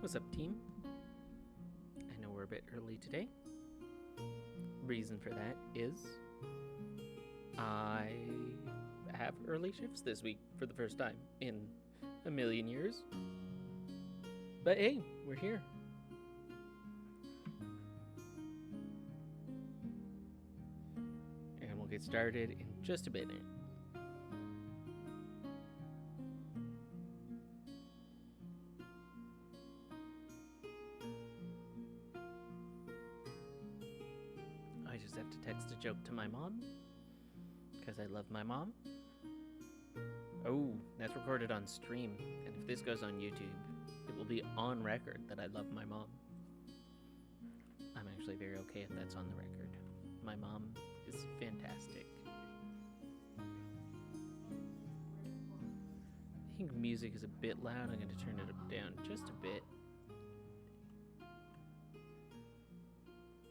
What's up, team? I know we're a bit early today. Reason for that is I have early shifts this week for the first time in a million years. But hey, we're here. And we'll get started in just a minute. I just have to text a joke to my mom, because I love my mom. Oh, that's recorded on stream, and if this goes on YouTube, it will be on record that I love my mom. I'm actually very okay if that's on the record. My mom is fantastic. I think music is a bit loud. I'm going to turn it down just a bit.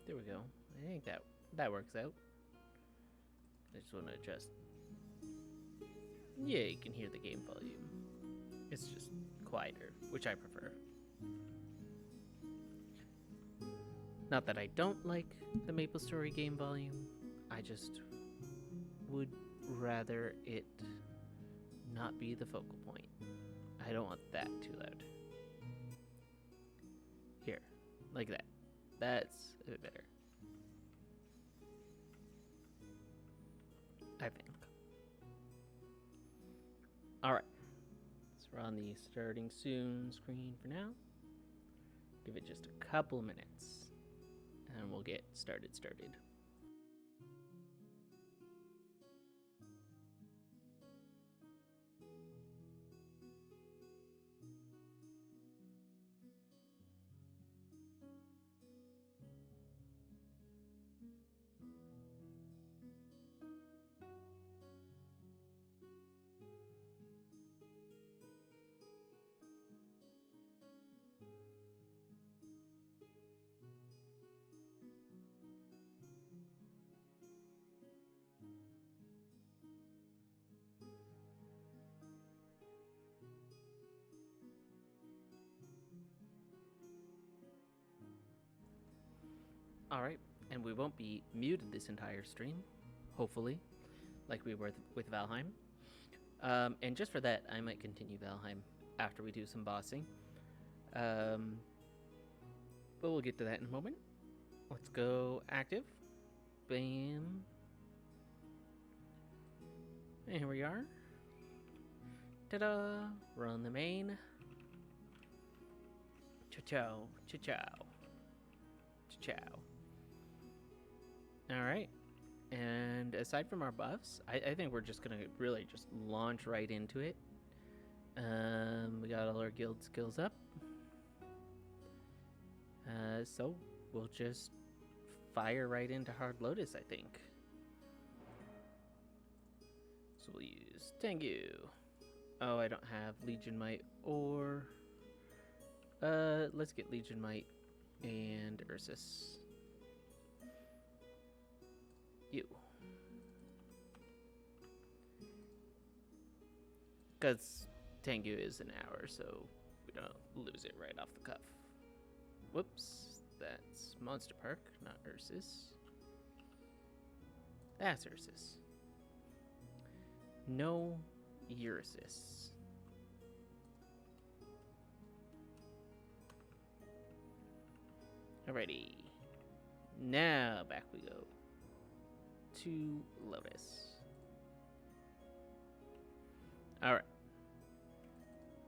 There we go. I think that works out. I just want to adjust. Yeah, you can hear the game volume. It's just quieter, which I prefer. Not that I don't like the MapleStory game volume, I just would rather it not be the focal point. I don't want that too loud. Here, like that. That's a bit better, I think. Alright, so we're on the starting soon screen for now. Give it just a couple minutes, and we'll get started. Alright, and we won't be muted this entire stream, hopefully, like we were with Valheim. And just for that, I might continue Valheim after we do some bossing. But we'll get to that in a moment. Let's go active. Bam. And here we are. Ta-da! We're on the main. Cha-chow, cha-chow, cha-chow. Alright, and aside from our buffs, I think we're just gonna really just launch right into it. We got all our guild skills up. So we'll just fire right into Hard Lotus, I think. So we'll use Tengu. Oh, I don't have Legion Might or... let's get Legion Might and Ursus. You. Because Tengu is an hour, so we don't lose it right off the cuff. Whoops, that's Monster Park, not Ursus. That's Ursus. No Ursus. Alrighty. Now back we go to Lotus. Alright.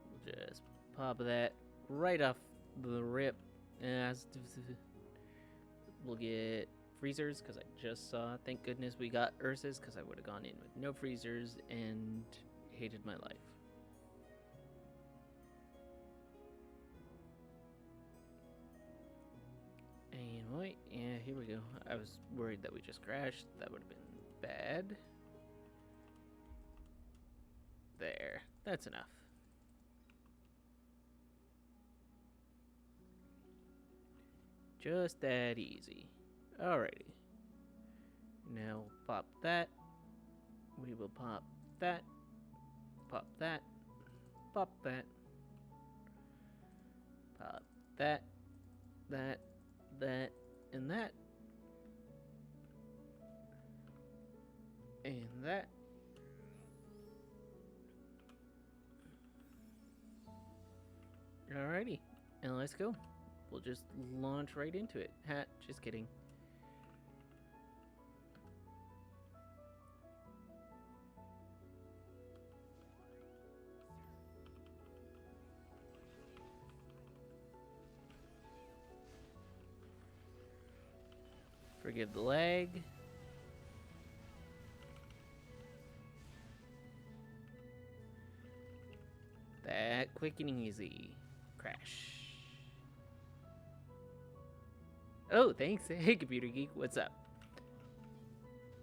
We'll just pop that right off the rip. We'll get freezers because I just saw. Thank goodness we got Ursus because I would have gone in with no freezers and hated my life. And wait, yeah, here we go. I was worried that we just crashed. That would have been bad. There, that's enough. Just that easy. Alrighty. Now pop that. We will pop that. Pop that. Pop that. Pop that, that, that, and that. And that. Alrighty, and let's go. We'll just launch right into it. Just kidding. Forgive the lag. That quick and easy. Crash. Oh, thanks. Hey, Computer Geek. What's up?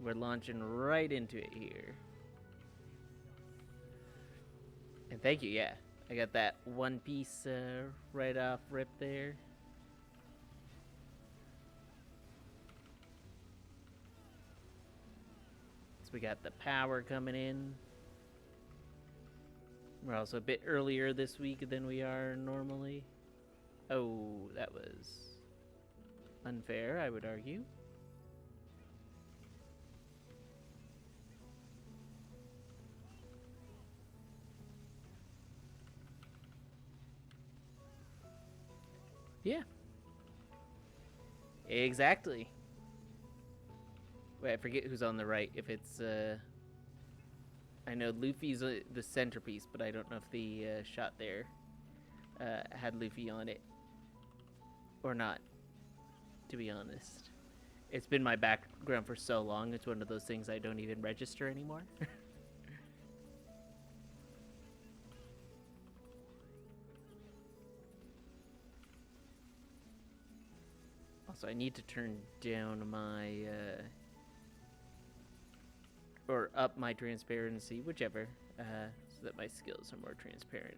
We're launching right into it here. And thank you, yeah. I got that one piece right off rip there. So we got the power coming in. We're also a bit earlier this week than we are normally. Oh, that was unfair, I would argue. Yeah. Exactly. Wait, I forget who's on the right. If it's, I know Luffy's the centerpiece, but I don't know if the shot there had Luffy on it or not, to be honest. It's been my background for so long, it's one of those things I don't even register anymore. Also, I need to turn down my, or up my transparency, whichever, so that my skills are more transparent.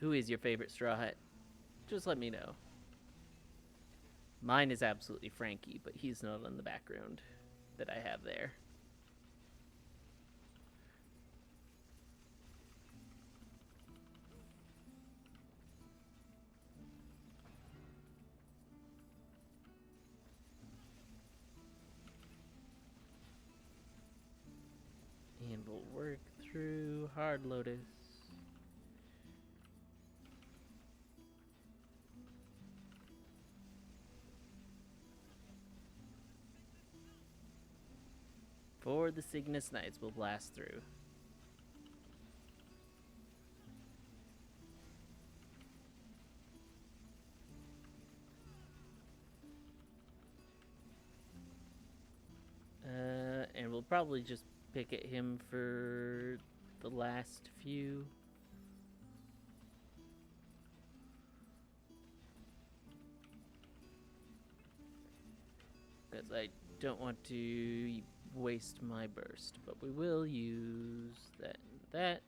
Who is your favorite Straw Hat? Just let me know. Mine is absolutely Frankie, but he's not on the background that I have there. And we'll work through Hard Lotus. For the Cygnus Knights, we'll blast through. And we'll probably just pick at him for the last few. Because I don't want to waste my burst, but we will use that and that.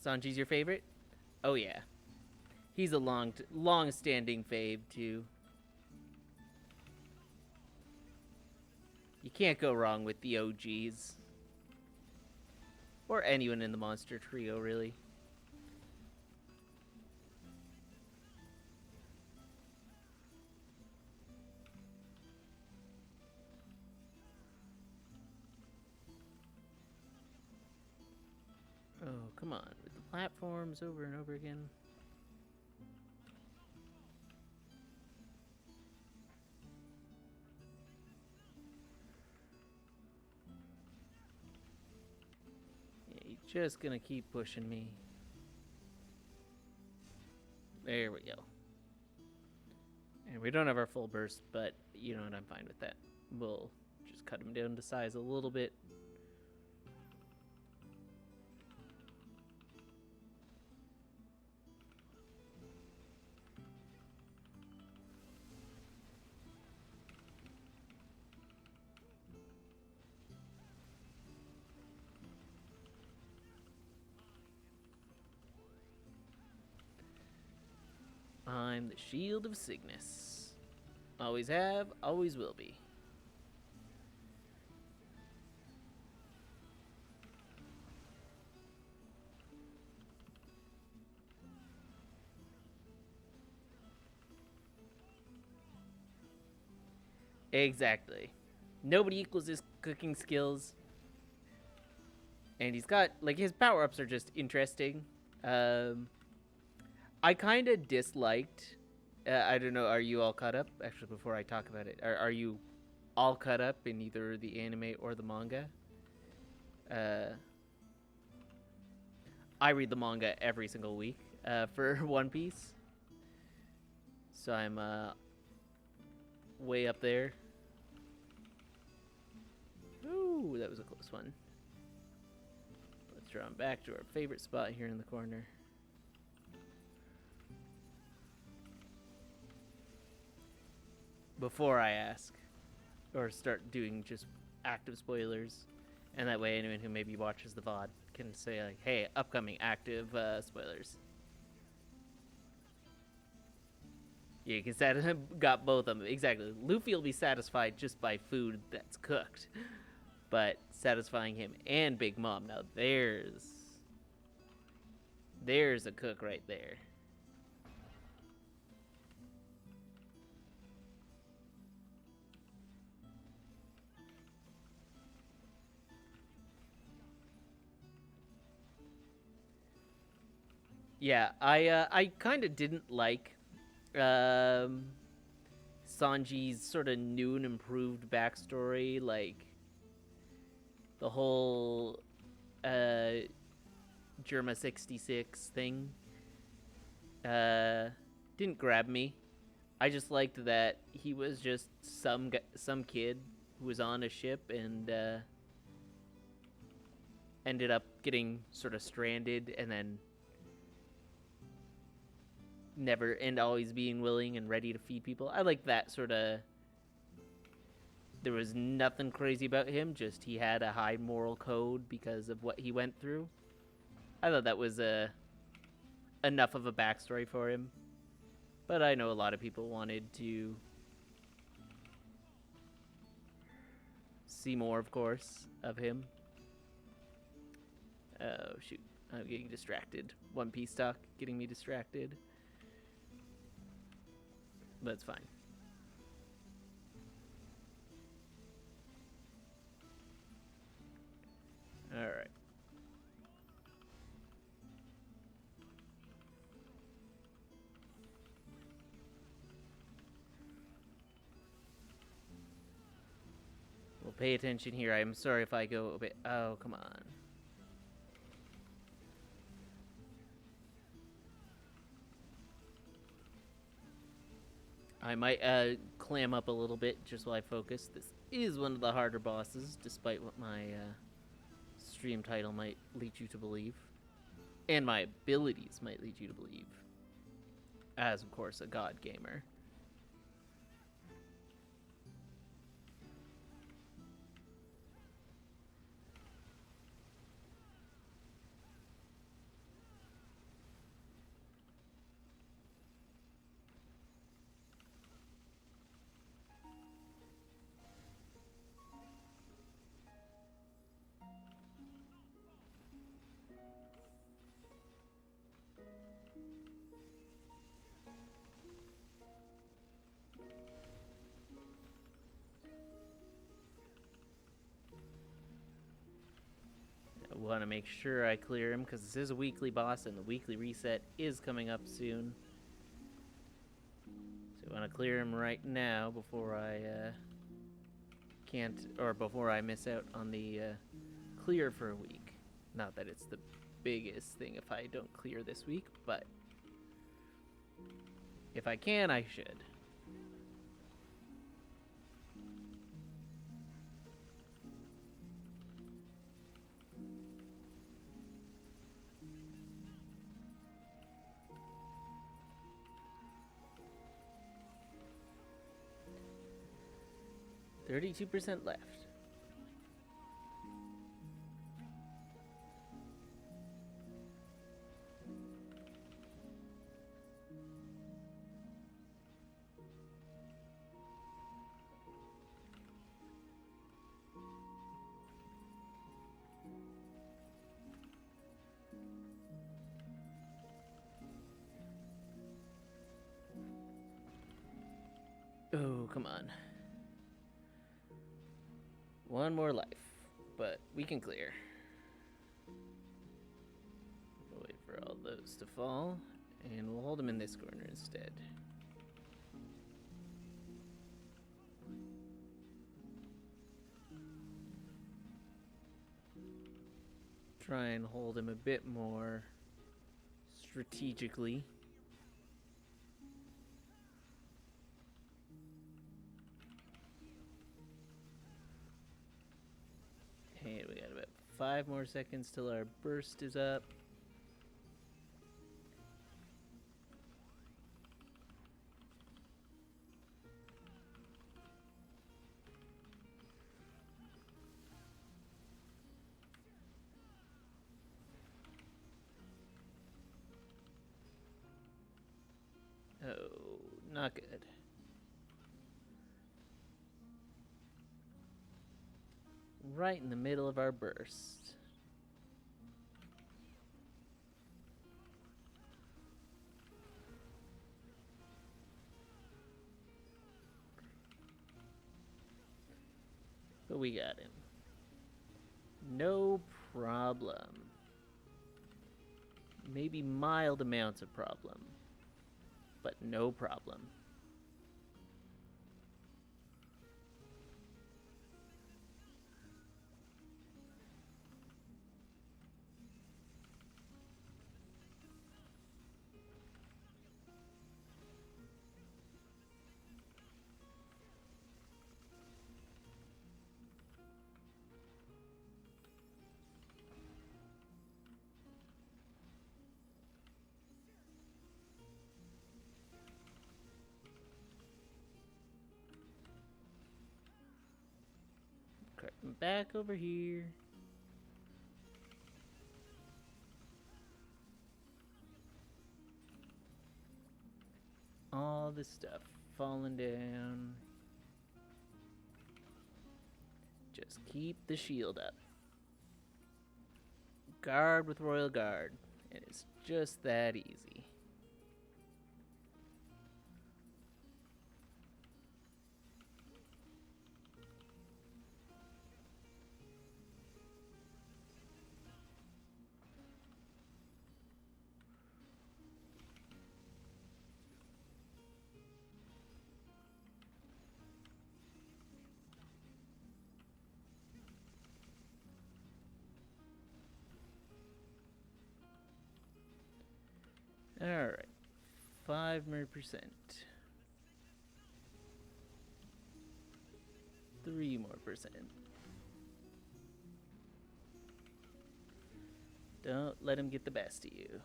Sanji's your favorite? Oh yeah. He's a long-standing fave too. You can't go wrong with the OGs. Or anyone in the monster trio, really. Oh, come on. With the platforms over and over again. Yeah, he's just gonna keep pushing me. There we go. And we don't have our full burst, but you know what, I'm fine with that. We'll just cut him down to size a little bit. I'm the Shield of Cygnus. Always have, always will be. Exactly. Nobody equals his cooking skills. And he's got, like, his power-ups are just interesting. I kind of disliked, I don't know, are you all caught up? Actually, before I talk about it, are you all caught up in either the anime or the manga? I read the manga every single week for One Piece. So I'm way up there. Ooh, that was a close one. Let's draw him back to our favorite spot here in the corner. Before I ask, or start doing just active spoilers, and that way anyone who maybe watches the VOD can say, like, hey, upcoming active spoilers. Yeah, you can got both of them. Exactly. Luffy will be satisfied just by food that's cooked. But satisfying him and Big Mom, now there's a cook right there. Yeah, I kind of didn't like Sanji's sort of new and improved backstory, like the whole Germa 66 thing. Didn't grab me. I just liked that he was just some kid who was on a ship and ended up getting sort of stranded, and then never and always being willing and ready to feed people. I like that sort of. There was nothing crazy about him, just he had a high moral code because of what he went through. I thought that was enough of a backstory for him. But I know a lot of people wanted to see more, of course, of him. Oh, shoot. I'm getting distracted. One Piece talk getting me distracted. But it's fine. Alright. Well, pay attention here. I'm sorry if I go a bit... Oh, come on. I might clam up a little bit just while I focus. This is one of the harder bosses, despite what my stream title might lead you to believe. And my abilities might lead you to believe. As, of course, a god gamer. I want to make sure I clear him because this is a weekly boss and the weekly reset is coming up soon. So I want to clear him right now before I before I miss out on the clear for a week. Not that it's the biggest thing if I don't clear this week, but if I can, I should. %, left. Oh, come on. One more life, but we can clear. We'll wait for all those to fall, and we'll hold them in this corner instead. Try and hold him a bit more strategically. And we got about 5 more seconds till our burst is up. Oh, not good. Right in the middle of our burst. But we got him. No problem. Maybe mild amounts of problem, but no problem. Back over here. All this stuff falling down. Just keep the shield up. Guard with Royal Guard. And it's just that easy. Alright. 5 more percent. 3 more percent. Don't let him get the best of you.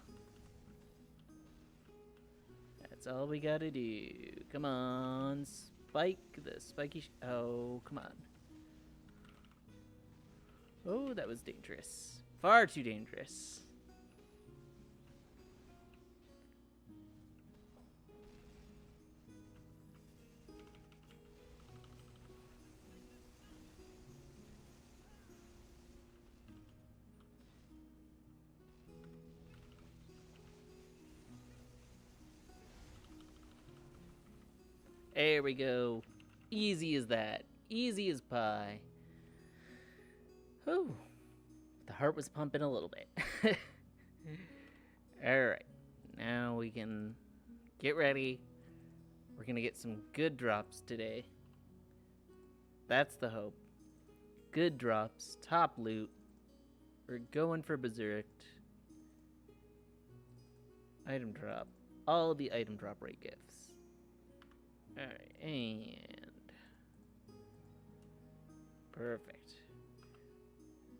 That's all we gotta do. Come on, Spike. The spiky. Oh, come on. Oh, that was dangerous. Far too dangerous. There we go. Easy as that. Easy as pie. Whew. The heart was pumping a little bit. Alright. Now we can get ready. We're going to get some good drops today. That's the hope. Good drops. Top loot. We're going for Berserk. Item drop. All the item drop rate gifts. Alright, and perfect.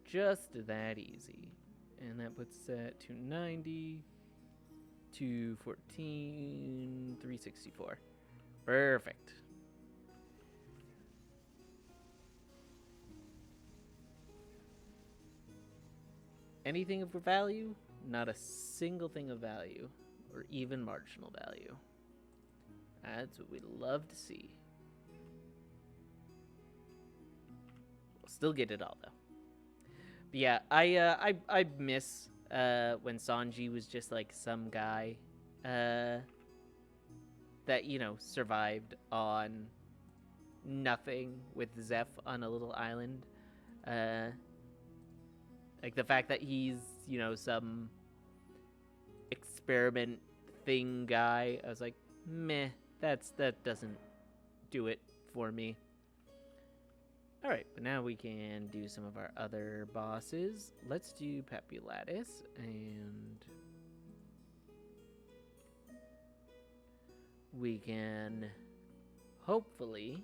Just that easy. And that puts that to 90, 214, 364. Perfect. Anything of value? Not a single thing of value, or even marginal value. That's what we love to see. We'll still get it all though. But yeah, I miss when Sanji was just like some guy that, you know, survived on nothing with Zeph on a little island. Like the fact that he's, you know, some experiment thing guy, I was like, meh, that doesn't do it for me. All right, but now we can do some of our other bosses. Let's do Papulatus, and we can hopefully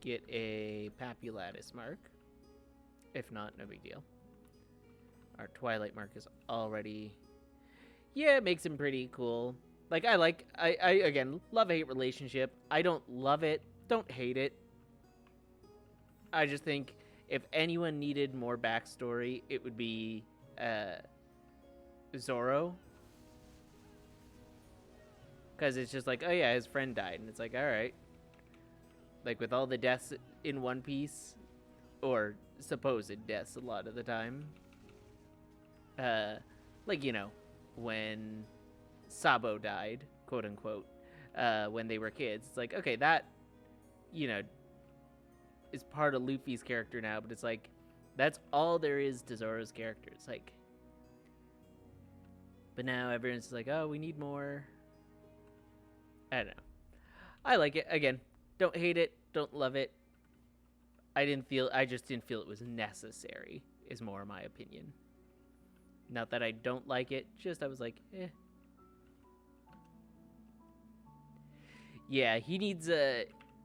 get a Papulatus mark. If not, no big deal. Our Twilight mark is already... Yeah, it makes him pretty cool. Like, I again, love-hate relationship. I don't love it, don't hate it. I just think if anyone needed more backstory, it would be Zoro. Because it's just like, oh yeah, his friend died. And it's like, all right. Like, with all the deaths in One Piece, or supposed deaths a lot of the time. Like, you know, when Sabo died, quote unquote, when they were kids. It's like, okay, that, you know, is part of Luffy's character now, but it's like, that's all there is to Zoro's character. It's like, but now everyone's like, oh, we need more. I don't know. I like it. Again, don't hate it, don't love it. I just didn't feel it was necessary, is more my opinion. Not that I don't like it, just I was like, eh. Yeah, he needs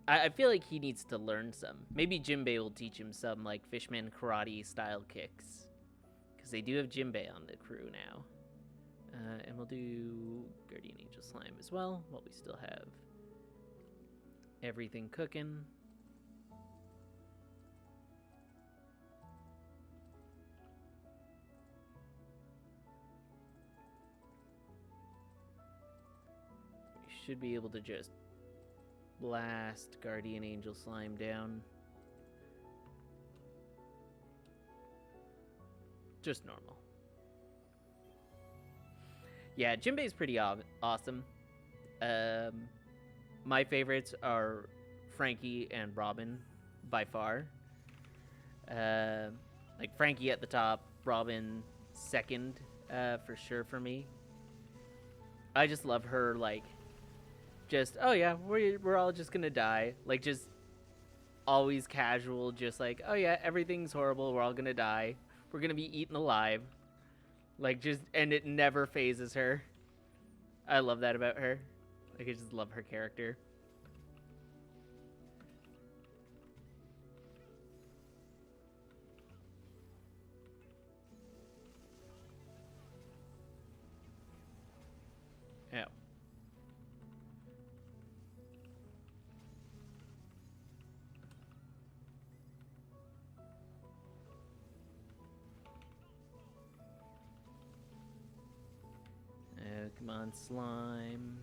I feel like he needs to learn some. Maybe Jinbei will teach him some, like, Fishman karate style kicks. Because they do have Jinbei on the crew now. And we'll do Guardian Angel Slime as well, while we still have everything cooking. We should be able to just blast Guardian Angel Slime down. Just normal. Yeah, Jinbei's pretty awesome. My favorites are Frankie and Robin, by far. Like, Frankie at the top, Robin second, for sure for me. I just love her, like, just, oh yeah, we're all just gonna die. Like, just always casual, just like, oh yeah, everything's horrible, we're all gonna die. We're gonna be eaten alive. Like, just, and it never phases her. I love that about her. Like, I just love her character. Yeah. Come on, slime.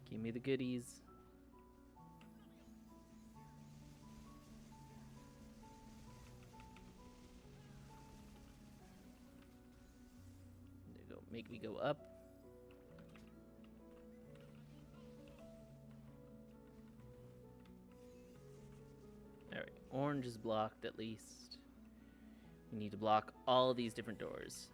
Give me the goodies. There you go. Make me go up. Alright, orange is blocked at least. We need to block all these different doors.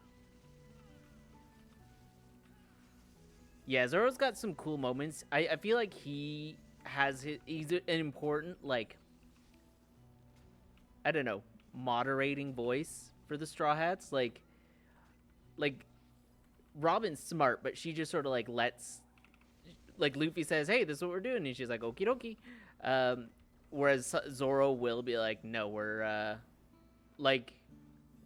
Yeah, Zoro's got some cool moments. I feel like he's an important, like, I don't know, moderating voice for the Straw Hats. Like Robin's smart, but she just sort of, like, lets, like, Luffy says, hey, this is what we're doing, and she's like, okie dokie. Whereas Zoro will be like, no, we're, like,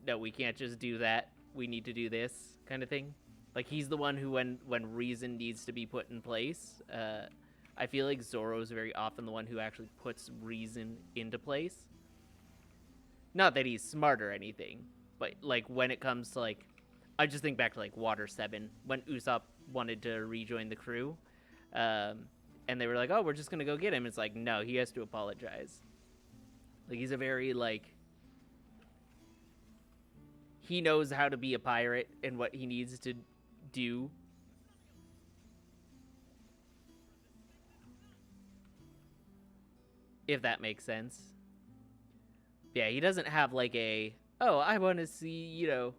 no, we can't just do that. We need to do this kind of thing. Like, he's the one who, when reason needs to be put in place, I feel like Zoro's very often the one who actually puts reason into place. Not that he's smart or anything, but, like, when it comes to, like, I just think back to, like, Water 7, when Usopp wanted to rejoin the crew, and they were like, oh, we're just gonna go get him. It's like, no, he has to apologize. Like, he's a very, like, he knows how to be a pirate and what he needs to do. if that makes sense. Yeah, he doesn't have like a, oh, I want to see, you know,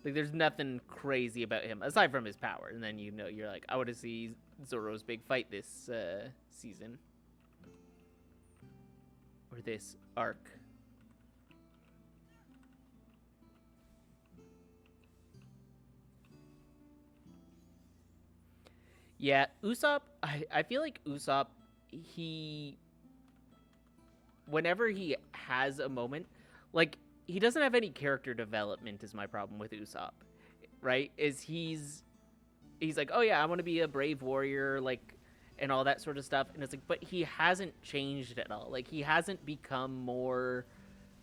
like there's nothing crazy about him aside from his power. And then, you know, you're like, I want to see Zoro's big fight this season. Or this arc. Yeah, Usopp, I feel like Usopp, he, whenever he has a moment, like, he doesn't have any character development is my problem with Usopp, right? Is he's like, oh yeah, I want to be a brave warrior, like, and all that sort of stuff. And it's like, but he hasn't changed at all. Like, he hasn't become more,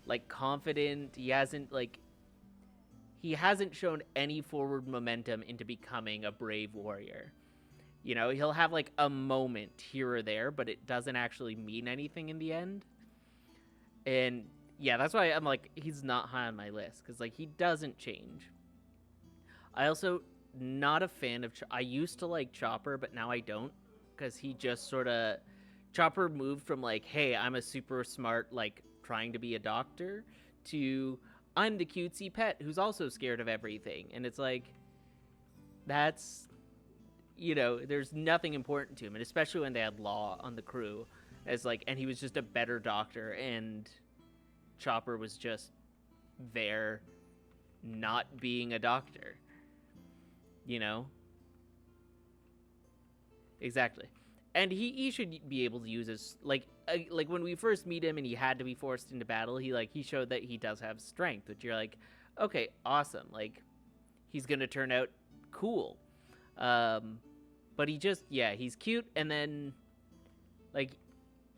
like, confident. He hasn't shown any forward momentum into becoming a brave warrior. You know, he'll have like a moment here or there, but it doesn't actually mean anything in the end. And yeah, that's why I'm like, he's not high on my list, because like he doesn't change. I also not a fan of I used to like Chopper, but now I don't, because he just sort of, Chopper moved from like, hey, I'm a super smart, like trying to be a doctor, to I'm the cutesy pet who's also scared of everything. And it's like, that's, you know, there's nothing important to him, and especially when they had Law on the crew, as like, and he was just a better doctor, and Chopper was just there not being a doctor, you know? Exactly. And he should be able to use his, like when we first meet him and he had to be forced into battle, he showed that he does have strength, which you're like, okay, awesome, like he's gonna turn out cool. But he just, yeah, he's cute, and then, like,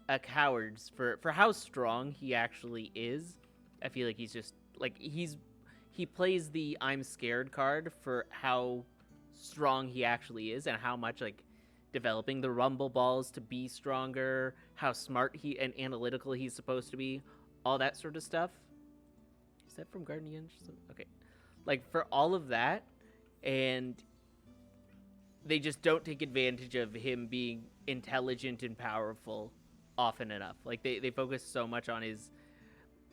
a coward for how strong he actually is. I feel like he's just, like, he plays the I'm scared card for how strong he actually is, and how much, like, developing the rumble balls to be stronger, how smart he and analytical he's supposed to be, all that sort of stuff. Is that from Guardians? Okay. Like, for all of that, and they just don't take advantage of him being intelligent and powerful often enough. Like, they focus so much on his,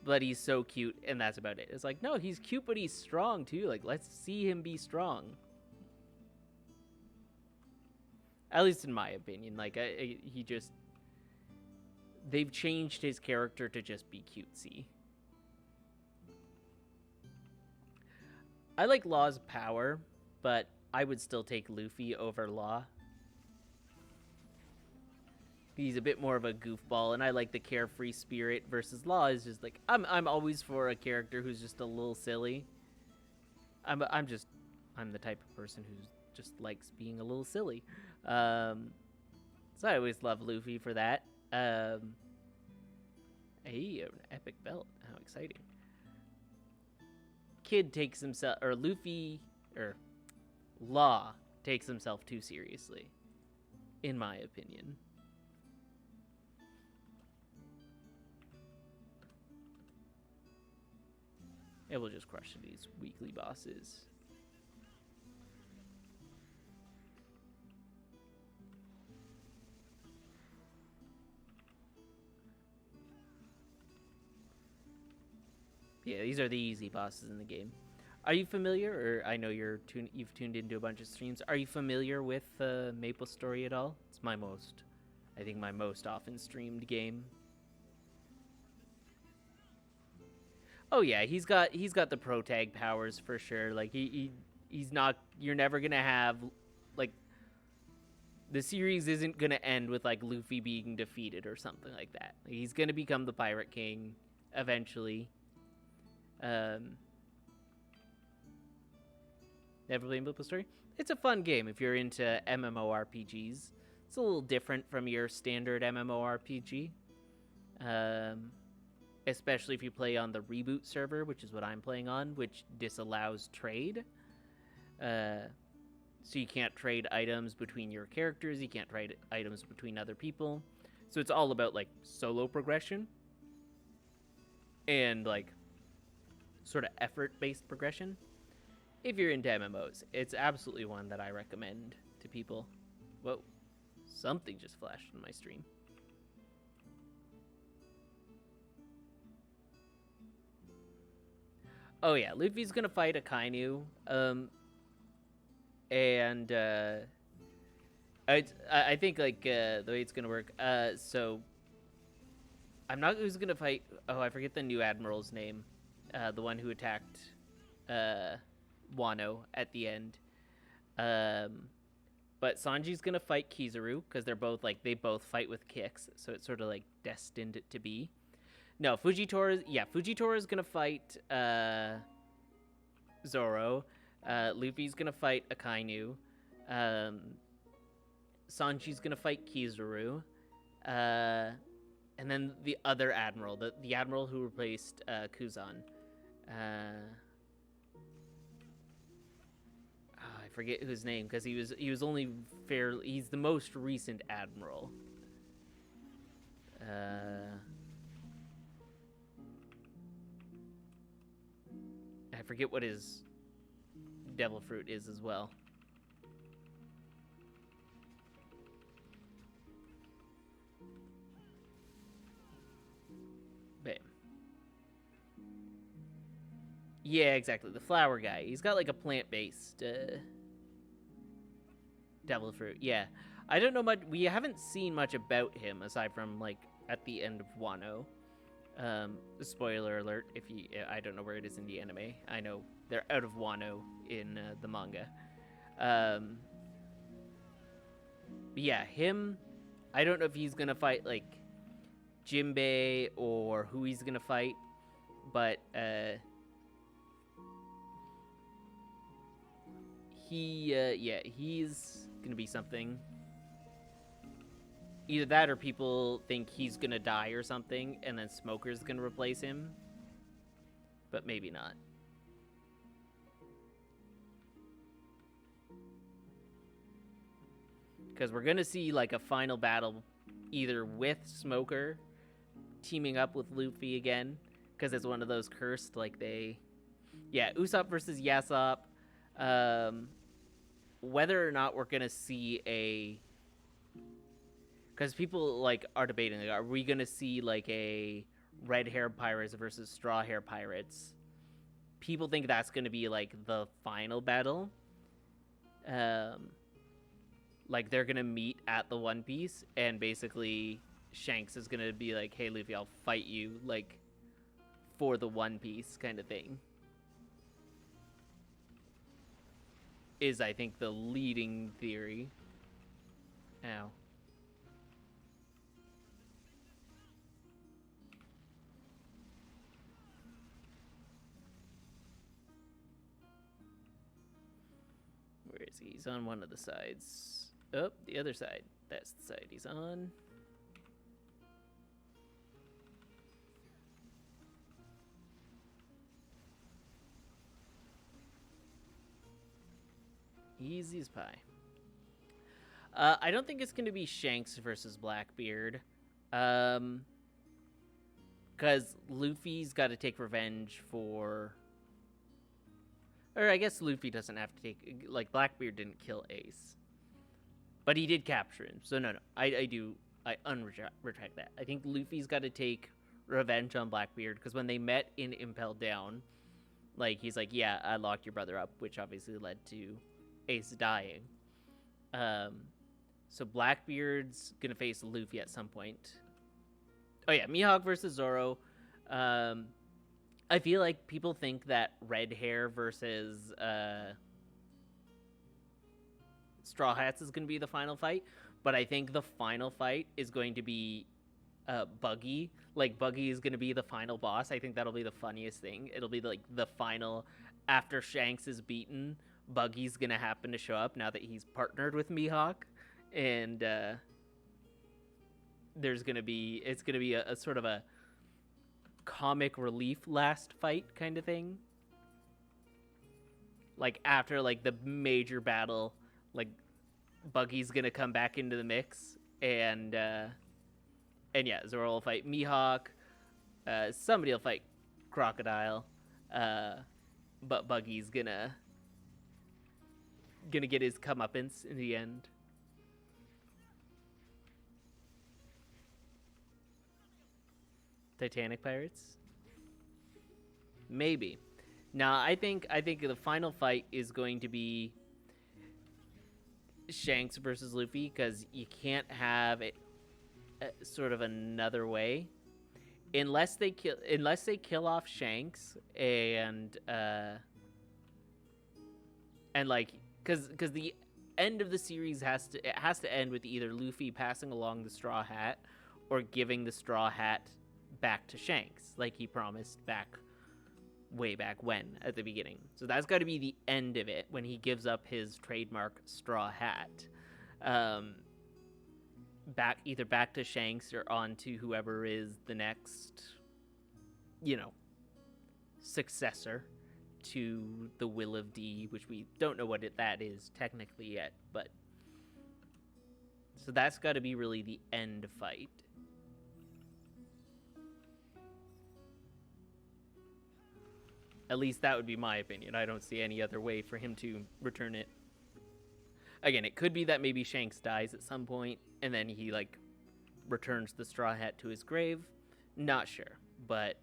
but he's so cute, and that's about it. It's like, no, he's cute, but he's strong, too. Like, let's see him be strong. At least in my opinion. Like, he just, they've changed his character to just be cutesy. I like Law's power, but I would still take Luffy over Law. He's a bit more of a goofball, and I like the carefree spirit, versus Law is just like, I'm always for a character who's just a little silly. I'm the type of person who just likes being a little silly. So I always love Luffy for that. Hey, an epic belt. How exciting. Kid takes himself, or Luffy, or Law takes himself too seriously, in my opinion. It will just crush these weekly bosses. Yeah, these are the easy bosses in the game. Are you familiar, or I know you've tuned into a bunch of streams, are you familiar with Maple Story at all? It's my most often streamed game. Oh yeah, he's got the pro tag powers for sure. Like he's not, you're never gonna have, like, the series isn't gonna end with like Luffy being defeated or something like that. Like, he's gonna become the Pirate King eventually. Never played Maple Story? It's a fun game if you're into MMORPGs. It's a little different from your standard MMORPG. Especially if you play on the reboot server, which is what I'm playing on, which disallows trade. So you can't trade items between your characters, you can't trade items between other people. So it's all about, like, solo progression. And, like, sort of effort-based progression. If you're into MMOs, it's absolutely one that I recommend to people. Whoa, something just flashed on my stream. Oh yeah, Luffy's gonna fight Akainu. And I think like the way it's gonna work. So I'm not who's gonna fight. Oh, I forget the new admiral's name. The one who attacked Wano at the end. But Sanji's gonna fight Kizaru because they're both like they both fight with kicks, so it's sort of like destined to be. No, Fujitora is gonna fight Zoro. Luffy's gonna fight Akainu. Sanji's gonna fight Kizaru. And then the other admiral, the admiral who replaced Kuzan. I forget his name because he was only fairly. He's the most recent admiral. I forget what his devil fruit is as well. But yeah, exactly. The flower guy. He's got like a plant-based devil fruit. Yeah, I don't know much. We haven't seen much about him aside from like at the end of Wano. Spoiler alert, I don't know where it is in the anime. I know they're out of Wano in the manga. Yeah, him, I don't know if he's gonna fight like Jinbei or who he's gonna fight, but he's gonna be something. Either that or people think he's gonna die or something, and then Smoker's gonna replace him. But maybe not. Because we're gonna see like a final battle either with Smoker teaming up with Luffy again, because it's one of those cursed, like they... Yeah, Usopp versus Yasop. Whether or not we're gonna see a... Because people like are debating, like, are we gonna see like a red-haired pirates versus straw-haired pirates? People think that's gonna be like the final battle. Like they're gonna meet at the One Piece, and basically Shanks is gonna be like, "Hey Luffy, I'll fight you," like for the One Piece kind of thing. Is I think the leading theory. Ow. Where is he? He's on one of the sides. Oh, the other side. That's the side he's on. Easy as pie. I don't think it's going to be Shanks versus Blackbeard. Because Luffy's got to take revenge for... Or I guess Luffy doesn't have to take... Like, Blackbeard didn't kill Ace. But he did capture him. So, no. I retract that. I think Luffy's got to take revenge on Blackbeard. Because when they met in Impel Down, like, he's like, yeah, I locked your brother up. Which obviously led to Ace dying. So Blackbeard's going to face Luffy at some point. Oh, yeah. Mihawk versus Zoro. I feel like people think that red hair versus Straw Hats is going to be the final fight, but I think the final fight is going to be Buggy. Like, Buggy is going to be the final boss. I think that'll be the funniest thing. It'll be like the final, after Shanks is beaten, Buggy's going to happen to show up now that he's partnered with Mihawk, and it's going to be a sort of a comic relief last fight kind of thing. Like after like the major battle, like Buggy's gonna come back into the mix, and yeah, Zoro will fight Mihawk. Somebody will fight Crocodile, but Buggy's gonna get his comeuppance in the end. Titanic Pirates? Maybe. No, I think the final fight is going to be Shanks versus Luffy, because you can't have it sort of another way unless they kill off Shanks and like because the end of the series has to end with either Luffy passing along the Straw Hat or giving the Straw Hat back to Shanks, like he promised way back when at the beginning. So that's got to be the end of it, when he gives up his trademark Straw Hat, back to Shanks or on to whoever is the next, successor to the Will of D, which we don't know what that is technically yet, but so that's got to be really the end fight. At least that would be my opinion. I don't see any other way for him to return it. Again, it could be that maybe Shanks dies at some point, and then he, returns the Straw Hat to his grave. Not sure, but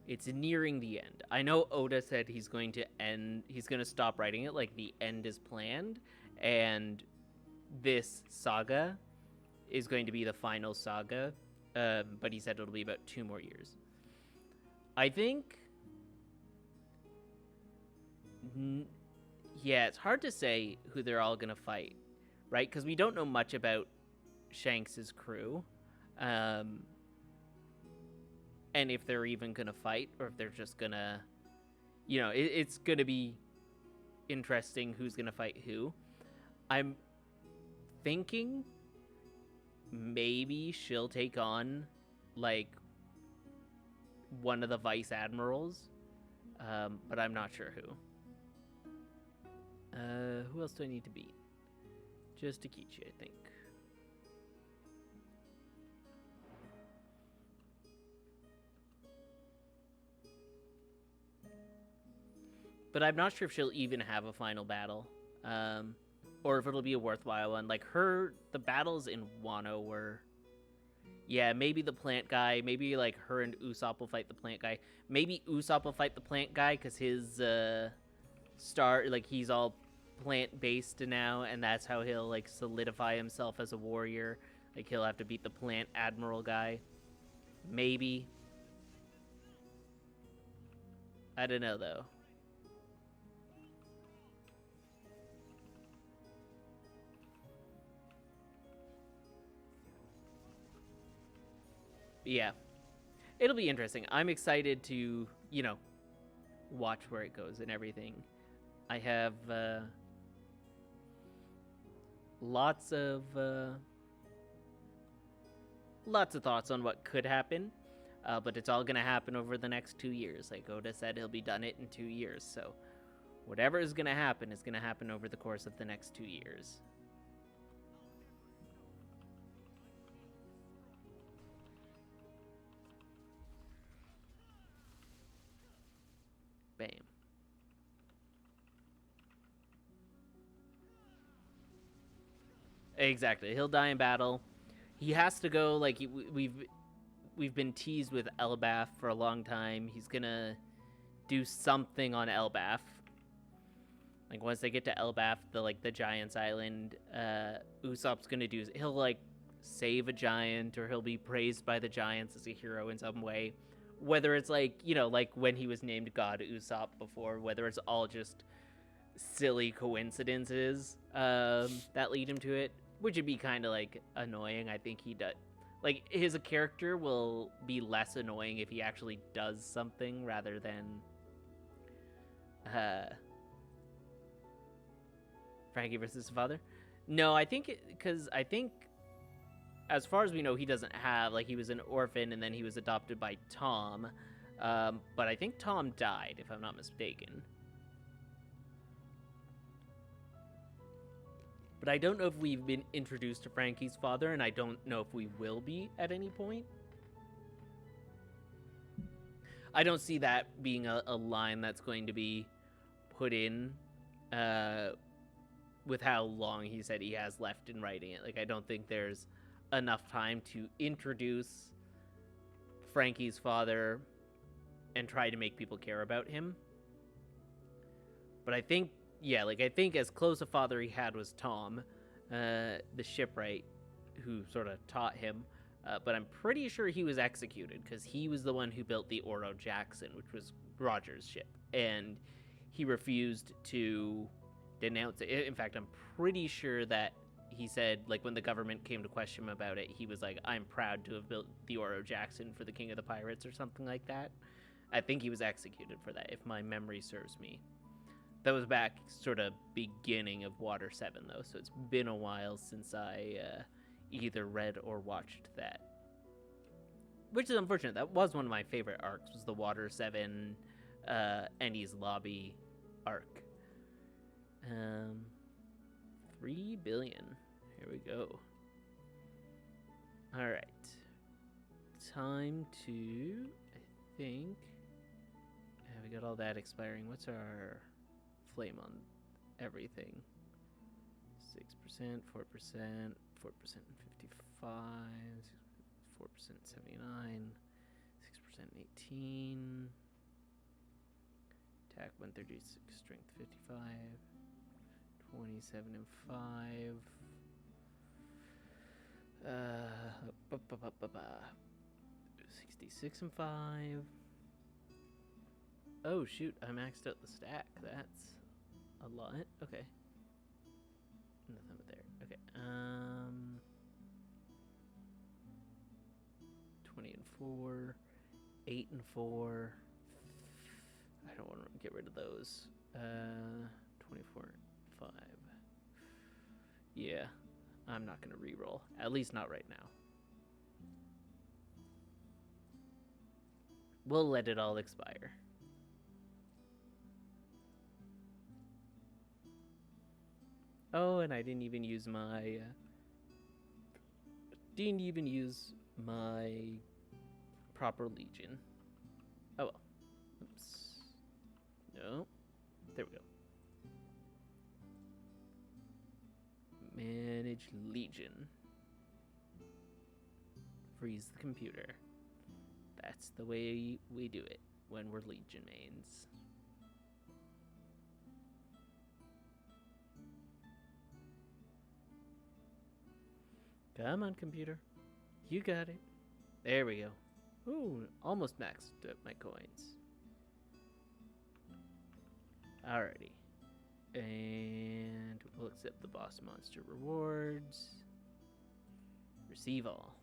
it's nearing the end. I know Oda said he's going to stop writing it, the end is planned, and this saga is going to be the final saga, but he said it'll be about 2 more years. I think, it's hard to say who they're all going to fight, right? Because we don't know much about Shanks' crew, and if they're even going to fight, or if they're just going to, it's going to be interesting who's going to fight who. I'm thinking maybe she'll take on, one of the vice admirals, but I'm not sure who. Who else do I need to beat? Just Takichi, I think. But I'm not sure if she'll even have a final battle, or if it'll be a worthwhile one. The battles in Wano were... Yeah, maybe the plant guy, maybe, her and Usopp will fight the plant guy. Maybe Usopp will fight the plant guy, because his, he's all plant-based now, and that's how he'll, solidify himself as a warrior. He'll have to beat the plant admiral guy. Maybe. I don't know, though. Yeah, it'll be interesting. I'm excited to, watch where it goes and everything. I have lots of thoughts on what could happen, but it's all going to happen over the next 2 years. Like Oda said, he'll be done it in 2 years. So whatever is going to happen is going to happen over the course of the next 2 years. Bam. Exactly. He'll die in battle. He has to go, we've been teased with Elbaf for a long time. He's gonna do something on Elbaf. Once they get to Elbaf, the Giant's Island, Usopp's gonna he'll save a giant, or he'll be praised by the giants as a hero in some way. Whether it's when he was named God Usopp before, whether it's all just silly coincidences that lead him to it, which would be kind of annoying. I think he does. His character will be less annoying if he actually does something rather than Frankie versus his father. No, I think as far as we know, he doesn't have, he was an orphan and then he was adopted by Tom. But I think Tom died, if I'm not mistaken. But I don't know if we've been introduced to Frankie's father, and I don't know if we will be at any point. I don't see that being a line that's going to be put in with how long he said he has left in writing it. I don't think there's enough time to introduce Frankie's father and try to make people care about him. But I think, yeah, like, I think as close a father he had was Tom, the shipwright, who sort of taught him. But I'm pretty sure he was executed because he was the one who built the Oro Jackson, which was Roger's ship. And he refused to denounce it. In fact, I'm pretty sure that he said, like, when the government came to question him about it, he was like, I'm proud to have built the Oro Jackson for the King of the Pirates or something like that. I think he was executed for that, if my memory serves me. That was back sort of beginning of Water 7, though, so it's been a while since I either read or watched that. Which is unfortunate. That was one of my favorite arcs, was the Water 7 Endy's Lobby arc. 3 billion. Here we go. Alright. Time to, I think... Yeah, we got all that expiring. What's our flame on everything? 6%, 4%, 4% and 55, 4% 79, 6% 18, attack 136, strength 55, 27 and 5, 66 and 5. Oh shoot, I maxed out the stack. That's a lot. Okay. Nothing but there. Okay. 20 and 4, 8 and 4. I don't want to get rid of those. 24 and 5. Yeah, I'm not going to reroll. At least not right now. We'll let it all expire. Oh, and I didn't even use my proper legion. Oh well. Oops. No. There we go. Manage legion. Freeze the computer. That's the way we do it when we're legion mains. Come on, computer. You got it. There we go. Ooh, almost maxed up my coins. Alrighty. And we'll accept the boss monster rewards. Receive all.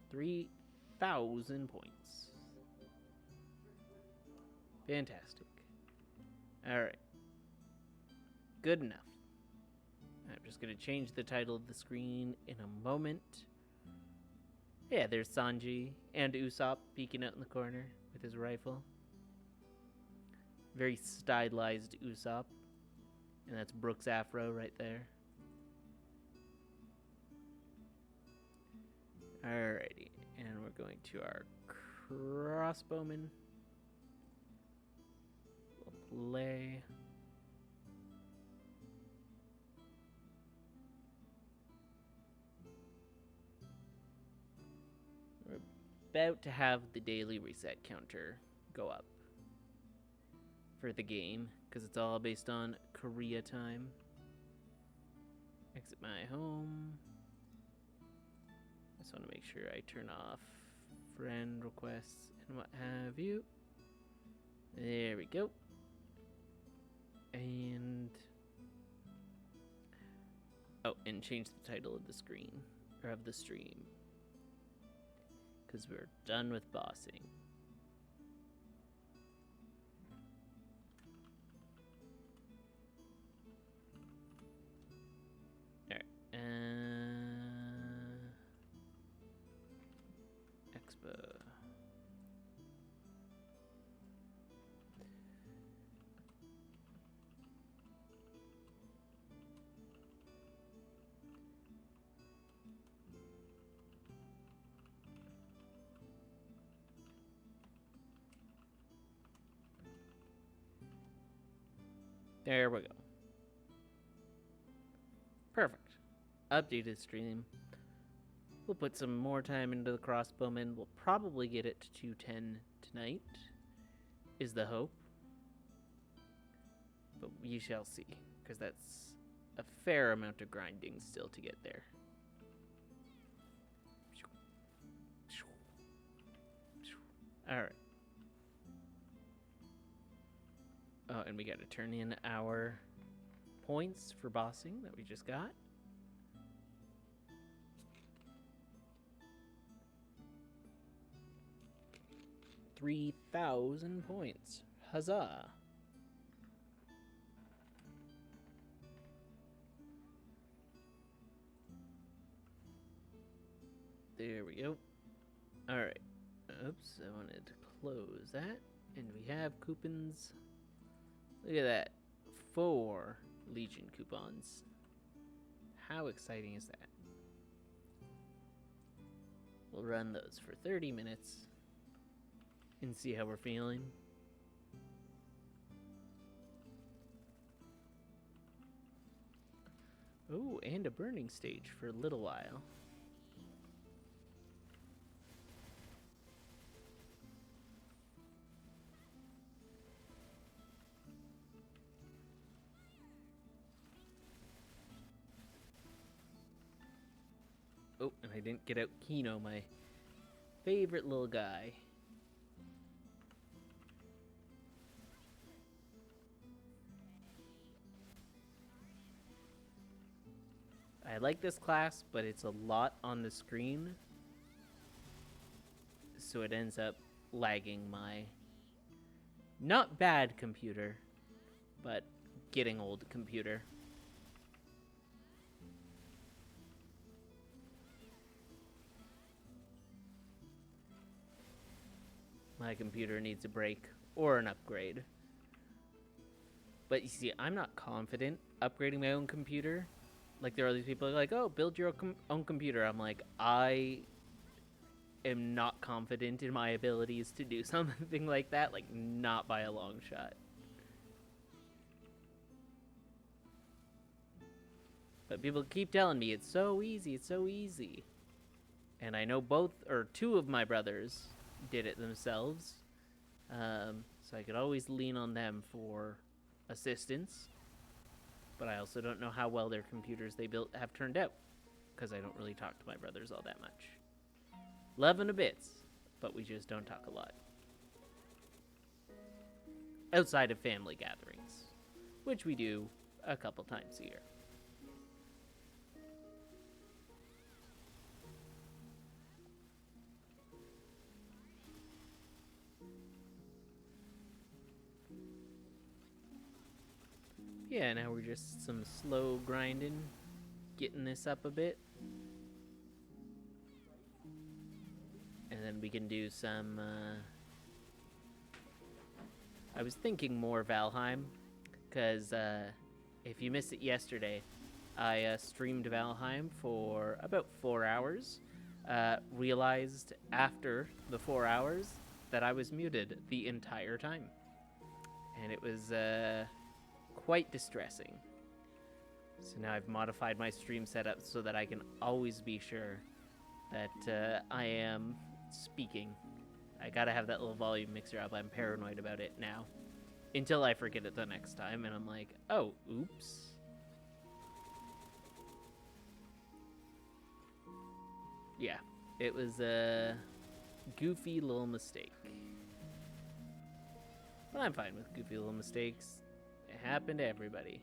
3,000 points. Fantastic. Alright. Good enough. I'm just going to change the title of the screen in a moment. Yeah, there's Sanji and Usopp peeking out in the corner with his rifle. Very stylized Usopp. And that's Brooks' afro right there. Alrighty, and we're going to our crossbowman. We'll play. We're about to have the daily reset counter go up for the game, because it's all based on Korea time. Exit my home. I just want to make sure I turn off friend requests and what have you. There we go. And oh, and change the title of the screen, or of the stream, because we're done with bossing. Expo. There we go. Perfect. Updated stream. We'll put some more time into the crossbowman. We'll probably get it to 210 tonight. is the hope. But we shall see, because that's a fair amount of grinding still to get there. Alright. Oh, and we gotta turn in our points for bossing that we just got. $3,000 points. Huzzah! There we go. Alright. Oops, I wanted to close that. And we have coupons. Look at that. 4 Legion coupons. How exciting is that? We'll run those for 30 minutes and see how we're feeling. Oh, and a burning stage for a little while. Oh, and I didn't get out Kino, my favorite little guy. I like this class, but it's a lot on the screen, so it ends up lagging my not bad computer, but getting old computer. My computer needs a break or an upgrade. But you see, I'm not confident upgrading my own computer. Like, there are these people like, oh, build your own computer. I'm like, I am not confident in my abilities to do something like that. Like, not by a long shot. But people keep telling me, it's so easy, it's so easy. And I know both, or 2 of my brothers did it themselves. So I could always lean on them for assistance. But I also don't know how well their computers they built have turned out, because I don't really talk to my brothers all that much. Love them to bits, but we just don't talk a lot. Outside of family gatherings, which we do a couple times a year. Yeah, now we're just some slow grinding, getting this up a bit. And then we can do some, I was thinking more Valheim, because if you missed it yesterday, I streamed Valheim for about 4 hours. Realized after the 4 hours that I was muted the entire time. And it was, quite distressing. So now I've modified my stream setup so that I can always be sure that I am speaking. I gotta have that little volume mixer up. I'm paranoid about it now. Until I forget it the next time, and I'm like, oh, oops. Yeah, it was a goofy little mistake. But I'm fine with goofy little mistakes. It happened to everybody.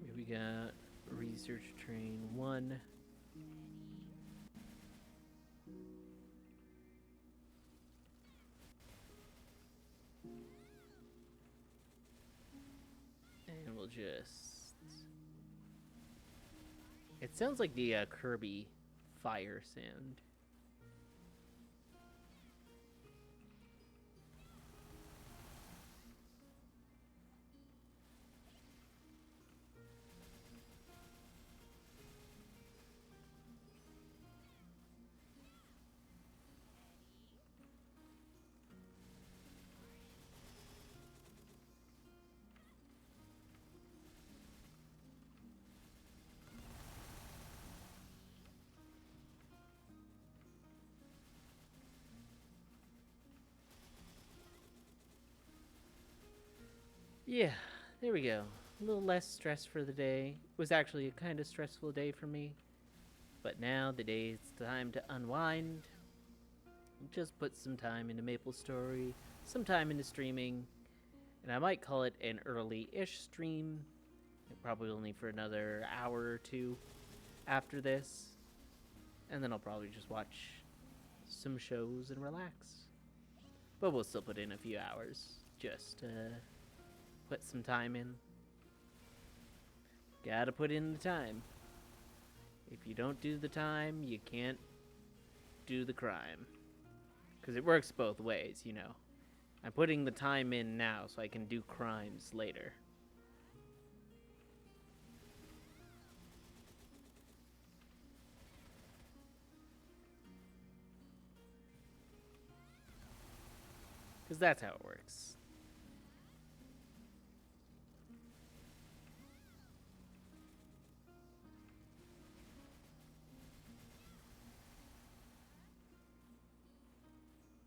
Here we got Research Train 1. And we'll just... It sounds like the Kirby fire sound. Yeah, there we go. A little less stress for the day. It was actually a kind of stressful day for me. But now the day it's time to unwind. Just put some time into Maple Story, some time into streaming, and I might call it an early-ish stream. Probably only for another hour or two after this. And then I'll probably just watch some shows and relax. But we'll still put in a few hours just to put some time in. Gotta put in the time. If you don't do the time, you can't do the crime. Because it works both ways, you know. I'm putting the time in now so I can do crimes later. Because that's how it works.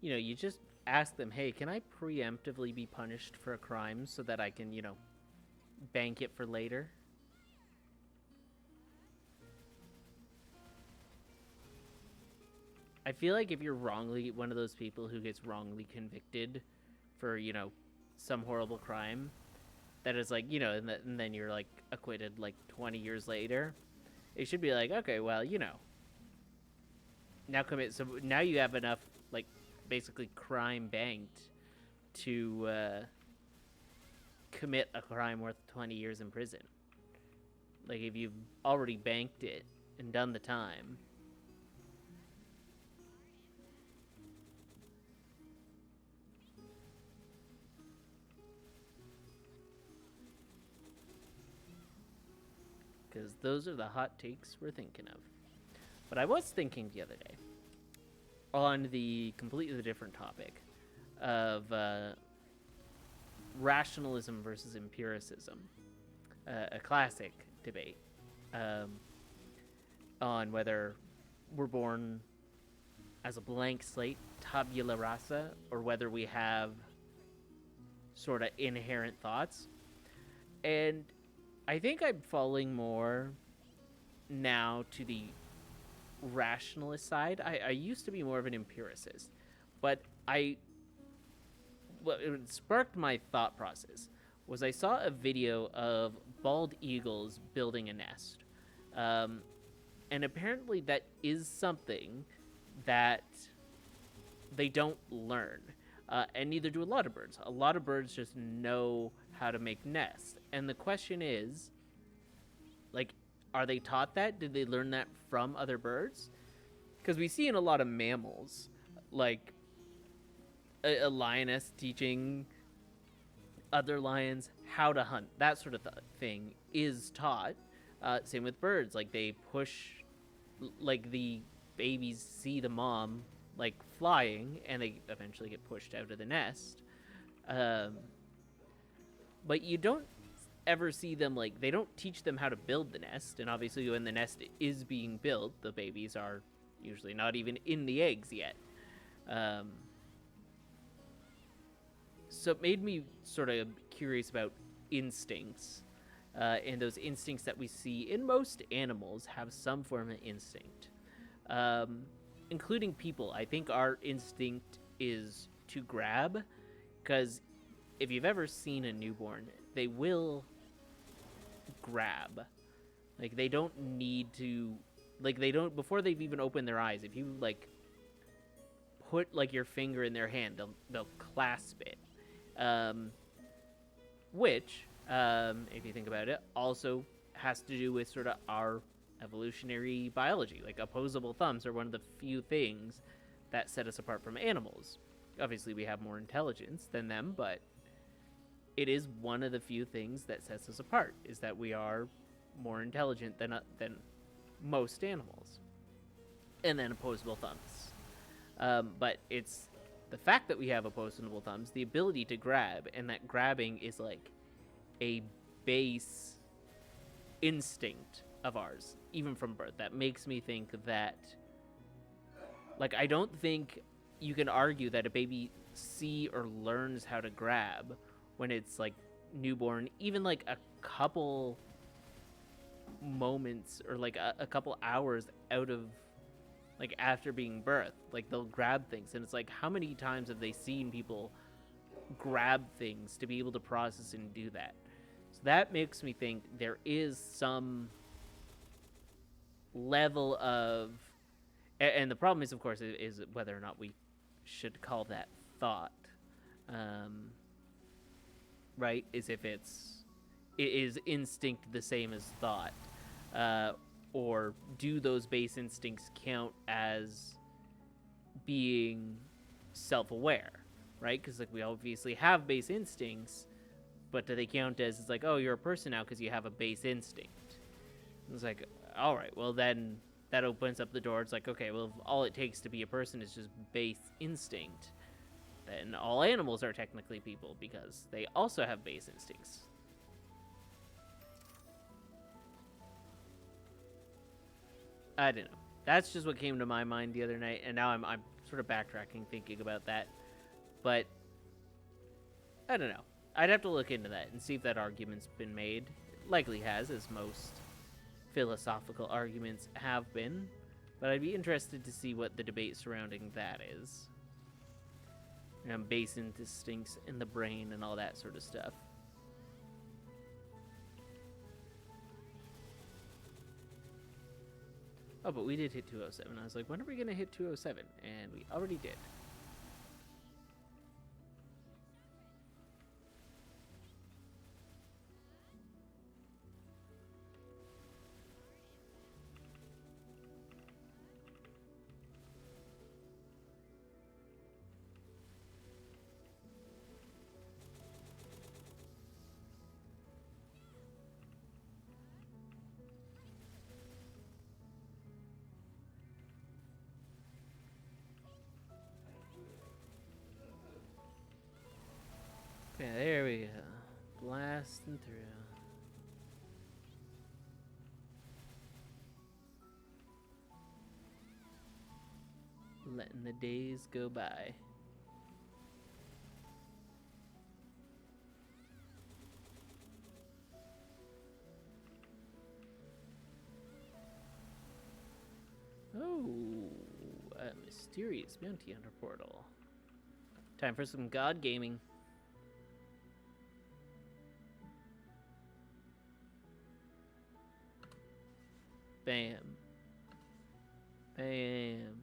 You know, you just ask them, hey, can I preemptively be punished for a crime so that I can, you know, bank it for later? I feel like if you're wrongly one of those people who gets wrongly convicted for, you know, some horrible crime, that is like, you know, and then you're like acquitted like 20 years later, it should be like, okay, well, you know, now you have enough like basically crime banked to commit a crime worth 20 years in prison. Like if you've already banked it and done the time. Because those are the hot takes we're thinking of. But I was thinking the other day on the completely different topic of rationalism versus empiricism, a classic debate on whether we're born as a blank slate, tabula rasa, or whether we have sort of inherent thoughts. And I think I'm falling more now to the rationalist side. I used to be more of an empiricist, but what sparked my thought process was I saw a video of bald eagles building a nest. And apparently that is something that they don't learn. And neither do a lot of birds. A lot of birds just know how to make nests. And the question is, like, are they taught that? Did they learn that from other birds? Because we see in a lot of mammals, like a lioness teaching other lions how to hunt. That sort of thing is taught. Same with birds. Like, they push, like, the babies see the mom, like, flying, and they eventually get pushed out of the nest. But you don't ever see them, like, they don't teach them how to build the nest. And obviously when the nest is being built, the babies are usually not even in the eggs yet. So it made me sort of curious about instincts. And those instincts that we see in most animals have some form of instinct. Including people. I think our instinct is to grab, because if you've ever seen a newborn, they will grab. Like, they don't need to, like, they don't, before they've even opened their eyes, if you, like, put, like, your finger in their hand, they'll clasp it. Which, if you think about it, also has to do with sort of our evolutionary biology. Like, opposable thumbs are one of the few things that set us apart from animals. Obviously, we have more intelligence than them, but it is one of the few things that sets us apart, is that we are more intelligent than most animals. And then opposable thumbs. But it's the fact that we have opposable thumbs, the ability to grab, and that grabbing is like a base instinct of ours, even from birth. That makes me think that, like, I don't think you can argue that a baby see or learns how to grab when it's like newborn, even like a couple moments or like a couple hours out of like after being birthed, like they'll grab things, and it's like, how many times have they seen people grab things to be able to process and do that? So that makes me think there is some level of, and the problem is, of course, is whether or not we should call that thought, right? Is if is instinct the same as thought, or do those base instincts count as being self-aware, right? Because like we obviously have base instincts, but do they count as, it's like, oh, you're a person now because you have a base instinct? It's like, all right, well then that opens up the door. It's like, okay, well, if all it takes to be a person is just base instinct, then all animals are technically people because they also have base instincts. I don't know. That's just what came to my mind the other night, and now I'm sort of backtracking, thinking about that. But I don't know. I'd have to look into that and see if that argument's been made. It likely has, as most philosophical arguments have been. But I'd be interested to see what the debate surrounding that is. Base instincts in the brain and all that sort of stuff. Oh, but we did hit 207. I was like, when are we going to hit 207? And we already did. Okay, there we go. Blasting through. Letting the days go by. Oh, a mysterious bounty hunter portal. Time for some god gaming. Bam. Bam.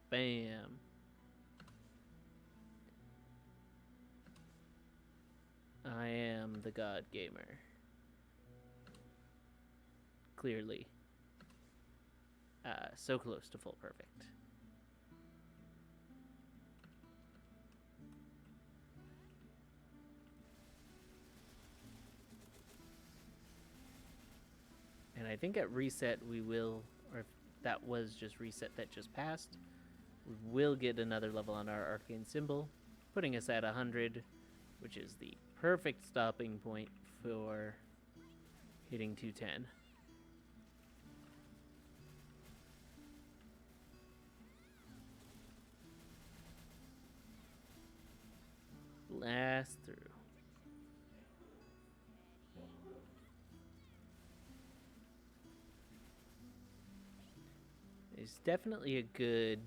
Bam. I am the god gamer. Clearly. So close to full perfect. And I think at reset we will, or if that was just reset that just passed, we will get another level on our arcane symbol, putting us at 100, which is the perfect stopping point for hitting 210. Blast through. It's definitely a good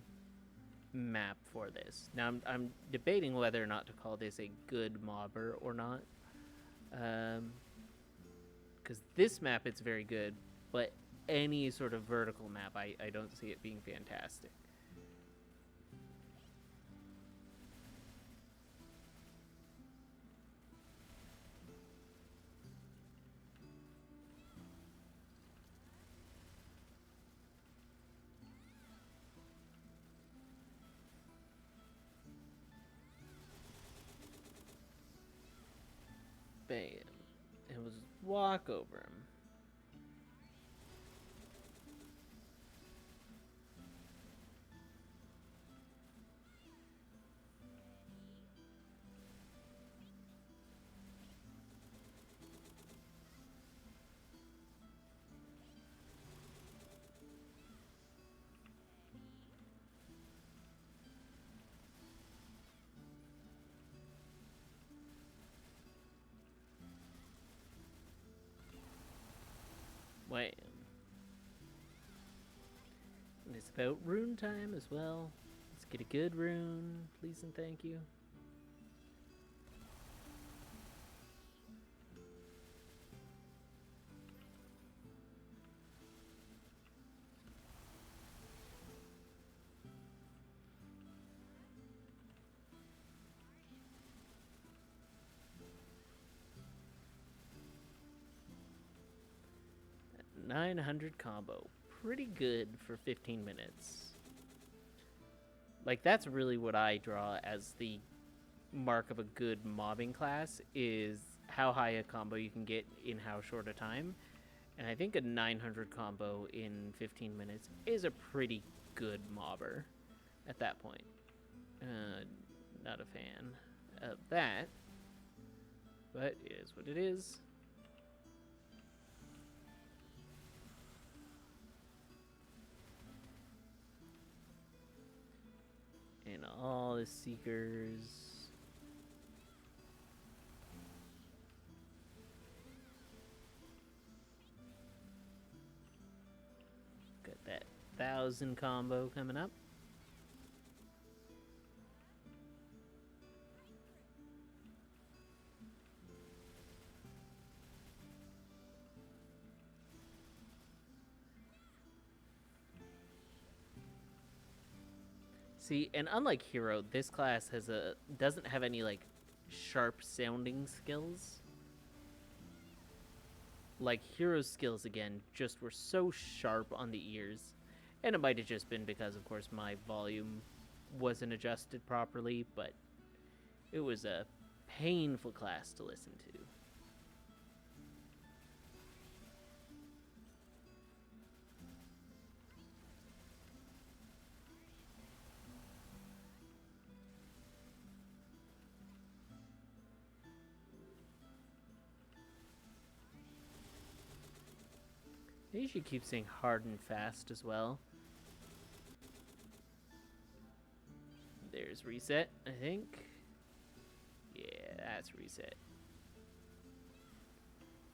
map for this. Now I'm debating whether or not to call this a good mobber or not, because this map it's very good, but any sort of vertical map I don't see it being fantastic. Bam. It was walk over him. Wham. And it's about rune time as well. Let's get a good rune, please and thank you. $900 combo. Pretty good for 15 minutes. Like, that's really what I draw as the mark of a good mobbing class, is how high a combo you can get in how short a time. And I think a 900 combo in 15 minutes is a pretty good mobber at that point. Not a fan of that, but it is what it is. And all the seekers. Got that 1,000 combo coming up. See, and unlike Hero, this class doesn't have any like sharp sounding skills. Like Hero's skills again just were so sharp on the ears. And it might have just been because of course my volume wasn't adjusted properly, but it was a painful class to listen to. You should keep saying hard and fast as well. There's reset, I think. Yeah, that's reset.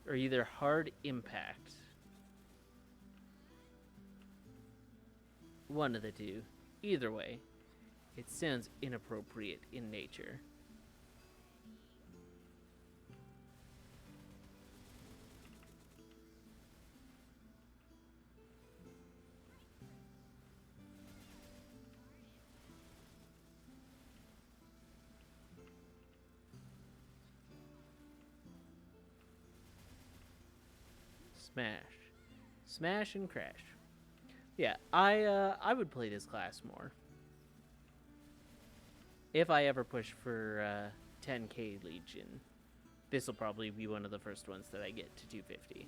Or either hard impact. One of the two. Either way, it sounds inappropriate in nature. Smash and crash. Yeah, I would play this class more. If I ever push for 10k Legion, this will probably be one of the first ones that I get to 250.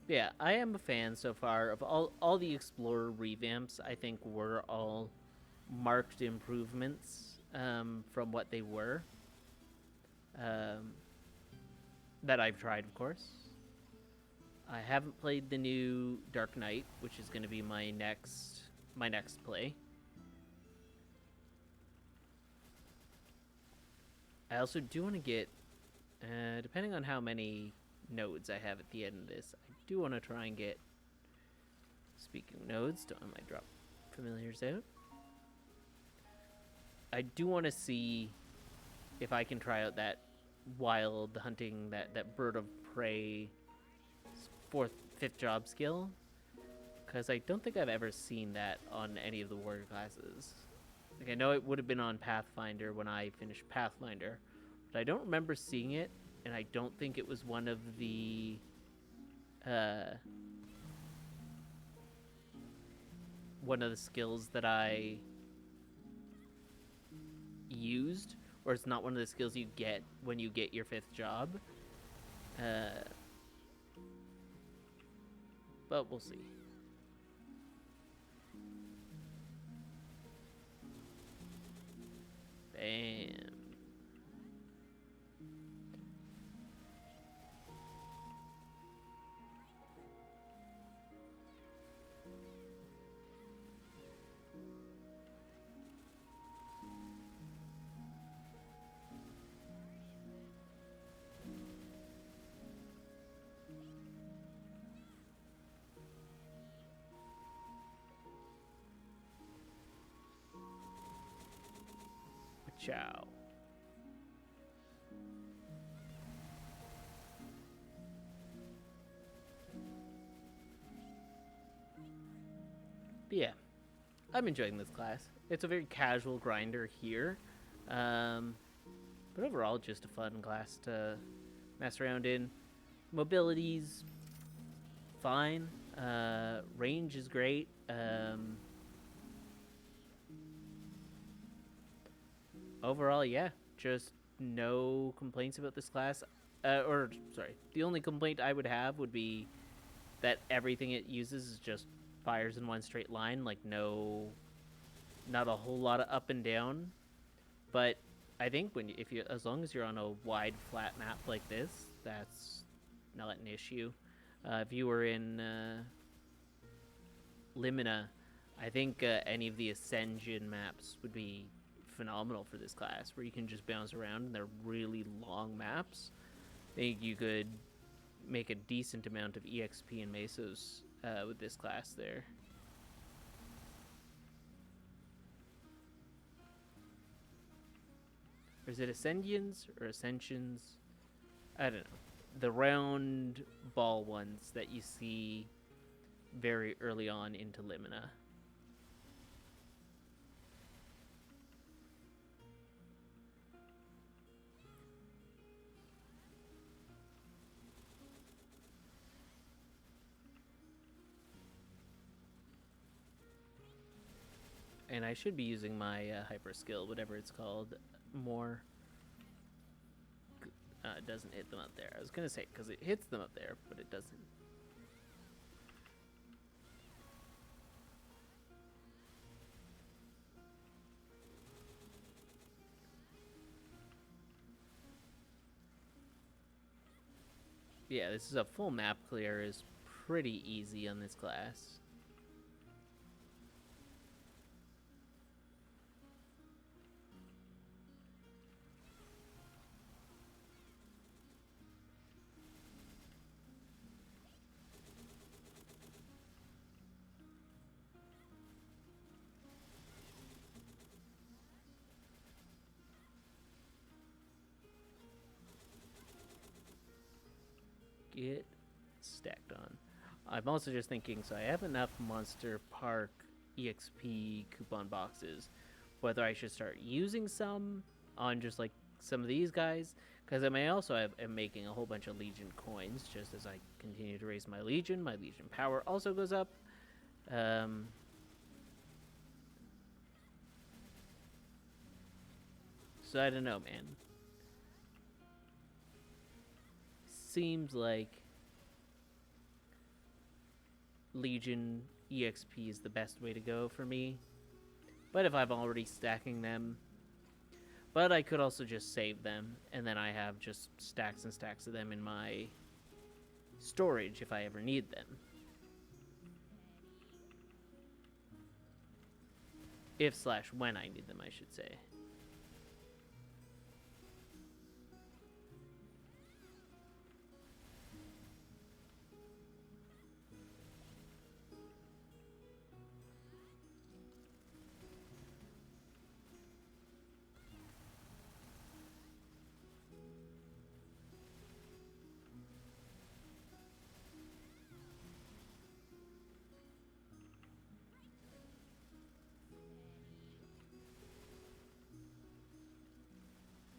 Yeah, I am a fan so far of all the Explorer revamps. I think were all marked improvements from what they were. That I've tried, of course. I haven't played the new Dark Knight, which is going to be my next play. I also do want to get, depending on how many nodes I have at the end of this, I do want to try and get, speaking of nodes, I might drop familiars out. I do want to see if I can try out that wild hunting, that bird of prey 5th job skill, because I don't think I've ever seen that on any of the warrior classes. Like, I know it would have been on Pathfinder when I finished Pathfinder, but I don't remember seeing it, and I don't think it was one of the skills that I used or it's not one of the skills you get when you get your 5th job. But we'll see. Bam. Ciao. But yeah, I'm enjoying this class. It's a very casual grinder here, but overall just a fun class to mess around in. Mobility's fine. Range is great. Overall, yeah, just no complaints about this class. The only complaint I would have would be that everything it uses is just fires in one straight line, like not a whole lot of up and down. But I think as long as you're on a wide flat map like this, that's not an issue. If you were in Limina, I think any of the Ascension maps would be phenomenal for this class, where you can just bounce around and they're really long maps. I think you could make a decent amount of EXP and Mesos with this class there. Or is it Ascensions or Ascensions? I don't know. The round ball ones that you see very early on into Limina. And I should be using my hyper skill, whatever it's called, more. It doesn't hit them up there. I was going to say, because it hits them up there, but it doesn't. Yeah, this is a full map clear is pretty easy on this class. Get stacked on. I'm also just thinking, so I have enough Monster Park EXP coupon boxes, whether I should start using some on just like some of these guys, because I may also am making a whole bunch of Legion coins just as I continue to raise my Legion. My Legion power also goes up. So I don't know, man. Seems like Legion EXP is the best way to go for me. But if I'm already stacking them, but I could also just save them, and then I have just stacks and stacks of them in my storage if I ever need them. If/when I need them, I should say.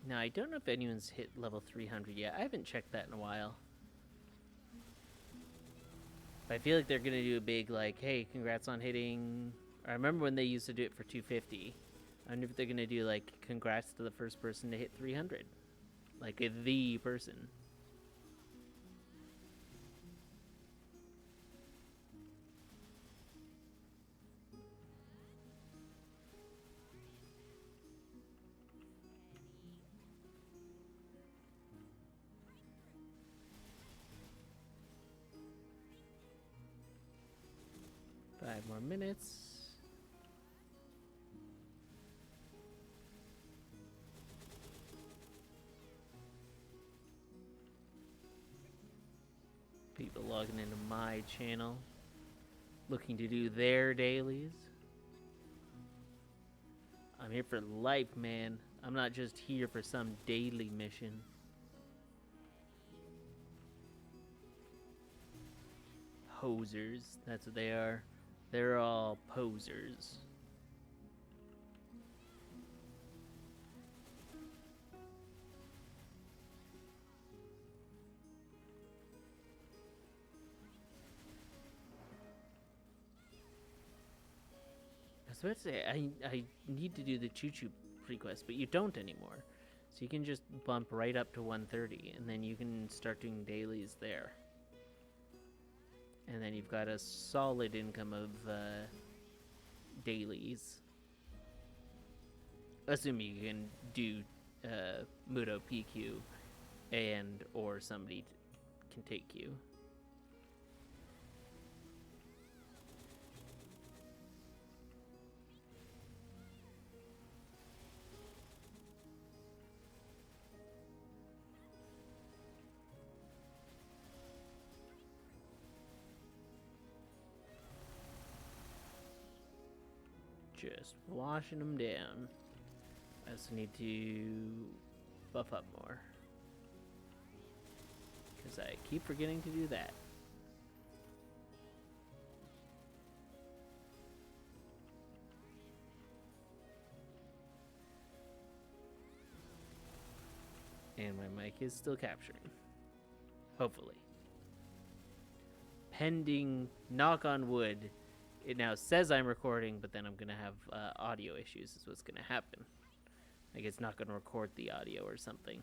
Now, I don't know if anyone's hit level 300 yet. I haven't checked that in a while. But I feel like they're going to do a big, like, hey, congrats on hitting... I remember when they used to do it for 250. I wonder if they're gonna do like congrats to the first person to hit 300, like the person. Five more minutes. People logging into my channel, looking to do their dailies. I'm here for life, man. I'm not just here for some daily mission. Posers, that's what they are. They're all posers. I was about to say, I need to do the choo-choo request, but you don't anymore. So you can just bump right up to 130, and then you can start doing dailies there. And then you've got a solid income of dailies. Assuming you can do Mudo PQ and or somebody can take you. Just washing them down. I also need to buff up more, because I keep forgetting to do that. And my mic is still capturing. Hopefully. Pending, knock on wood, it now says I'm recording, but then I'm going to have audio issues is what's going to happen. Like it's not going to record the audio or something.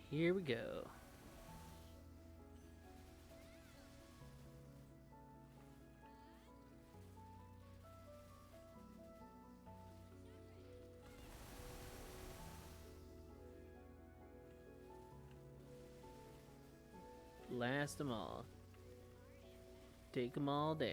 Here we go. Blast them all. Take them all down.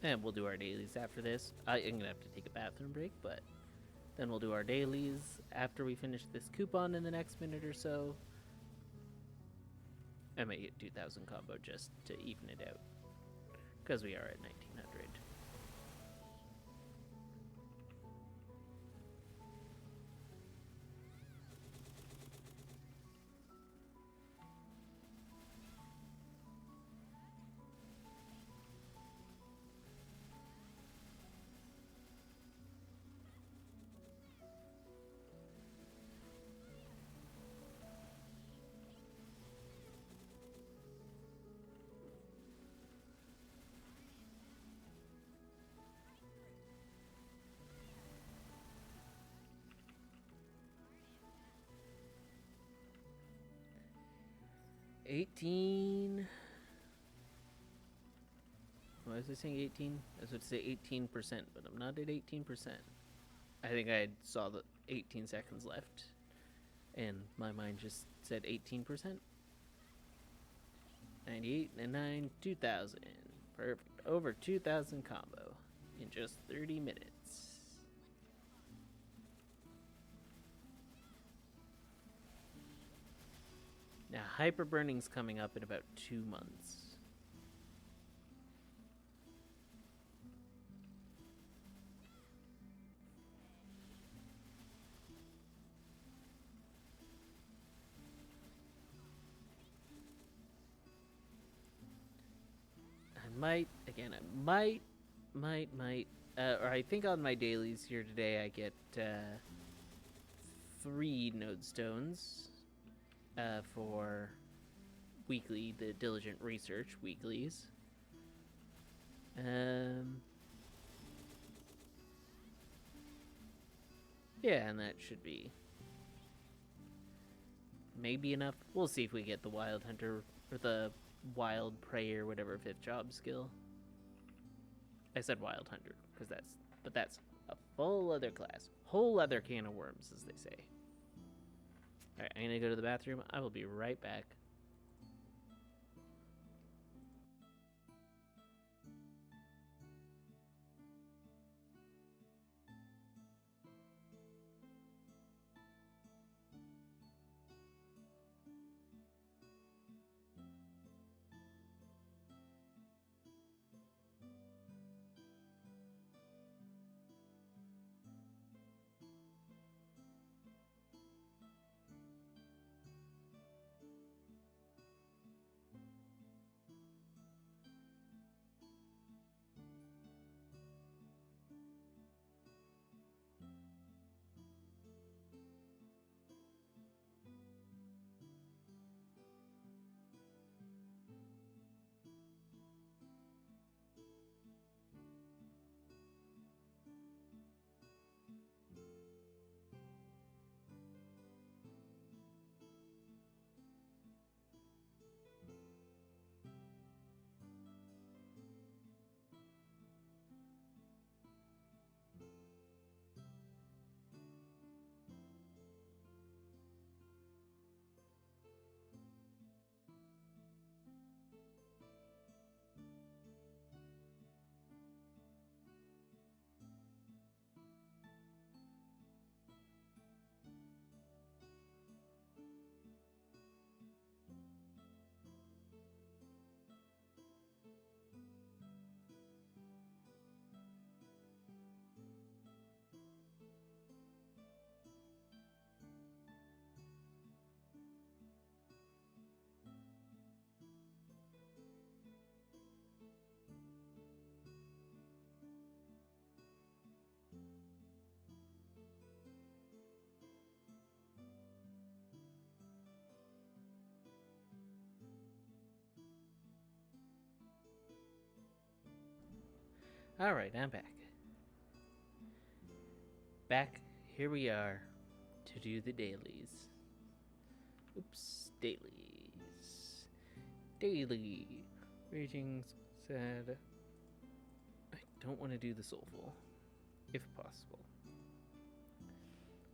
And we'll do our dailies after this. I'm going to have to take a bathroom break, but then we'll do our dailies after we finish this coupon in the next minute or so. I might hit 2,000 combo just to even it out, because we are at 1,900. 18. Why was I saying 18? I was going to say 18%, but I'm not at 18%. I think I saw the 18 seconds left, and my mind just said 18%. 98 and 9, 2,000. Perfect. Over 2,000 combo in just 30 minutes. Now, hyper burning's coming up in about 2 months. I might, or I think on my dailies here today I get 3 node stones for weekly, the diligent research weeklies. Yeah, and that should be maybe enough. We'll see if we get the wild hunter or the wild prey or whatever 5th job skill. I said wild hunter because that's a full other class, whole other can of worms, as they say. All right, I'm gonna go to the bathroom. I will be right back. All right, I'm back. Here we are to do the dailies. Oops, dailies. Daily. Ratings said I don't want to do the soulful, if possible.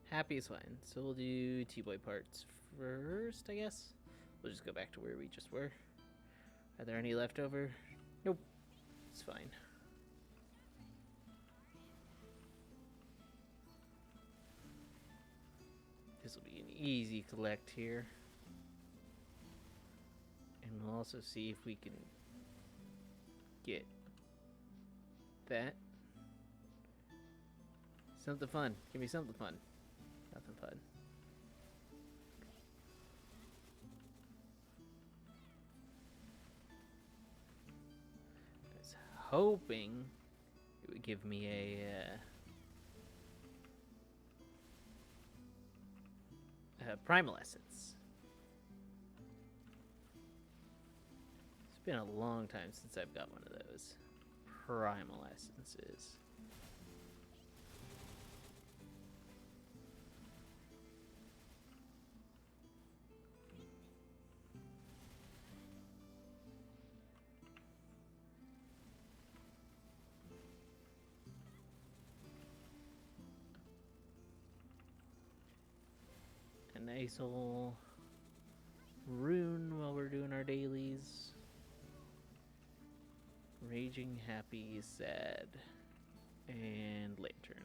Happy is fine, so we'll do T-Boy parts first, I guess. We'll just go back to where we just were. Are there any left over? Nope. It's fine. This will be an easy collect here. And we'll also see if we can get that. Something fun. Give me something fun. Nothing fun. I was hoping it would give me a primal essence. It's been a long time since I've got one of those primal essences. a soul rune while we're doing our dailies. Raging, happy, sad, and lantern.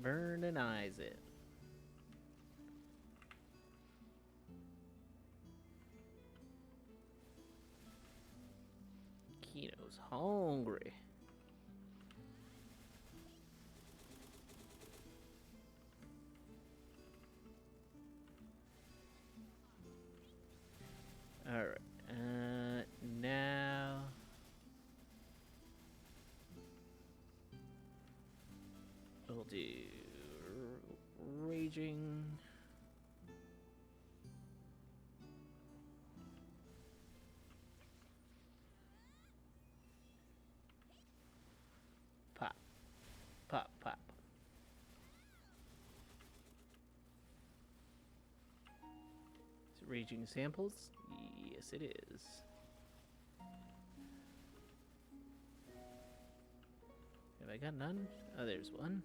Burnize it. Kino's hungry. All right. Now we'll do raging. Pop, pop, pop. Is it raging samples? Yes, it is. Have I got none? Oh, there's one.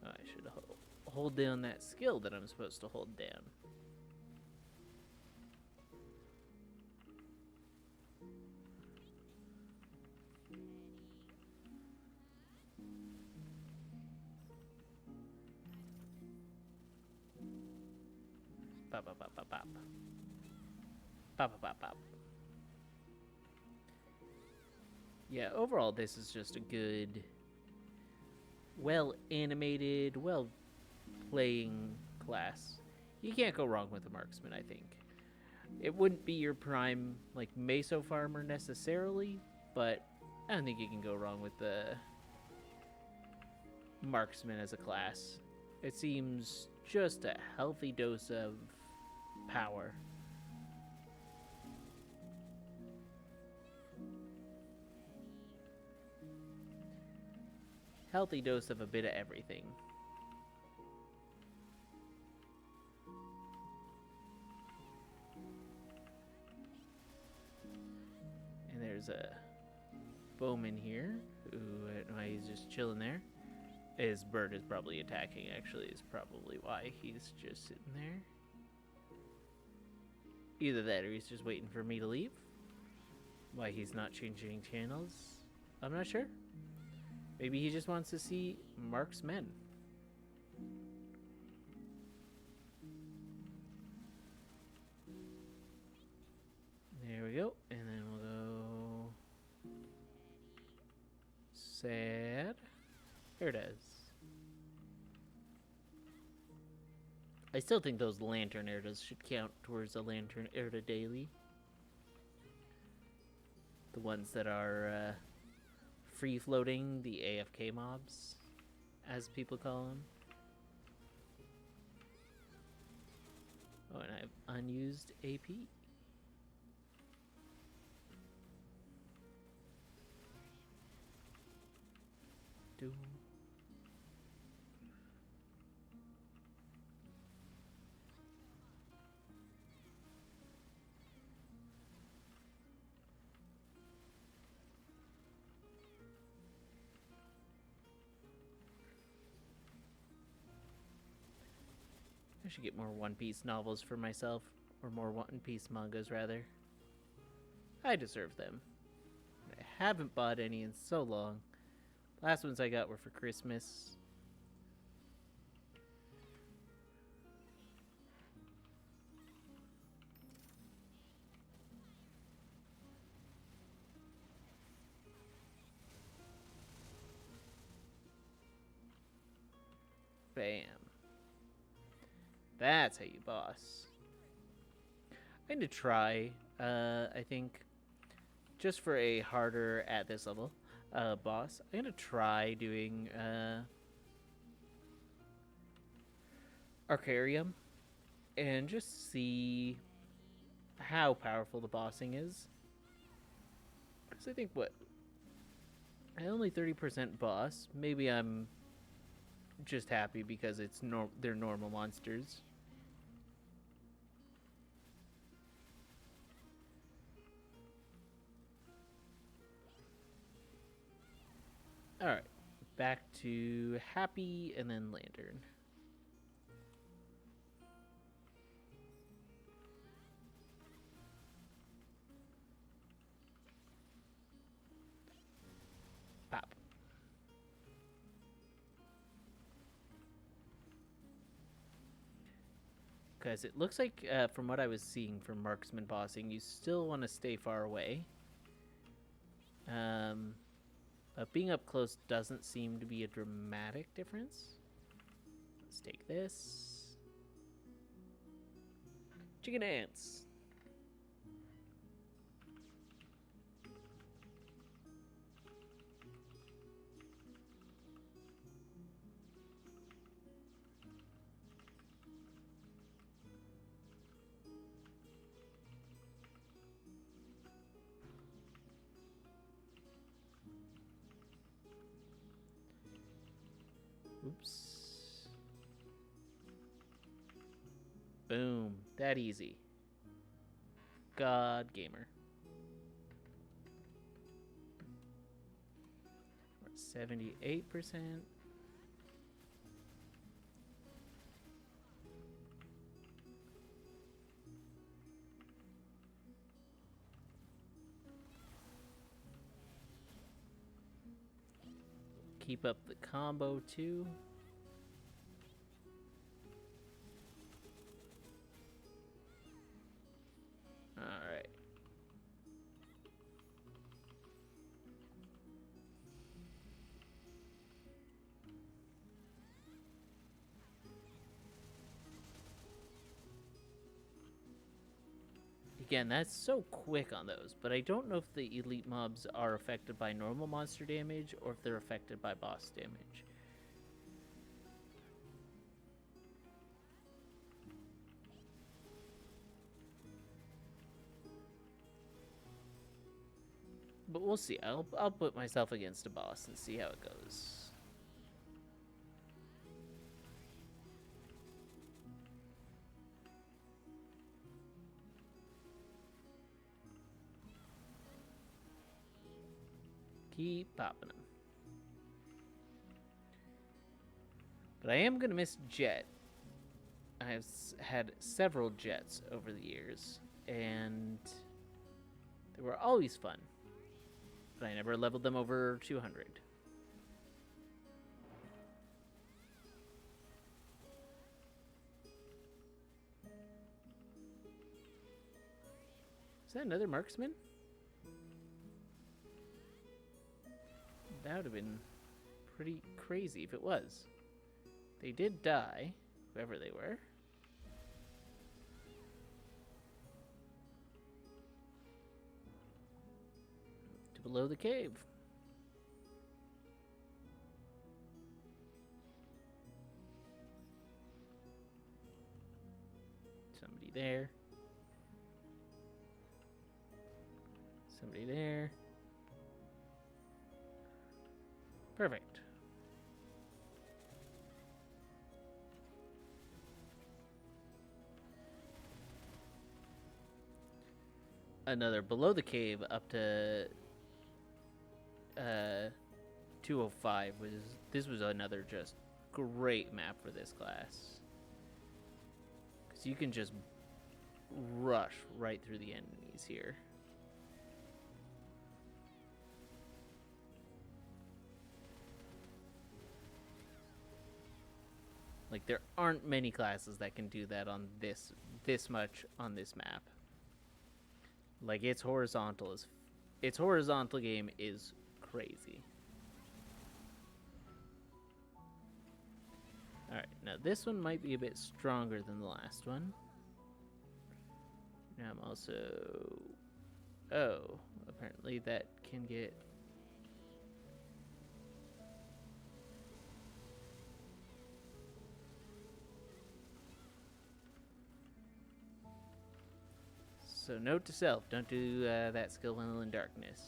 Oh, I should hold down that skill that I'm supposed to hold down. Pop, pop, pop, pop, pop. Pop, pop, pop, pop. Yeah, overall, this is just a good, well-animated, well-playing class. You can't go wrong with a Marksman, I think. It wouldn't be your prime, like, Meso Farmer necessarily, but I don't think you can go wrong with the Marksman as a class. It seems just a healthy dose of power. Healthy dose of a bit of everything. And there's a bowman here who he's just chilling there. His bird is probably attacking, actually, is probably why he's just sitting there. Either that or he's just waiting for me to leave. Why he's not changing channels, I'm not sure. Maybe he just wants to see Marksmen. There we go. And then we'll go sad. Here it is. I still think those lantern ertas should count towards a lantern erta daily. The ones that are free floating, the AFK mobs, as people call them. Oh, and I have unused AP. Do. I should get more One Piece novels for myself, or more One Piece mangas, rather. I deserve them. I haven't bought any in so long. Last ones I got were for Christmas. Bam. That's how you boss. I'm going to try, I think, just for a harder at this level boss, I'm going to try doing Arcarium and just see how powerful the bossing is. Because I think, what? I only 30% boss. Maybe I'm just happy because they're normal monsters. Alright. Back to Happy and then Lantern. Pop. Because it looks like, from what I was seeing from Marksman bossing, you still want to stay far away. But being up close doesn't seem to be a dramatic difference. Let's take this. Chicken ants. Oops. Boom. That easy. God gamer. 78%. Keep up the combo too. All right. Again, that's so quick on those, but I don't know if the elite mobs are affected by normal monster damage or if they're affected by boss damage. But we'll see. I'll put myself against a boss and see how it goes. Keep popping them. But I am going to miss Jet. I've had several Jets over the years, and they were always fun. But I never leveled them over 200. Is that another Marksman? That would have been pretty crazy if it was. They did die, whoever they were. To below the cave. Somebody there. Somebody there. Perfect. Another below the cave up to 205 this was another just great map for this class. Cuz you can just rush right through the enemies here. Like, there aren't many classes that can do that on this much on this map. Like, its horizontal game is crazy. Alright, now this one might be a bit stronger than the last one. Now I'm also... Oh, apparently that can get... So note to self, don't do that skill while in darkness.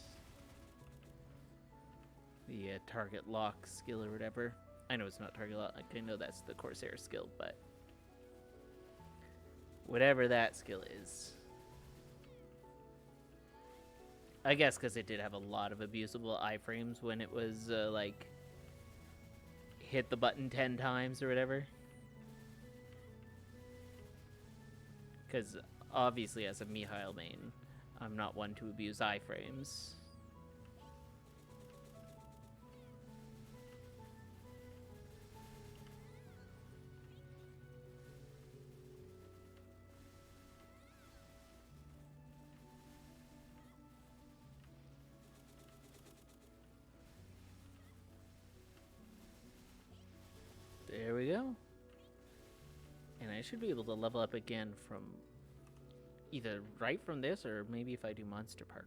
The target lock skill or whatever. I know it's not target lock, I know that's the Corsair skill, but whatever that skill is. I guess because it did have a lot of abusable iframes when it was like hit the button 10 times or whatever. Because obviously as a Mihile main, I'm not one to abuse iframes. There we go. And I should be able to level up again from either right from this or maybe if I do Monster Park.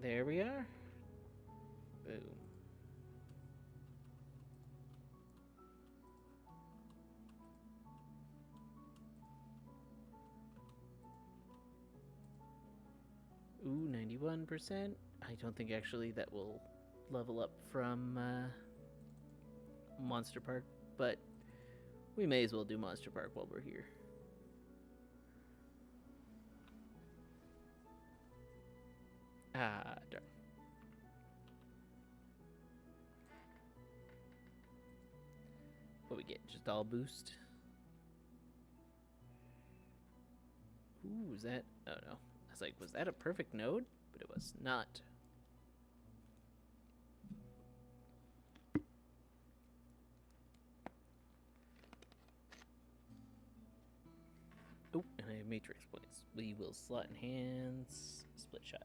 There we are. Boom. Ooh, 91%. I don't think actually that will level up from Monster Park, but we may as well do Monster Park while we're here. Ah, darn. What we get? Just all boost? Ooh, is that? Oh no. I was like, was that a perfect node? But it was not. Oh, and I have matrix points. We will slot enhance, split shot.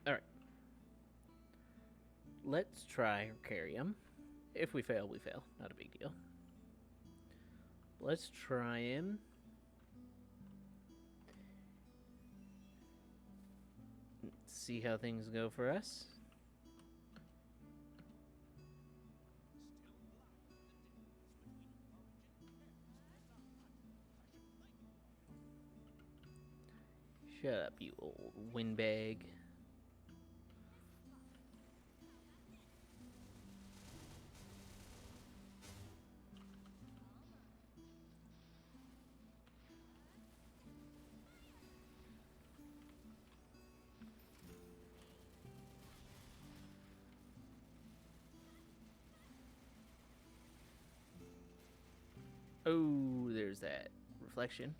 Alright. Let's try Arcarium. If we fail, we fail. Not a big deal. Let's try him. See how things go for us. Shut up, you old windbag. Oh, there's that reflection.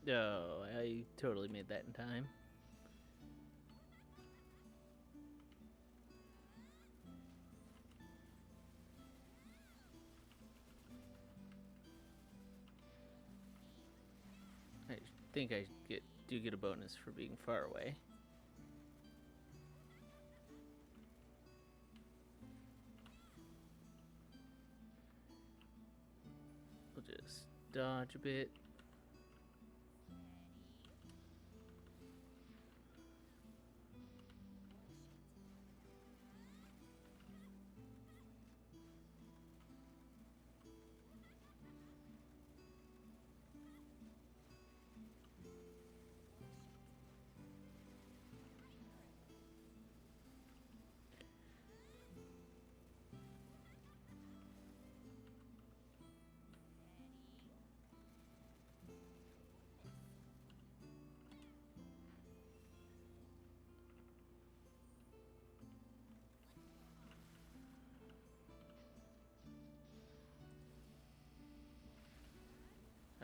Oh, I totally made that in time. I think I do get a bonus for being far away. We'll just dodge a bit.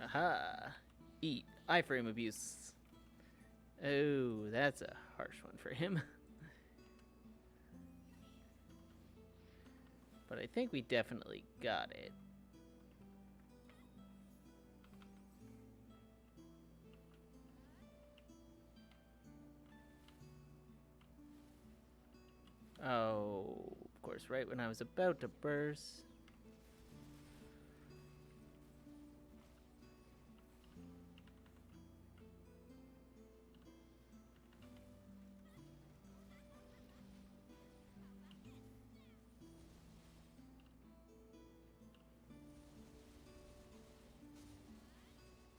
Aha! Eat. Iframe abuse. Oh, that's a harsh one for him. But I think we definitely got it. Oh, of course, right when I was about to burst.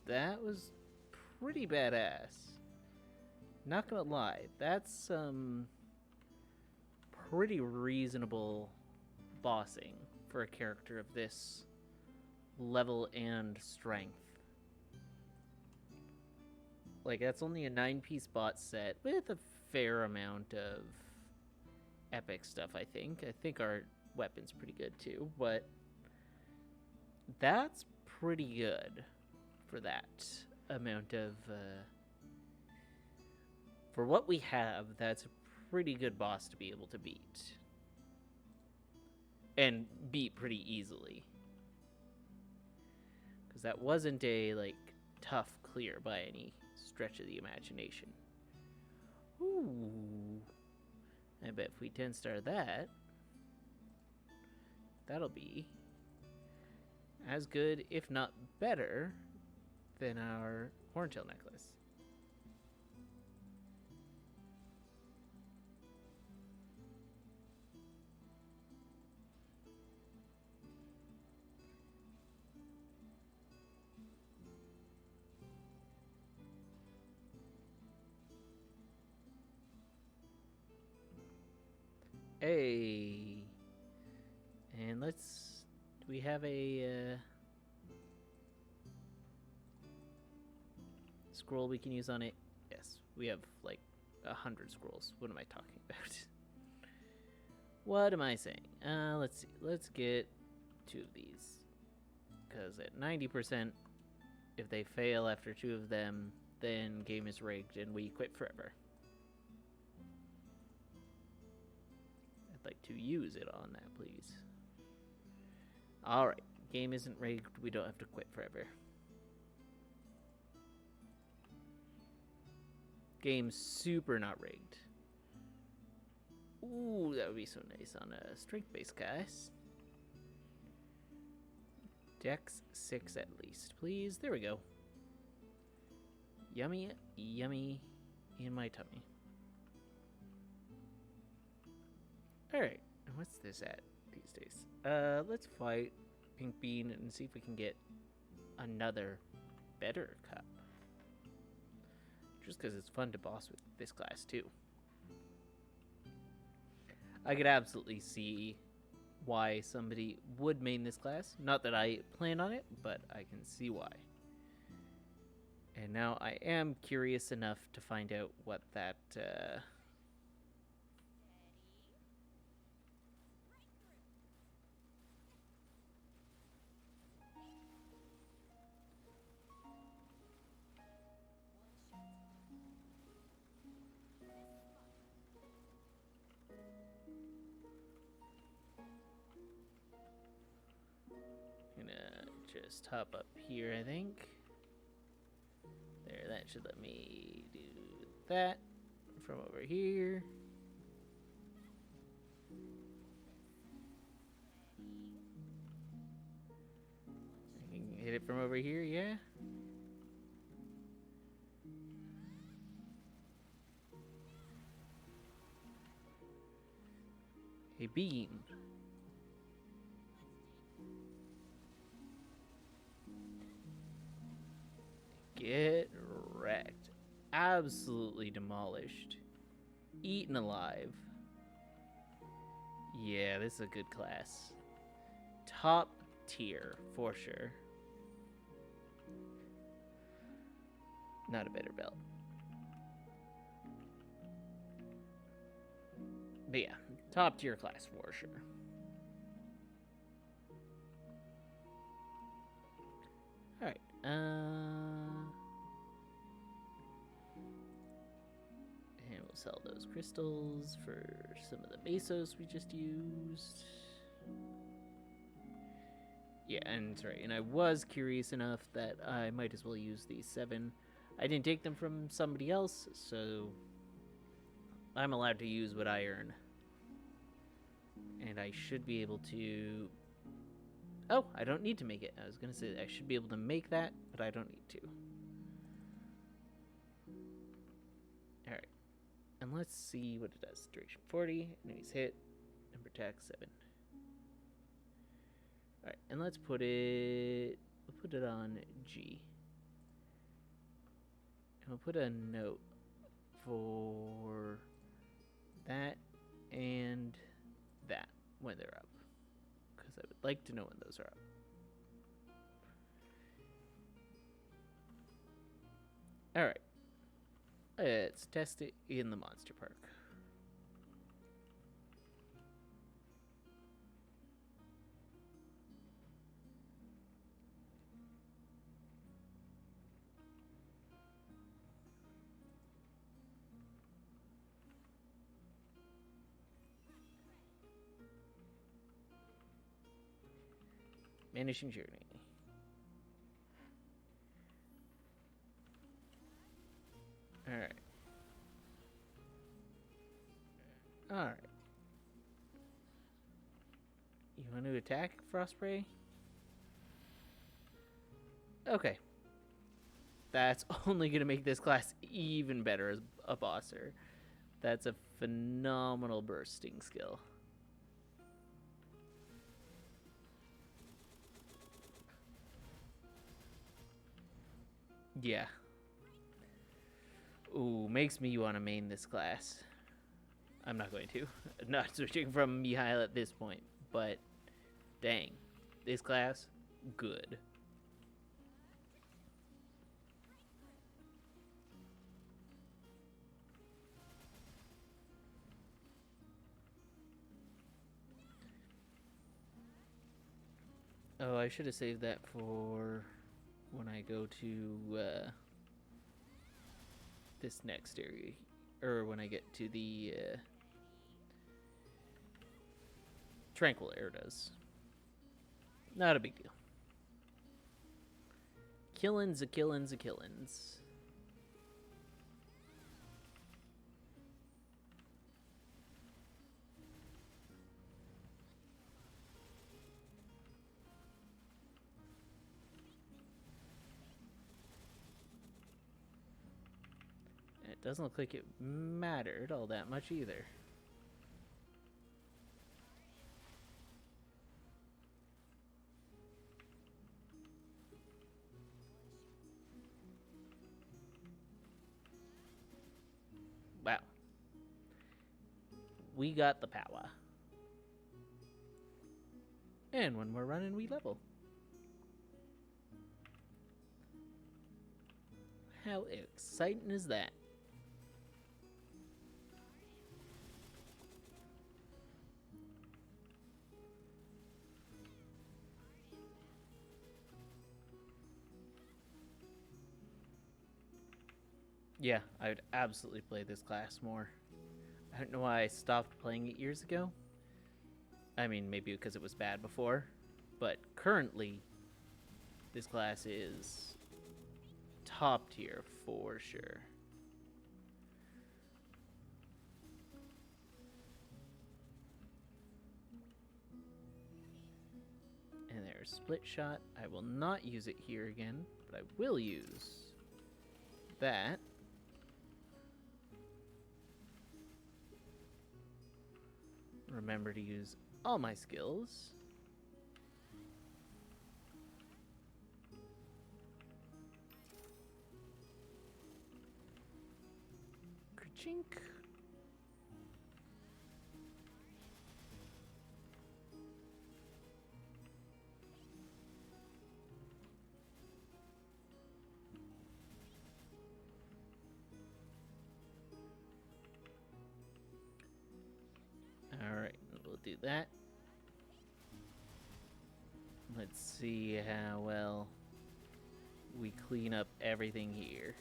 That was pretty badass. Not gonna lie, that's some pretty reasonable bossing for a character of this level and strength. Like, that's only a 9-piece bot set with a fair amount of epic stuff, I think. I think our weapon's pretty good too, but that's pretty good for that amount of for what we have. That's a pretty good boss to be able to beat, and beat pretty easily, because that wasn't a like tough clear by any stretch of the imagination. Ooh, I bet if we 10-star that, that'll be as good, if not better, than our horntail necklace. Hey, and let's, do we have a scroll we can use on it? Yes, we have like 100 scrolls. What am I talking about? What am I saying? Let's see. Let's get 2 of these, because at 90%, if they fail after 2 of them, then game is rigged and we quit forever. I'd like to use it on that, please. Alright, game isn't rigged, we don't have to quit forever. Game's super not rigged. Ooh, that would be so nice on a strength-based cast. Dex 6 at least, please. There we go. Yummy, yummy in my tummy. Alright, what's this at these days? Let's fight Pink Bean and see if we can get another better cup. Just because it's fun to boss with this class too. I could absolutely see why somebody would main this class. Not that I plan on it, but I can see why. And now I am curious enough to find out what that just hop up here, I think. There, that should let me do that from over here. I can hit it from over here, yeah? A beam. Get wrecked. Absolutely demolished. Eaten alive. Yeah, this is a good class. Top tier, for sure. Not a better belt. But yeah, top tier class for sure. Alright, and we'll sell those crystals for some of the mesos we just used. Yeah, and that's right. And I was curious enough that I might as well use these 7. I didn't take them from somebody else, so I'm allowed to use what I earn. And I should be able to... Oh, I don't need to make it. I was going to say I should be able to make that, but I don't need to. Alright. And let's see what it does. Duration 40, enemies hit, and protect 7. Alright, and let's put it... We'll put it on G. And we'll put a note for that and that when they're up. Because I would like to know when those are up. Alright. Let's test it in the monster park. Vanishing Journey. Alright. Alright. You want to attack Frostprey? Okay. That's only going to make this class even better as a bosser. That's a phenomenal bursting skill. Yeah. Ooh, makes me want to main this class. I'm not going to. Not switching from Mihile at this point, but dang. This class, good. Oh, I should have saved that for when I go to this next area, or when I get to the Tranquil Airdas. Not a big deal. Killins a killins a killins. It doesn't look like it mattered all that much either. Wow. We got the power. And when we're running, we level. How exciting is that? Yeah, I would absolutely play this class more. I don't know why I stopped playing it years ago. I mean, maybe because it was bad before. But currently, this class is top tier for sure. And there's Split Shot. I will not use it here again, but I will use that. Remember to use all my skills. Ka-chink. Alright, we'll do that. Let's see how well we clean up everything here.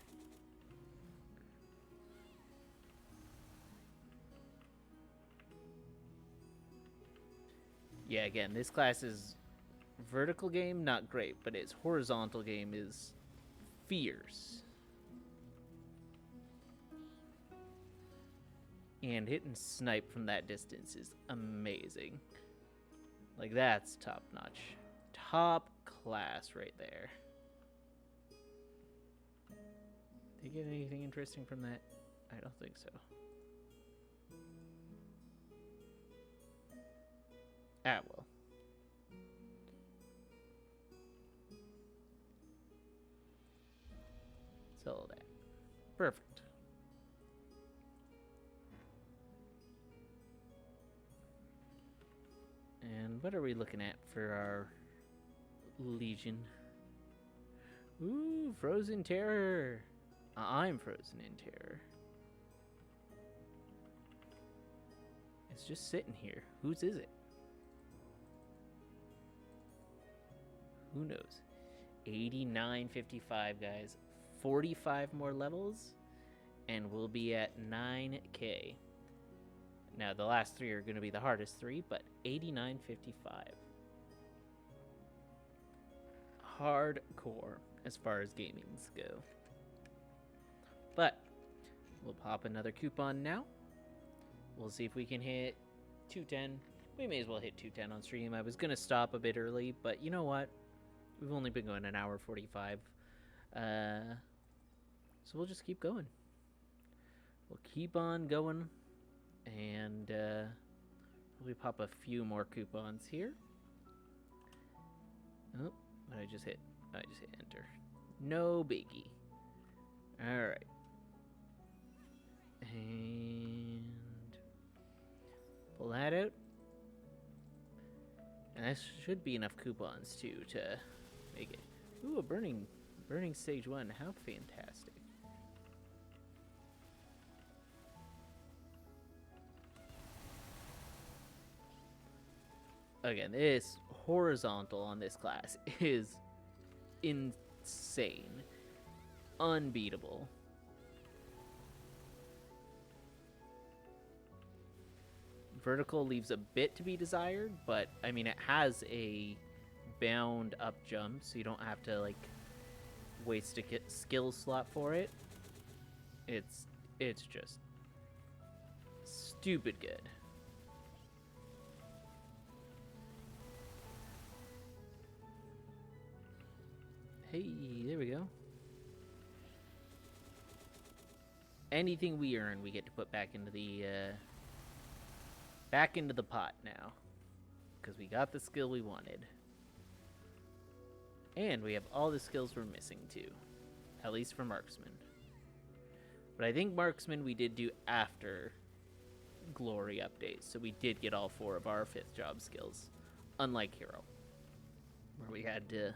Yeah, again, this class is vertical game, not great, but its horizontal game is fierce. And hitting snipe from that distance is amazing. Like, that's top notch. Top class right there. Did you get anything interesting from that? I don't think so. Ah, well. So that. Perfect. And what are we looking at for our Legion? Ooh, Frozen Terror. I'm frozen in terror. It's just sitting here. Whose is it? Who knows? 89.55, guys. 45 more levels, and we'll be at 9K. Now, the last three are going to be the hardest three, but 89.55. Hardcore as far as gamings go. But we'll pop another coupon now. We'll see if we can hit 210. We may as well hit 210 on stream. I was going to stop a bit early, but you know what? We've only been going an hour 45. So we'll just keep going. We'll keep on going. And we pop a few more coupons here. Oh, what did I just hit? I just hit enter. No biggie. All right. And pull that out. And that should be enough coupons too to make it. Ooh, a burning stage 1. How fantastic. Again, this horizontal on this class is insane. Unbeatable. Vertical leaves a bit to be desired, but I mean, it has a bound up jump, so you don't have to like waste a skill slot for it. It's just stupid good. Hey, there we go. Anything we earn, we get to put back into the pot now, because we got the skill we wanted, and we have all the skills we're missing too, at least for Marksman. But I think Marksman we did do after Glory updates, so we did get all 4 of our 5th job skills, unlike Hero, where we had to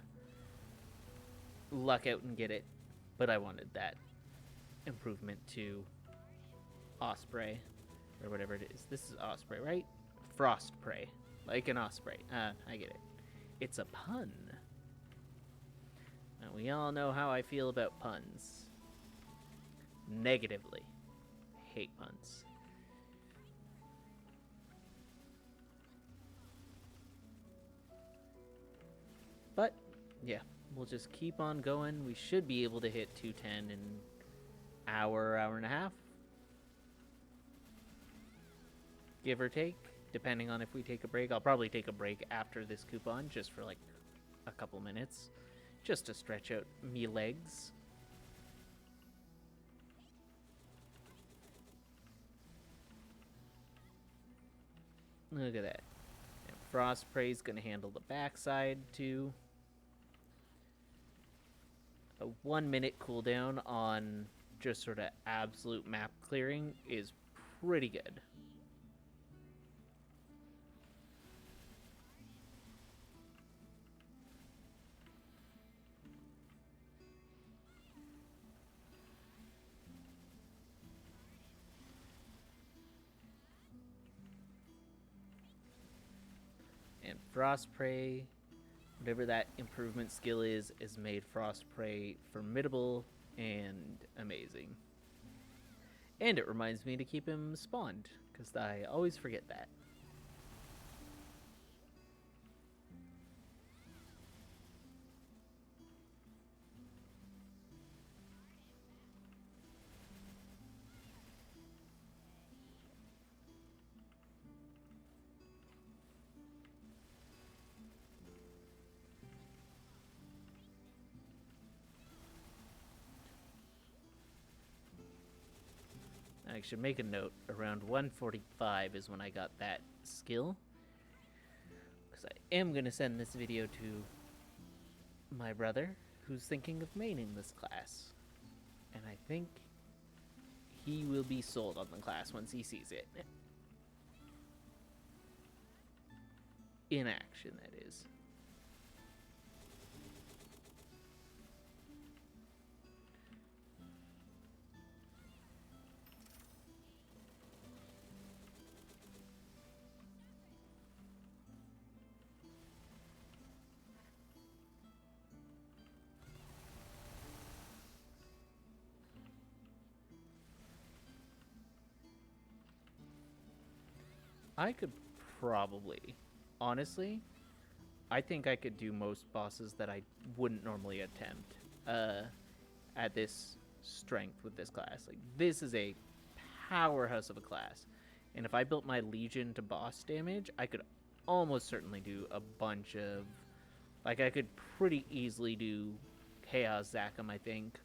luck out and get it. But I wanted that improvement to Osprey, or whatever it is. This is Osprey, right? Frost Prey, like an osprey. I get it. It's a pun. Now, we all know how I feel about puns. Negatively. Hate puns. But, yeah, we'll just keep on going. We should be able to hit 210 in an hour and a half. Give or take, depending on if we take a break. I'll probably take a break after this coupon, just for like a couple minutes, just to stretch out me legs. Look at that. And Frost Prey's gonna handle the backside too. A 1 minute cooldown on just sort of absolute map clearing is pretty good. And Frost Prey, whatever that improvement skill is made Frost Prey formidable and amazing. And it reminds me to keep him spawned, because I always forget that. I should make a note. Around 1:45 is when I got that skill. Because I am going to send this video to my brother, who's thinking of maining this class. And I think he will be sold on the class once he sees it. In action, that is. I could probably, honestly, I think I could do most bosses that I wouldn't normally attempt at this strength with this class. Like, this is a powerhouse of a class. And if I built my Legion to boss damage, I could almost certainly do a bunch of... Like, I could pretty easily do Chaos Zakum, I think.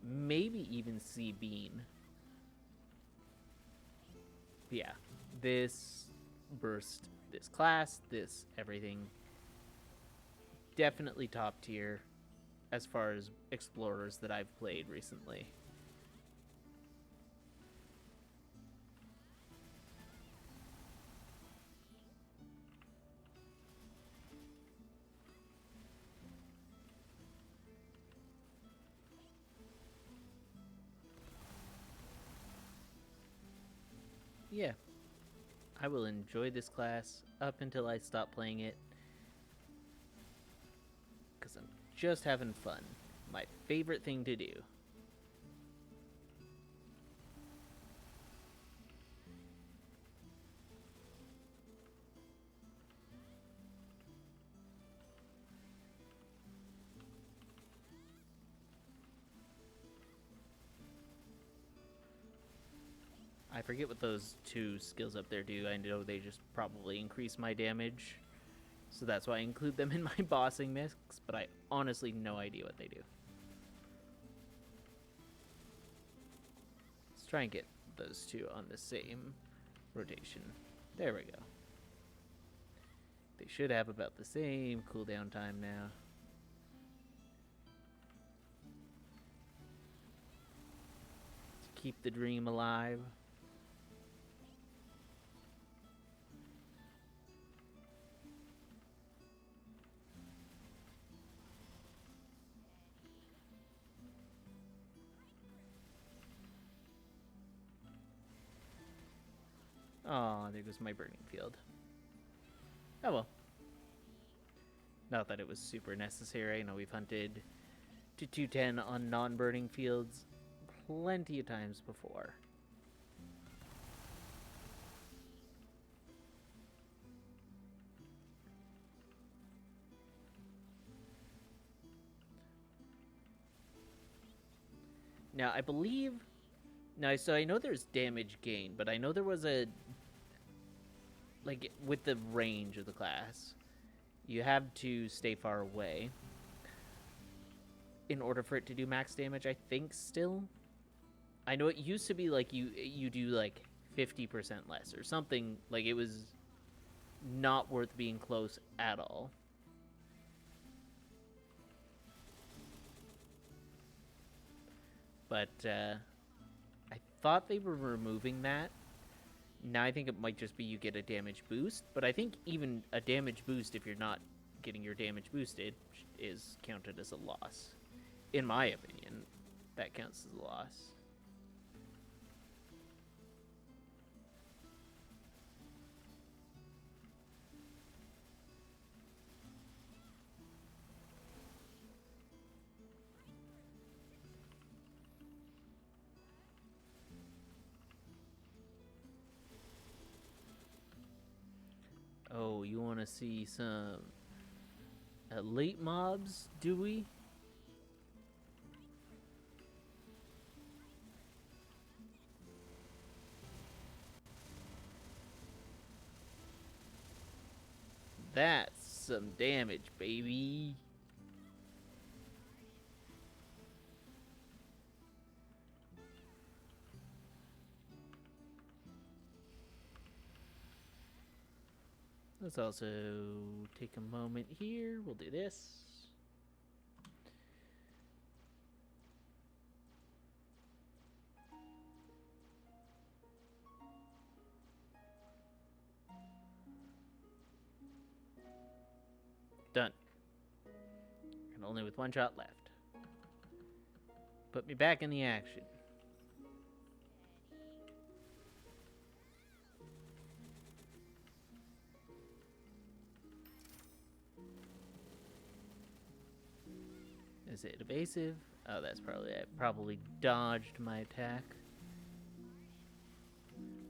Maybe even Sea Bean. Yeah, this burst, this class, this everything, definitely top tier as far as explorers that I've played recently. Yeah, I will enjoy this class up until I stop playing it, because I'm just having fun. My favorite thing to do. I forget what those two skills up there do. I know they just probably increase my damage. So that's why I include them in my bossing mix, but I honestly no idea what they do. Let's try and get those two on the same rotation. There we go. They should have about the same cooldown time now. To keep the dream alive. Oh, there goes my burning field. Oh well. Not that it was super necessary. I know we've hunted to 210 on non-burning fields plenty of times before. Now, I believe... Now, so I know there's damage gain, but I know there was a... Like, with the range of the class, you have to stay far away in order for it to do max damage, I think, still. I know it used to be, like, you do, like, 50% less or something. Like, it was not worth being close at all. But, I thought they were removing that. Now I think it might just be you get a damage boost, but I think even a damage boost, if you're not getting your damage boosted, is counted as a loss. In my opinion, that counts as a loss. Oh, you want to see some elite mobs, do we? That's some damage, baby. Let's also take a moment here. We'll do this. Done. And only with one shot left. Put me back in the action. Is it evasive? Oh, that's probably it. Probably dodged my attack.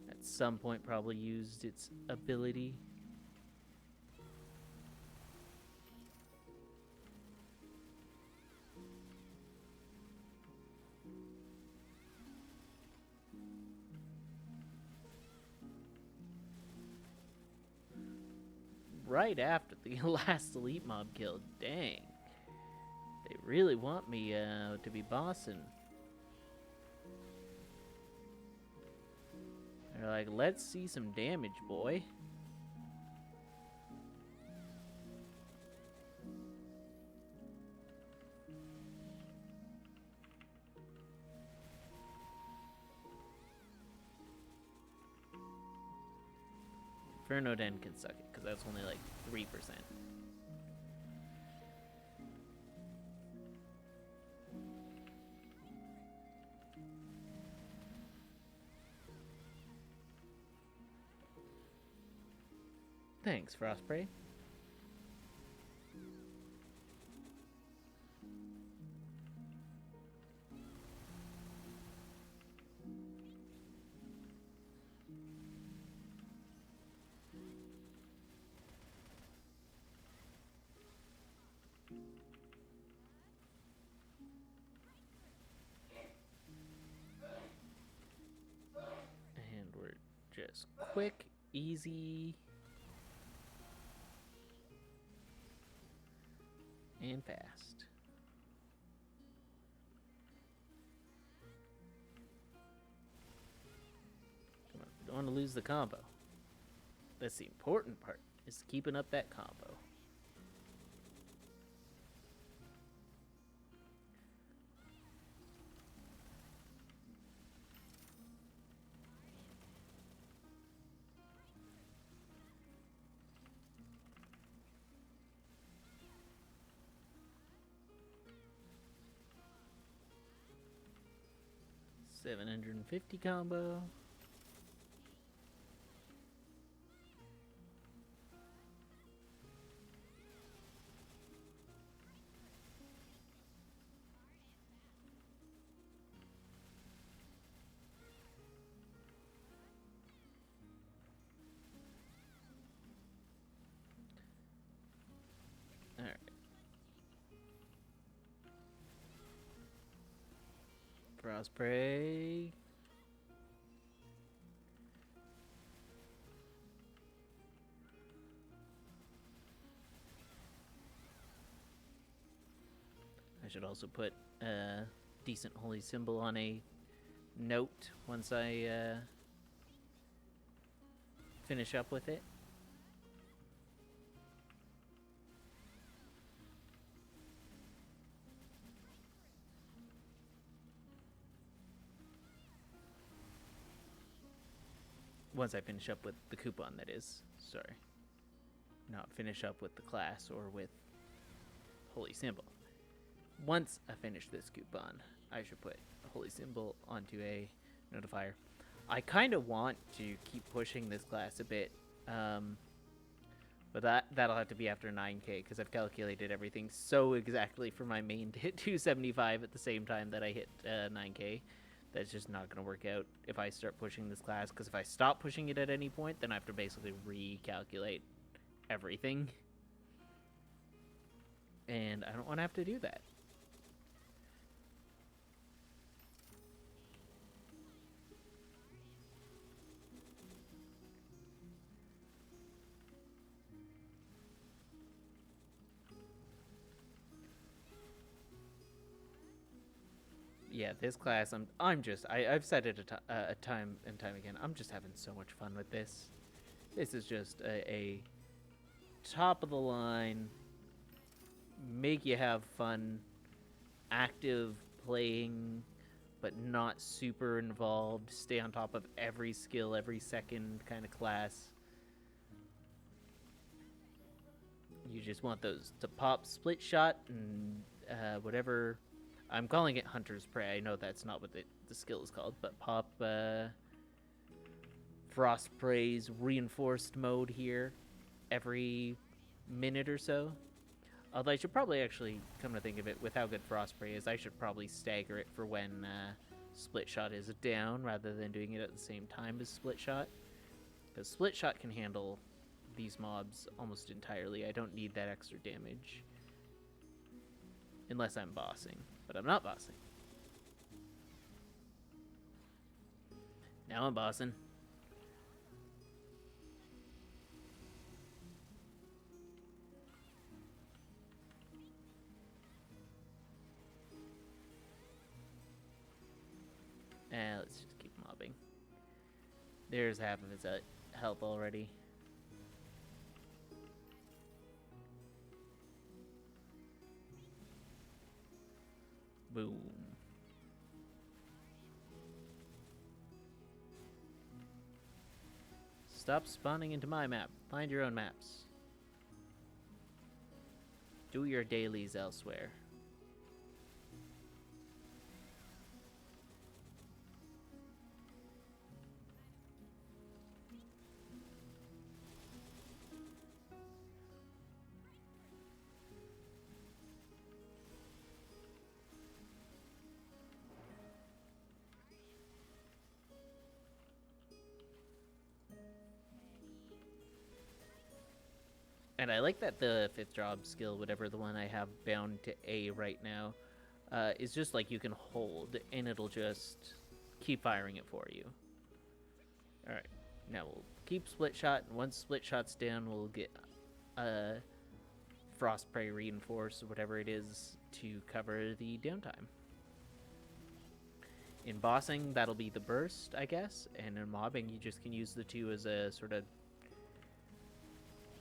At some point probably used its ability. Right after the last elite mob kill. Dang. They really want me to be bossing. They're like, let's see some damage, boy. Inferno Den can suck it, because that's only like 3%. Thanks, Frostprey. And we're just quick, easy, and fast. Come on, we don't want to lose the combo. That's the important part, is keeping up that combo. $750 combo. All right. Frostprey. I should also put a decent holy symbol on a note once I finish up with it. Once I finish up with the coupon, that is. Sorry. Not finish up with the class or with holy symbol. Once I finish this coupon, I should put a holy symbol onto a notifier. I kind of want to keep pushing this class a bit, but that'll have to be after 9K, because I've calculated everything so exactly for my main to hit 275 at the same time that I hit 9K. That's just not going to work out if I start pushing this class, because if I stop pushing it at any point, then I have to basically recalculate everything. And I don't want to have to do that. Yeah, this class, I've said it a time and time again, I'm just having so much fun with this. This is just a top of the line, make you have fun, active playing, but not super involved. Stay on top of every skill, every second kind of class. You just want those to pop split shot and whatever. I'm calling it Hunter's Prey. I know that's not what the skill is called, but pop Frost Prey's reinforced mode here every minute or so. Although I should probably actually, come to think of it, with how good Frost Prey is, I should probably stagger it for when Split Shot is down rather than doing it at the same time as Split Shot. Because Split Shot can handle these mobs almost entirely. I don't need that extra damage. Unless I'm bossing. But I'm not bossing. Now I'm bossing. Let's just keep mobbing. There's half of his health already. Boom. Stop spawning into my map. Find your own maps. Do your dailies elsewhere. And I like that the 5th job skill, whatever the one I have bound to A right now, is just like you can hold and it'll just keep firing it for you. Alright, now we'll keep Split Shot, and once Split Shot's down, we'll get Frost Prey Reinforce, or whatever it is, to cover the downtime. In bossing, that'll be the burst, I guess, and in mobbing, you just can use the two as a sort of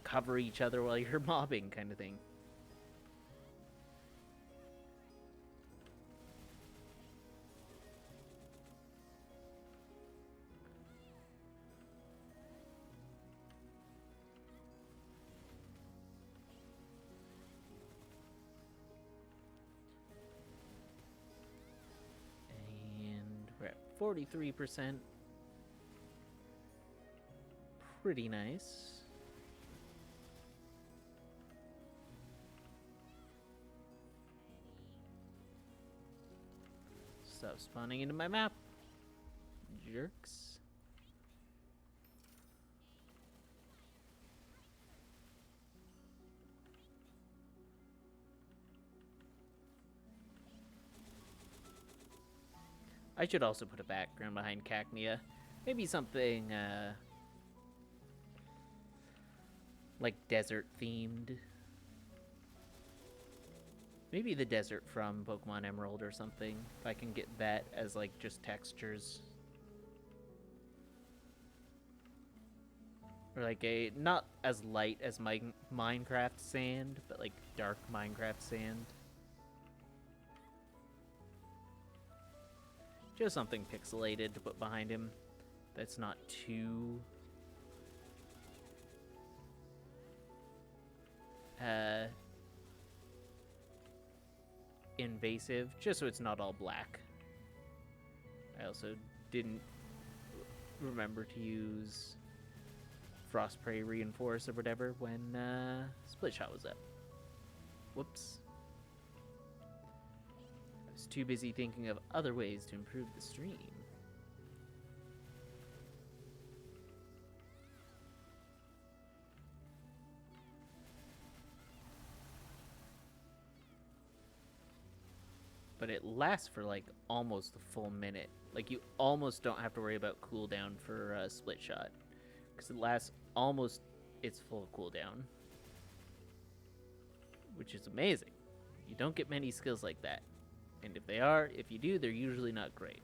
cover each other while you're mobbing kind of thing. And we're at 43%. Pretty nice. Stop spawning into my map, jerks. I should also put a background behind Cacnea. Maybe something like desert themed. Maybe the desert from Pokemon Emerald or something, if I can get that as, like, just textures. Or, like, a, not as light as Minecraft sand, but, like, dark Minecraft sand. Just something pixelated to put behind him that's not too invasive, just so it's not all black. I also didn't remember to use Frost Prey Reinforce or whatever when Split Shot was up. Whoops. I was too busy thinking of other ways to improve the stream. But it lasts for like almost a full minute. Like you almost don't have to worry about cooldown for Split Shot, because it lasts almost its full cooldown, which is amazing. You don't get many skills like that, and if you do, they're usually not great.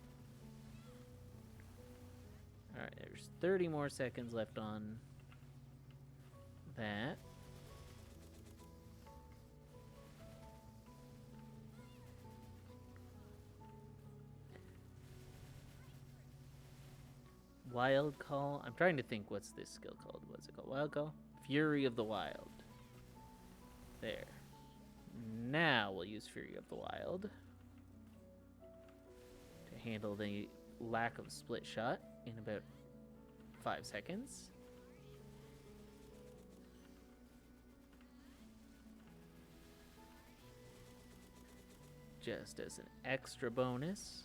All right, there's 30 more seconds left on that. Wild Call. I'm trying to think what's this skill called. What's it called? Wild Call? Fury of the Wild. There. Now we'll use Fury of the Wild to handle the lack of split shot in about 5 seconds. Just as an extra bonus.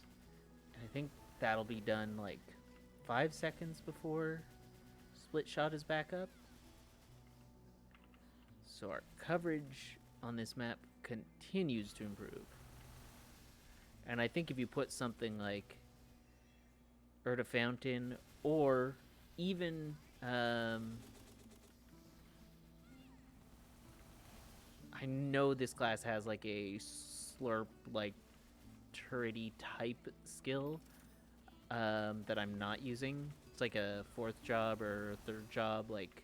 And I think that'll be done like 5 seconds before split shot is back up. So our coverage on this map continues to improve. And I think if you put something like Urda Fountain or even I know this class has like a slurp like turrety type skill that I'm not using. It's like a 4th job or 3rd job, like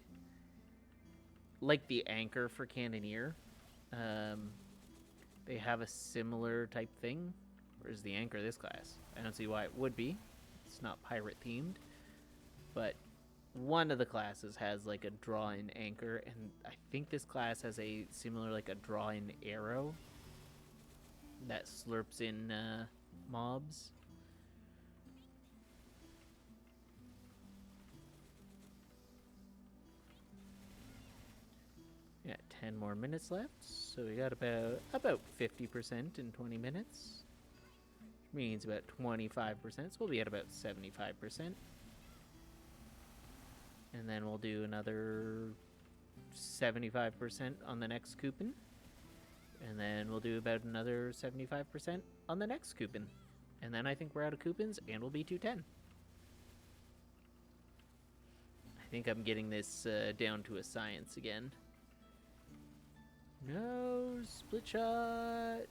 the anchor for Cannoneer. They have a similar type thing. Where's the anchor this class? I don't see why it would be. It's not pirate themed. But one of the classes has like a draw-in anchor, and I think this class has a similar like a draw-in arrow that slurps in mobs. Yeah, 10 more minutes left, so we got about 50% in 20 minutes, which means about 25%, so we'll be at about 75%. And then we'll do another 75% on the next coupon, and then we'll do about another 75% on the next coupon, and then I think we're out of coupons, and we'll be 210. I think I'm getting this down to a science again. No, split shot.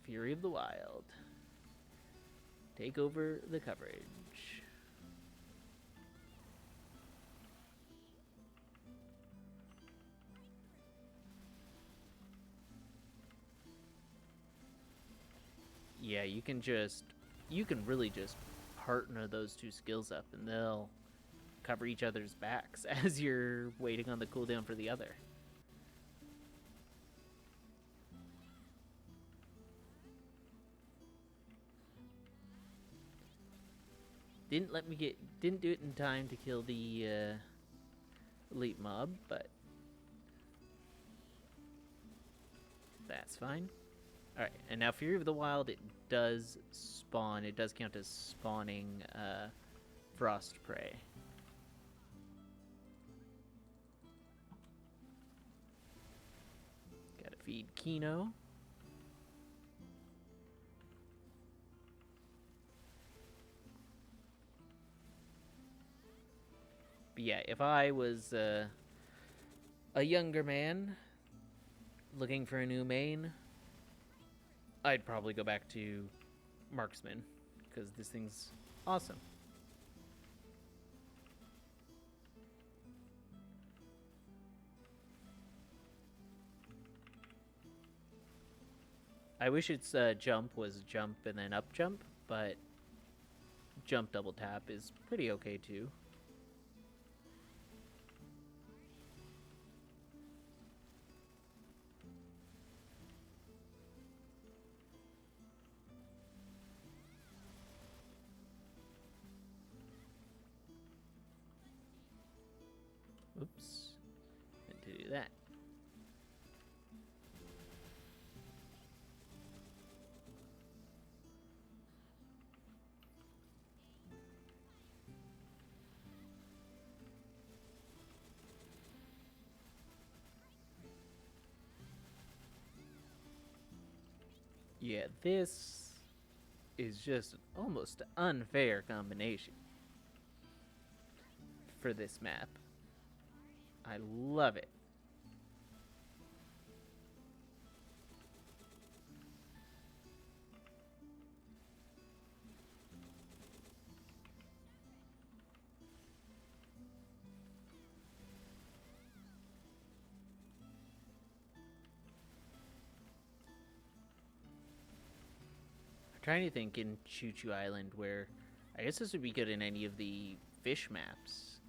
Fury of the Wild. Take over the coverage. Yeah, you can really just partner those two skills up and they'll cover each other's backs as you're waiting on the cooldown for the other. Didn't do it in time to kill the elite mob, but that's fine. Alright, and now Fury of the Wild, it does spawn. It does count as spawning frost prey. Gotta feed Kino. But yeah, if I was a younger man looking for a new main, I'd probably go back to Marksman, because this thing's awesome. I wish its jump was jump and then up jump, but jump double tap is pretty okay too. Oops, meant to do that. Yeah, this is just an almost unfair combination for this map. I love it. trying to think in Choo Choo Island where I guess this would be good in any of the fish maps.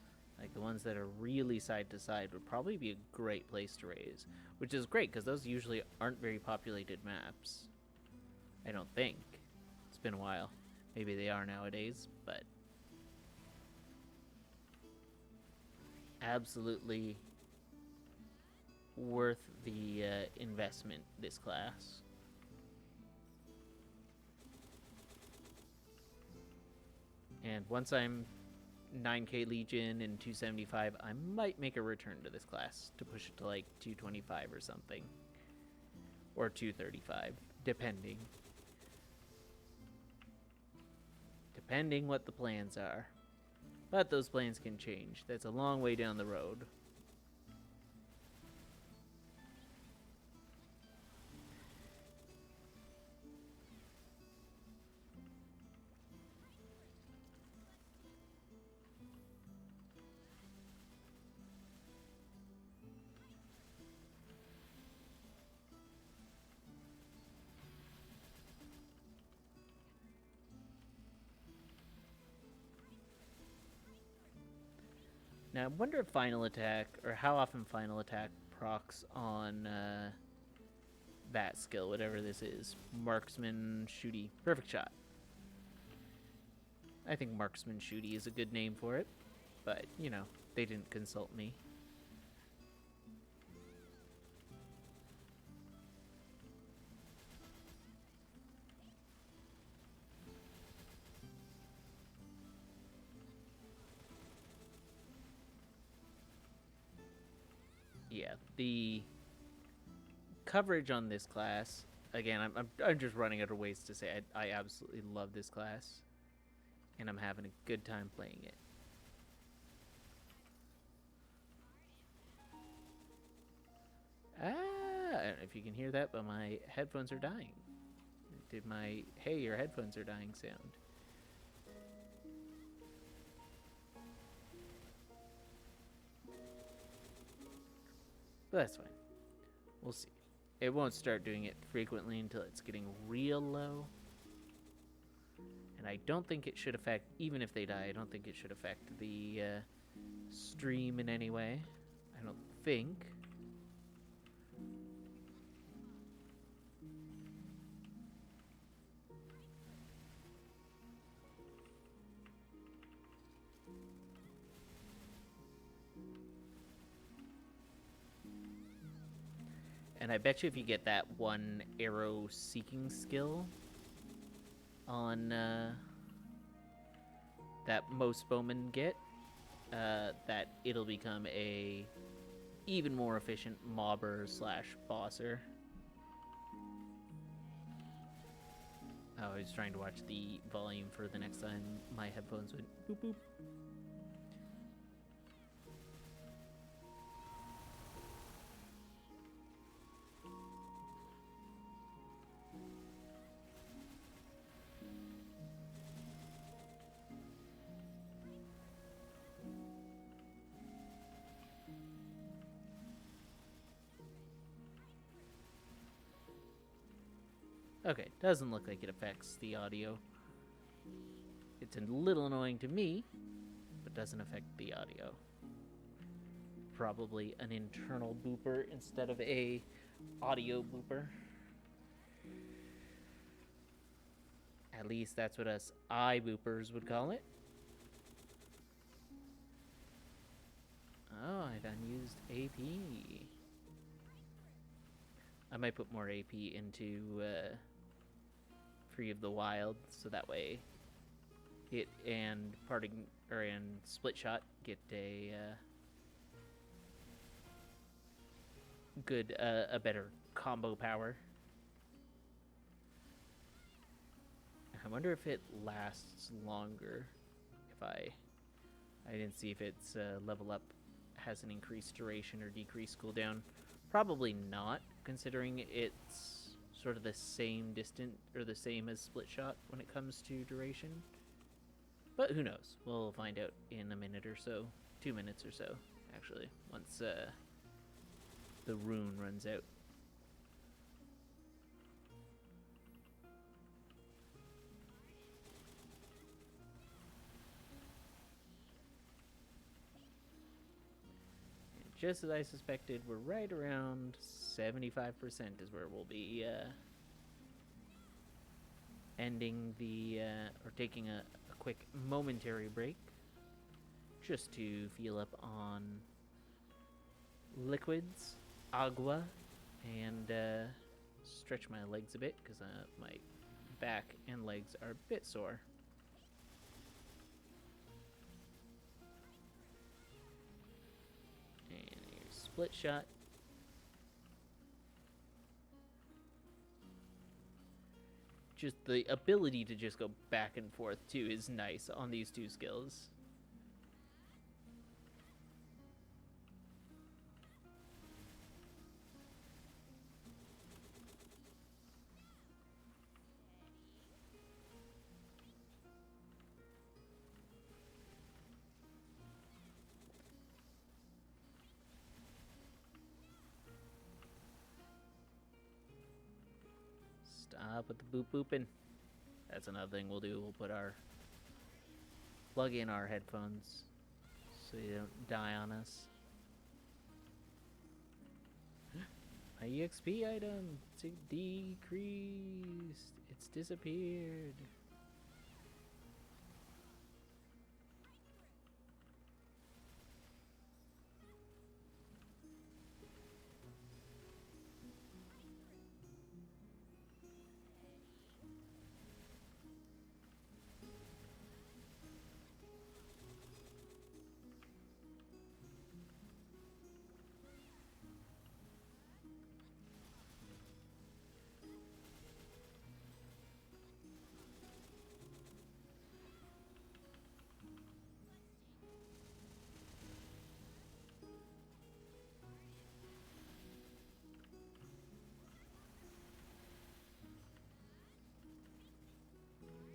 Like the ones that are really side to side would probably be a great place to raise. Which is great because those usually aren't very populated maps. I don't think. It's been a while. Maybe they are nowadays, but absolutely worth the investment, this class. And once I'm 9k Legion and 275, I might make a return to this class to push it to like 225 or something. Or 235, depending. Depending what the plans are. But those plans can change. That's a long way down the road. Now, I wonder if Final Attack, or how often Final Attack procs on that skill, whatever this is. Marksman Shooty. Perfect shot. I think Marksman Shooty is a good name for it, but, you know, they didn't consult me. Yeah, the coverage on this class, again, I'm just running out of ways to say I absolutely love this class, and I'm having a good time playing it. I don't know if you can hear that, but my headphones are dying. It did my, hey, your headphones are dying sound. But that's fine. We'll see. It won't start doing it frequently until it's getting real low. And I don't think it should affect, even if they die, I don't think it should affect the stream in any way. I don't think. And I bet you if you get that one arrow seeking skill on that most bowmen get, that it'll become a even more efficient mobber slash bosser. Oh, I was trying to watch the volume for the next time my headphones went boop boop. Okay, doesn't look like it affects the audio. It's a little annoying to me, but doesn't affect the audio. Probably an internal booper instead of a audio booper. At least that's what us iBoopers would call it. Oh, I've unused AP. I might put more AP into Free of the Wild, so that way it and Split Shot get a good, a better combo power. I wonder if it lasts longer. If I didn't see if its level up has an increased duration or decreased cooldown. Probably not, considering it's sort of the same distance, or the same as Split Shot when it comes to duration. But who knows? We'll find out in a minute or so. 2 minutes or so, actually, once the rune runs out. just as I suspected, we're right around 75% is where we'll be ending the, or taking a quick momentary break just to feel up on liquids, agua, and stretch my legs a bit because my back and legs are a bit sore. And here's split shot. Just the ability to just go back and forth too is nice on these two skills. Stop with the boop booping. That's another thing we'll do. We'll plug in our headphones so you don't die on us. My EXP item decreased. It's disappeared.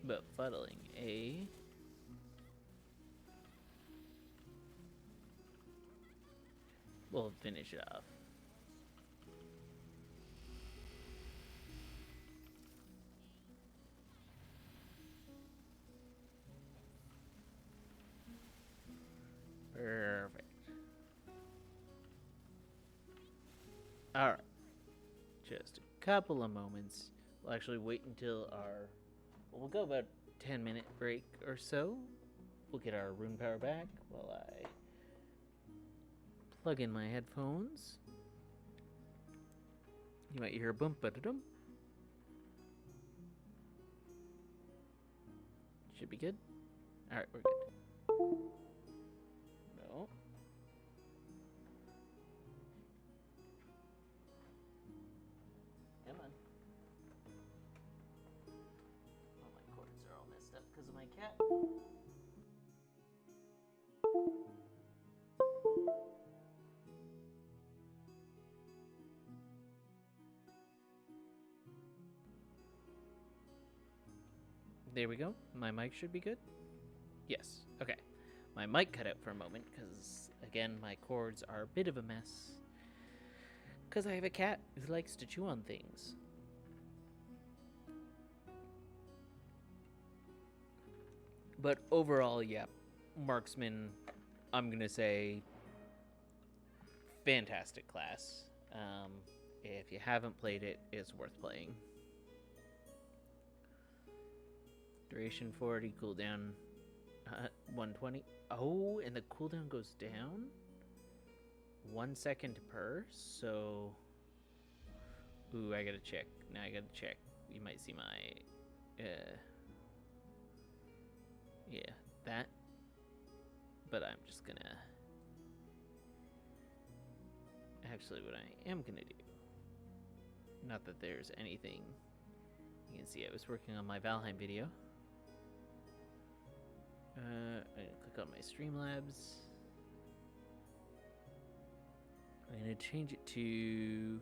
But fuddling A. We'll finish it off. Perfect. Alright. Just a couple of moments. We'll actually wait until our... We'll go about 10-minute break or so. We'll get our rune power back while I plug in my headphones. You might hear a bump ba-da-dum. Should be good. Alright, we're good. No. Come on. Oh, my cords are all messed up because of my cat. There we go. My mic should be good. Yes. Okay. My mic cut out for a moment because, again, my cords are a bit of a mess. Because I have a cat who likes to chew on things. But overall, yeah, Marksman, I'm going to say, fantastic class. If you haven't played it, it's worth playing. Duration 40, cooldown 120. Oh, and the cooldown goes down 1 second per. So, ooh, I gotta check. Now I gotta check. You might see my, yeah, that. But I'm just gonna. Actually, what I am gonna do. Not that there's anything. You can see I was working on my Valheim video. I'm gonna click on my Streamlabs. I'm gonna change it to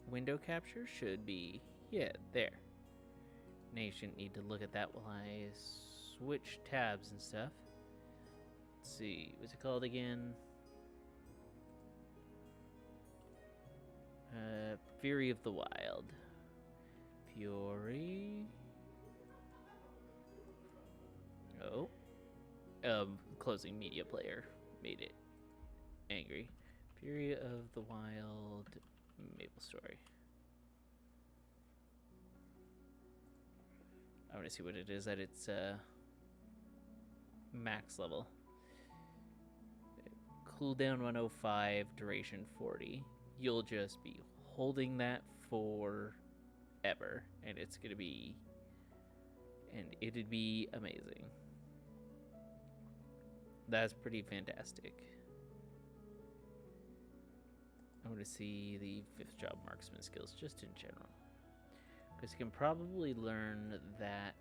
window capture. Should be, yeah, there. Now you shouldn't need to look at that while I switch tabs and stuff. Let's see, what's it called again? Fury of the Wild. Fury. Oh. Closing media player. made it angry. Fury of the Wild Maple Story. I want to see what it is at its max level. Cooldown 105, duration 40. You'll just be holding that forever, and it's gonna be, and it'd be amazing. That's pretty fantastic. I want to see the 5th job marksman skills just in general, because you can probably learn that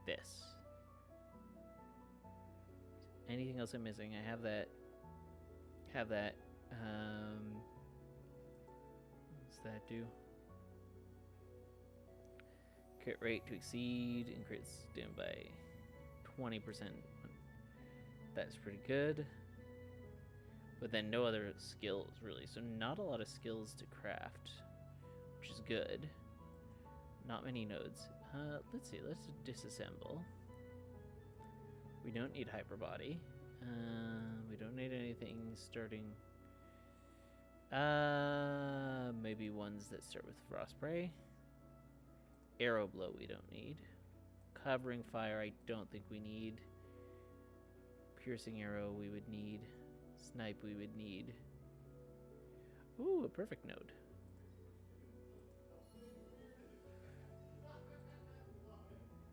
this. Anything else I'm missing? I have that. What's that do? Crit rate to exceed and crits down by 20%. That's pretty good. But then no other skills really. So not a lot of skills to craft, which is good. Not many nodes. Let's see. Let's disassemble. We don't need hyperbody. We don't need anything starting. Maybe ones that start with frost spray. Arrow blow we don't need. Covering fire I don't think we need. Piercing arrow we would need. Snipe we would need. Ooh, a perfect node.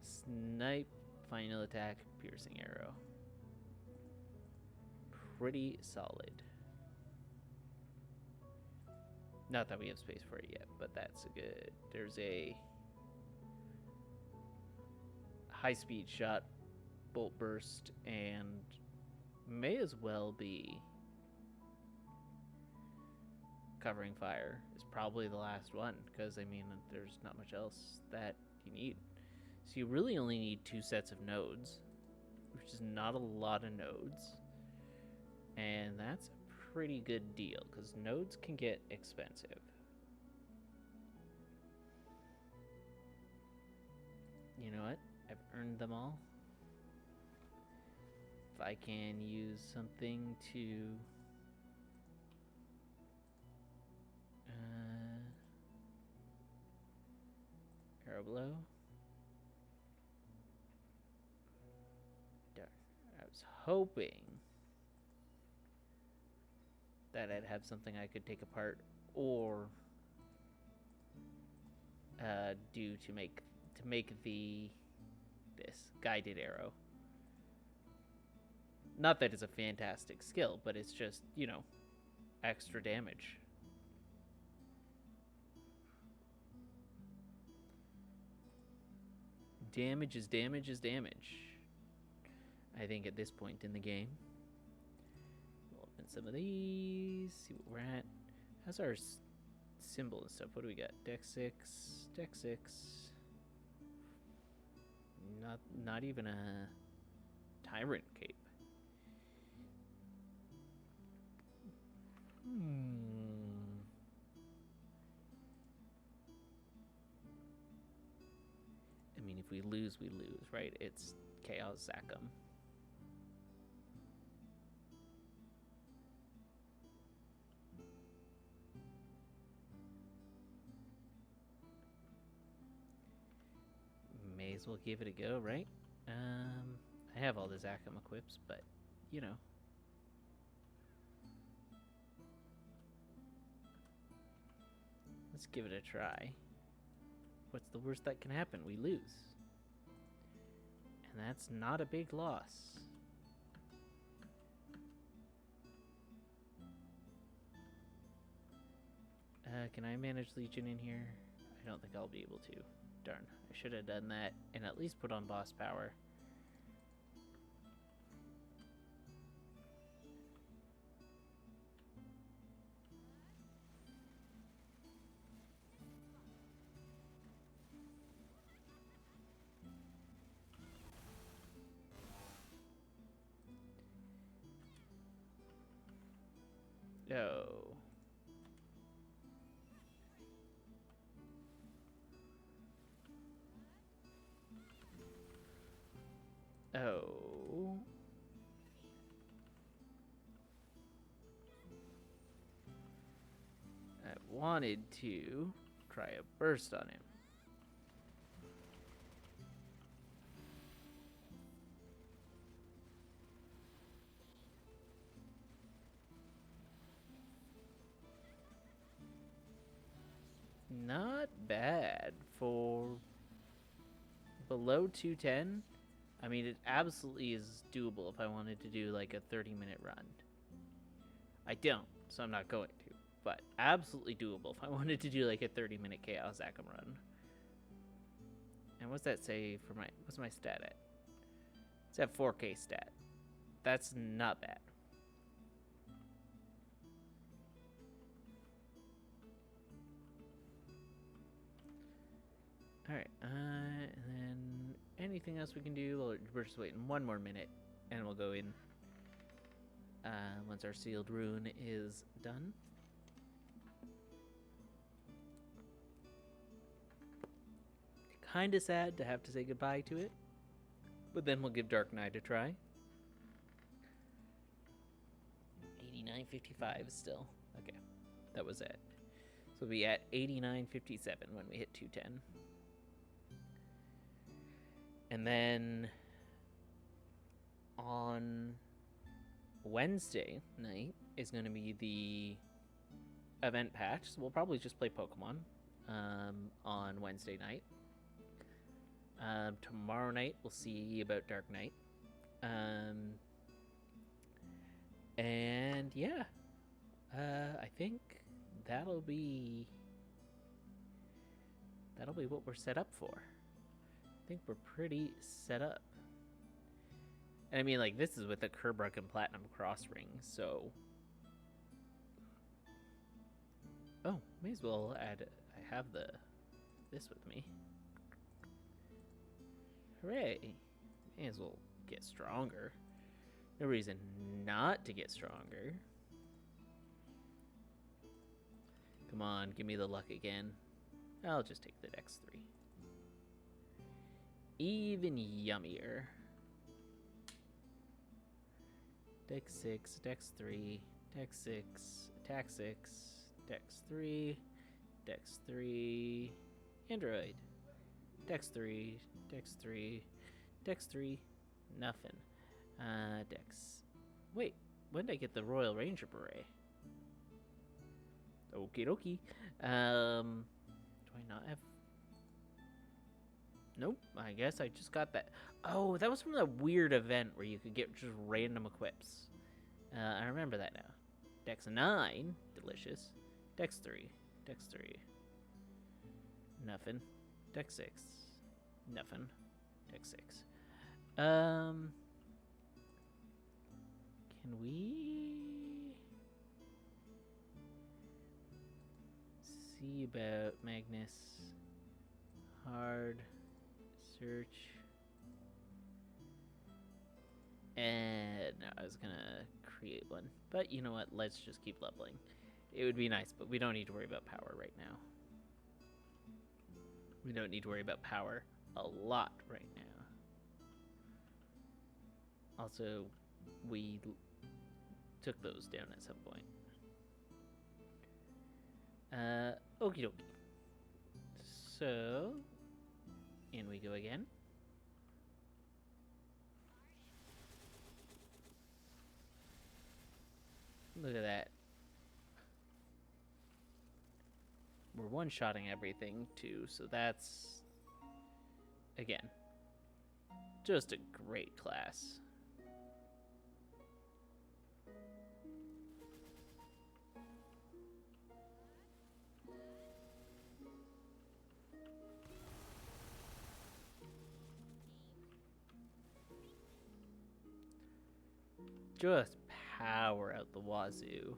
Snipe, final attack, piercing arrow. Pretty solid. Not that we have space for it yet, but that's a good. There's a high-speed shot, bolt burst, and may as well be covering fire is probably the last one, because I mean there's not much else that you need. So you really only need 2 sets of nodes, which is not a lot of nodes, and that's a pretty good deal because nodes can get expensive. You know what? I've earned them all. If I can use something to arrow blow. Darn. I was hoping that I'd have something I could take apart or do to make this guided arrow. Not that it's a fantastic skill, but it's just, you know, extra damage. Damage is damage is damage. I think at this point in the game. We'll open some of these, see what we're at. How's our symbol and stuff? What do we got? Dex 6, Dex 6. Not even a tyrant cape. I mean, if we lose, we lose, right? It's Chaos Zachem. May as well give it a go, right? I have all the Zachem equips, but, you know. Let's give it a try. What's the worst that can happen? We lose. And that's not a big loss. Can I manage Legion in here? I don't think I'll be able to. Darn, I should have done that and at least put on boss power. No. Oh. wanted to try a burst on him. Not bad for below 210. I mean, it absolutely is doable if I wanted to do like a 30-minute run. I don't, so I'm not going to. But absolutely doable if I wanted to do like a 30-minute Chaos Acum run. And what's that say for my... What's my stat at? It's at 4K stat. That's not bad. Alright, and then anything else we can do? Well, we're just waiting 1 more minute, and we'll go in once our sealed rune is done. Kinda sad to have to say goodbye to it, but then we'll give Dark Knight a try. 89.55 still. Okay, that was it. So we'll be at 89.57 when we hit 210. And then on Wednesday night is going to be the event patch. So we'll probably just play Pokemon on Wednesday night. Tomorrow night we'll see about Dark Knight. And yeah, I think that'll be what we're set up for. I think we're pretty set up. And I mean, like, this is with the Kerbruk and Platinum Cross Ring, so... Oh, may as well add... I have this with me. Hooray! May as well get stronger. No reason not to get stronger. Come on, give me the luck again. I'll just take the Dex 3. Even yummier. Dex 6, Dex 3, Dex 6, Attack 6, Dex 3, Dex 3, Android. Dex 3, Dex 3, Dex 3, nothing. Dex. Wait, when did I get the Royal Ranger Beret? Okie dokie. Do I not have... Nope, I guess I just got that. Oh, that was from the weird event where you could get just random equips. I remember that now. Dex 9, delicious. Dex 3, Dex 3. Nothing. Dex 6, nothing. Dex 6. Can we see about Magnus? Hard search. And no, I was gonna create one, but you know what? Let's just keep leveling. It would be nice, but we don't need to worry about power right now. We don't need to worry about power a lot right now. Also, we took those down at some point. Okie dokie. So, in we go again. Look at that. We're one-shotting everything, too, so that's, again, just a great class. Just power out the wazoo.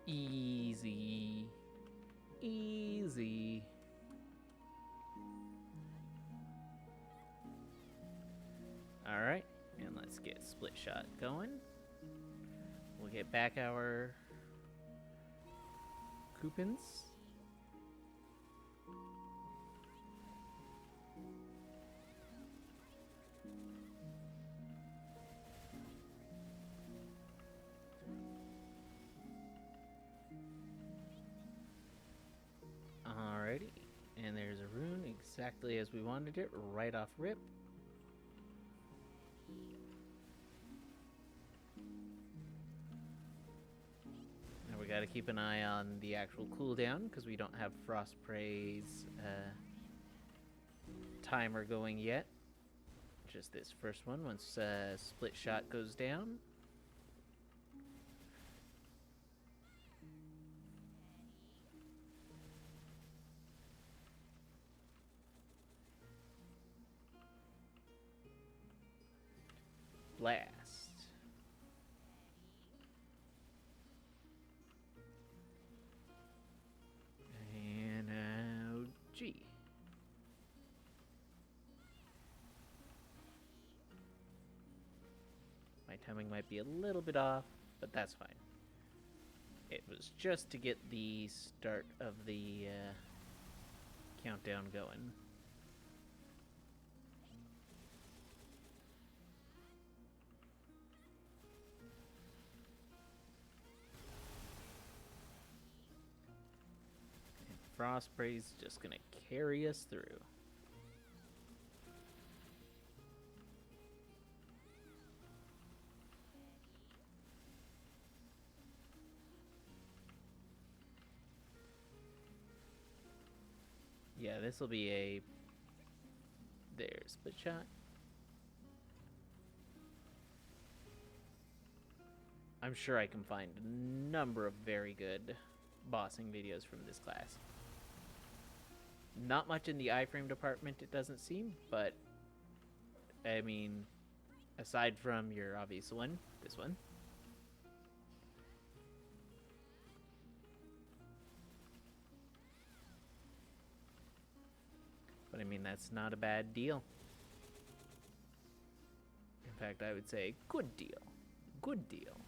Easy. Easy. Alright, and let's get split shot going. We'll get back our coupons. Alrighty, and there's a rune exactly as we wanted it, right off rip. Now we gotta keep an eye on the actual cooldown because we don't have Frost Prey's timer going yet. Just this first one, once split shot goes down. Blast. And now G. My timing might be a little bit off, but that's fine. It was just to get the start of the countdown going. Frost Spray's just gonna carry us through. Yeah, this will be a... There's split shot. I'm sure I can find a number of very good bossing videos from this class. Not much in the iframe department, it doesn't seem, but I mean, aside from your obvious one, this one. But I mean, that's not a bad deal. In fact, I would say good deal. Good deal.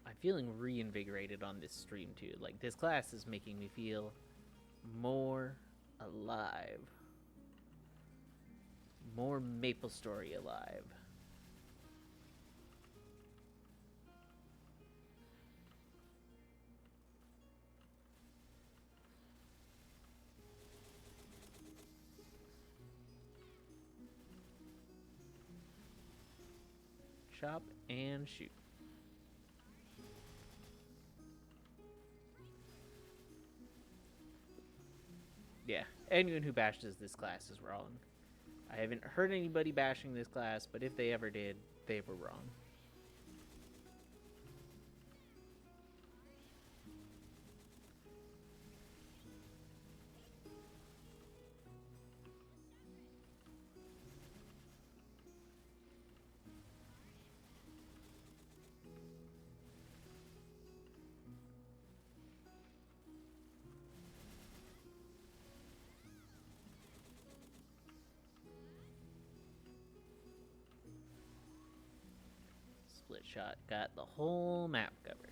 I'm feeling reinvigorated on this stream too. Like, this class is making me feel more alive. More Maple Story alive. Chop and shoot. Yeah, anyone who bashes this class is wrong. I haven't heard anybody bashing this class, but if they ever did, they were wrong. Split shot got the whole map covered.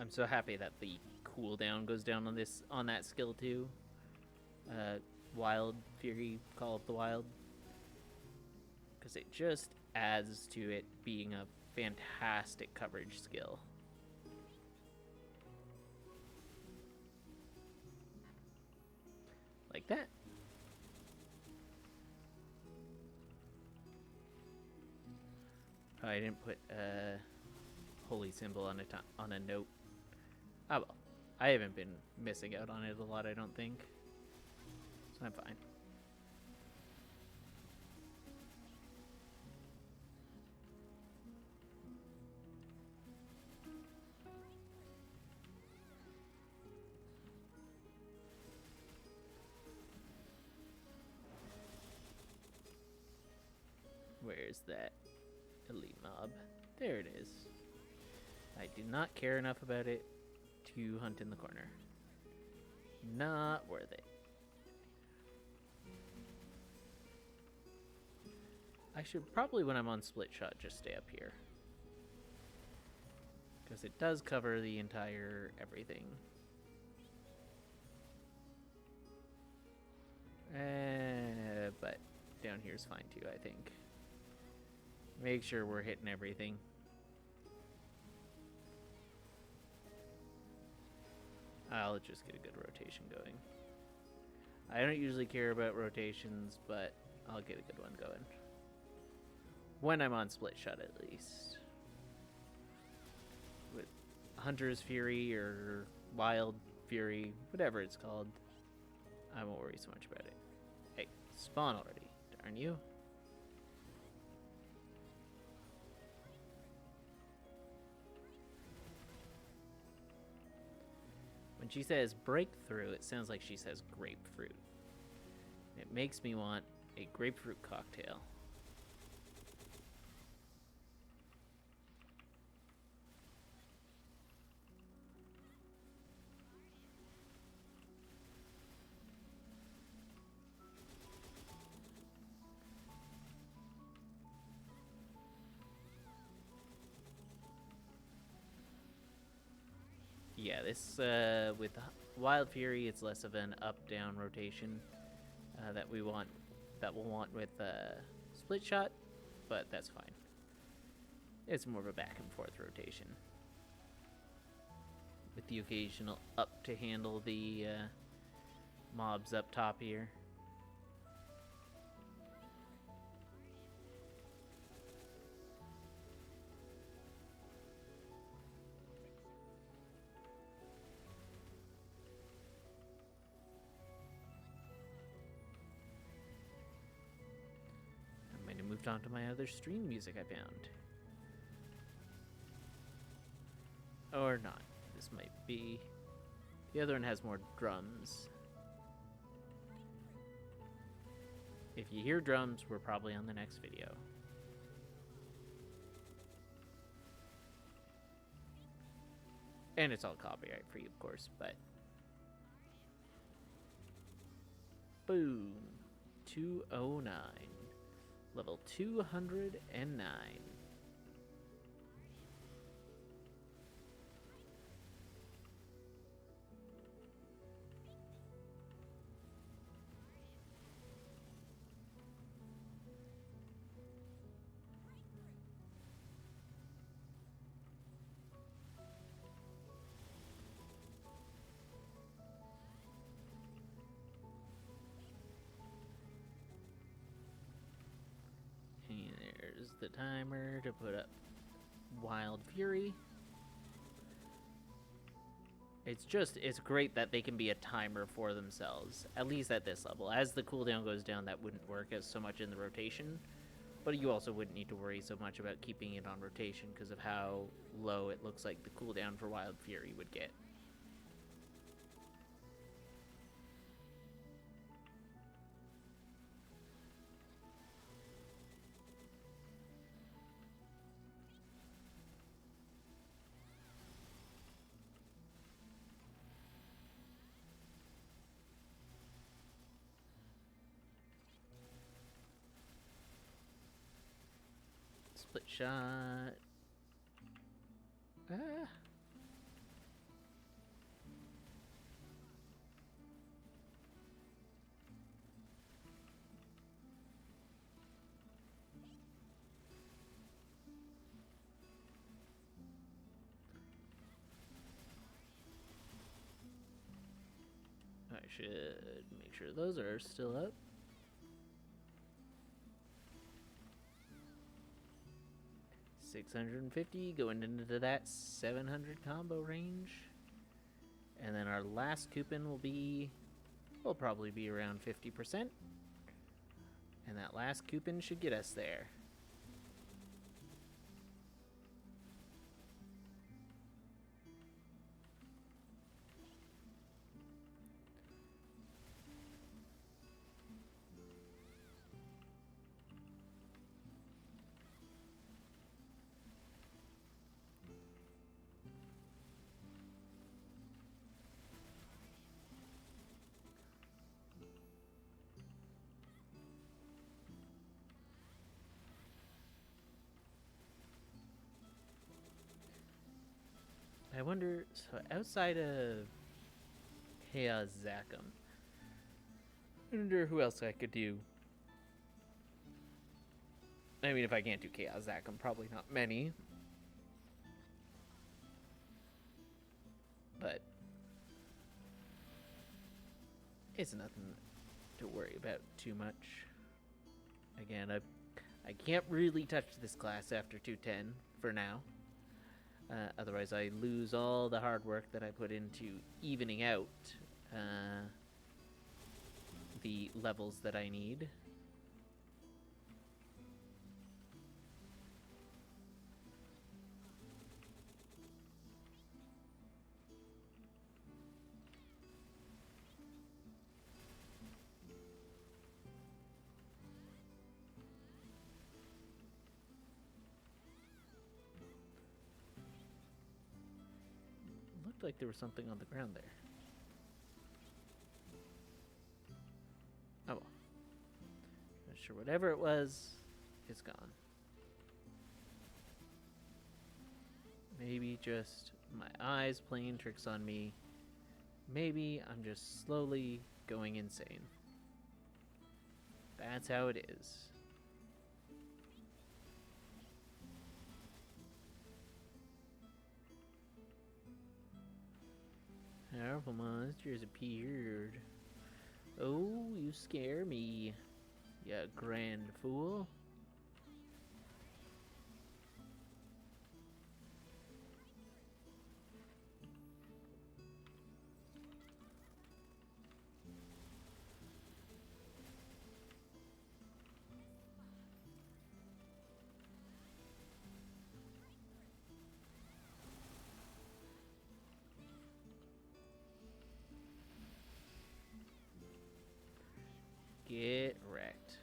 I'm so happy that the cooldown goes down on that skill too. Wild Fury, Call of the Wild, because it just adds to it being a fantastic coverage skill. Like that. Oh, I didn't put a holy symbol on a note. Oh well. I haven't been missing out on it a lot, I don't think. So I'm fine. Where's that elite mob? There it is. I do not care enough about it to hunt in the corner. Not worth it. I should probably, when I'm on split shot, just stay up here. Because it does cover the entire everything. But down here is fine too, I think. Make sure we're hitting everything. I'll just get a good rotation going. I don't usually care about rotations, but I'll get a good one going. When I'm on split shot, at least. With Hunter's Fury or Wild Fury, whatever it's called, I won't worry so much about it. Hey, spawn already, darn you. When she says breakthrough, it sounds like she says grapefruit. It makes me want a grapefruit cocktail. Yeah, this, with Wild Fury, it's less of an up-down rotation that we'll want with Split Shot, but that's fine. It's more of a back-and-forth rotation. With the occasional up to handle the mobs up top here. Moved on to my other stream music I found. Or not. This might be... The other one has more drums. If you hear drums, we're probably on the next video. And it's all copyright free, of course, but... Boom. 209. Level 209. The timer to put up Wild Fury. It's great that they can be a timer for themselves, at least at this level. As the cooldown goes down, that wouldn't work as so much in the rotation, but you also wouldn't need to worry so much about keeping it on rotation because of how low it looks like the cooldown for Wild Fury would get. Split shot. I should make sure those are still up. $650 going into that 700 combo range. And then our last coupon will probably be around 50%. And that last coupon should get us there. I wonder, so outside of Chaos Zachem, I wonder who else I could do. I mean, if I can't do Chaos Zachem, probably not many. But it's nothing to worry about too much. Again, I can't really touch this class after 210 for now. Otherwise, I lose all the hard work that I put into evening out the levels that I need. Like there was something on the ground there. Oh well. Not sure, whatever it was, it's gone. Maybe just my eyes playing tricks on me. Maybe I'm just slowly going insane. That's how it is. Powerful monsters appeared. Oh, you scare me, you grand fool. Get wrecked.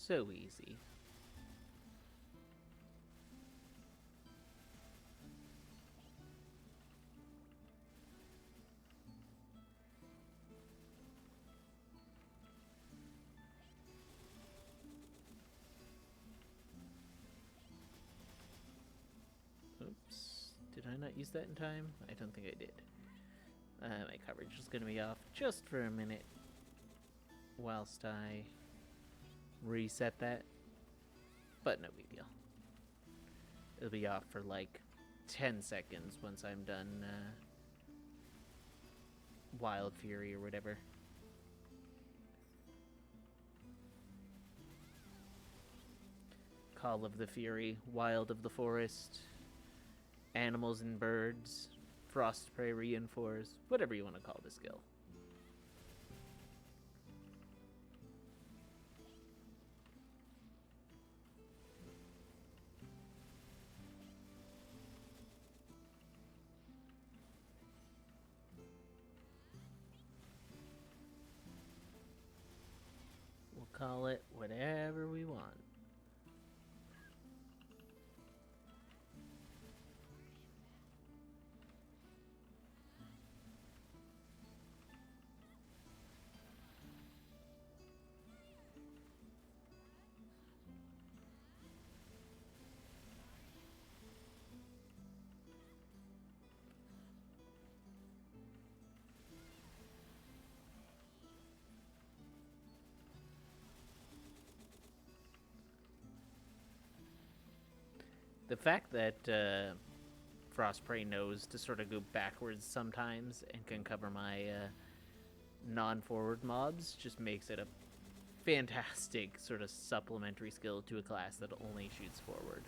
So easy. Oops. Did I not use that in time? I don't think I did. My coverage is going to be off just for a minute whilst I reset that. But no big deal. It'll be off for like 10 seconds once I'm done Wild Fury or whatever. Call of the Fury, Wild of the Forest, Animals and Birds, Frost Prey Reinforce, whatever you want to call the skill. We'll call it whatever we want. The fact that Frostprey knows to sort of go backwards sometimes and can cover my non-forward mobs just makes it a fantastic sort of supplementary skill to a class that only shoots forward.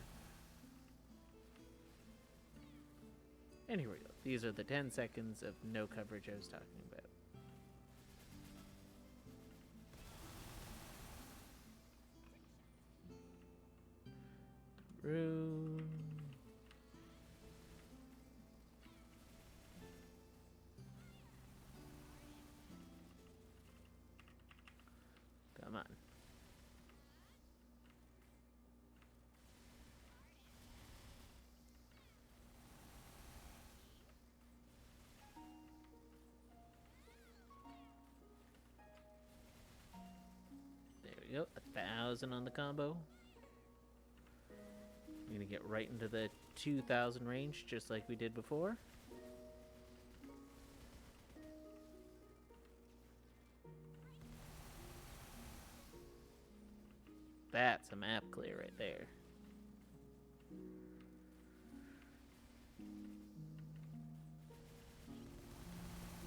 And here we go. These are the 10 seconds of no coverage I was talking about. Rune. Come on. There we go. 1,000 on the combo. I'm gonna get right into the 2,000 range, just like we did before. That's a map clear right there.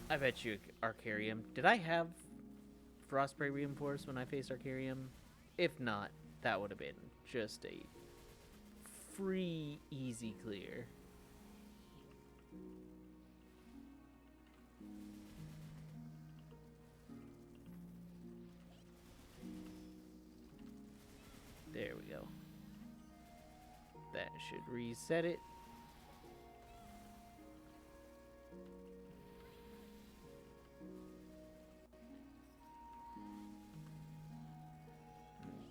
I bet you Arcarium. Did I have Frostspray Reinforced when I faced Arcarium? If not, that would have been just a free, easy clear. There we go. That should reset it.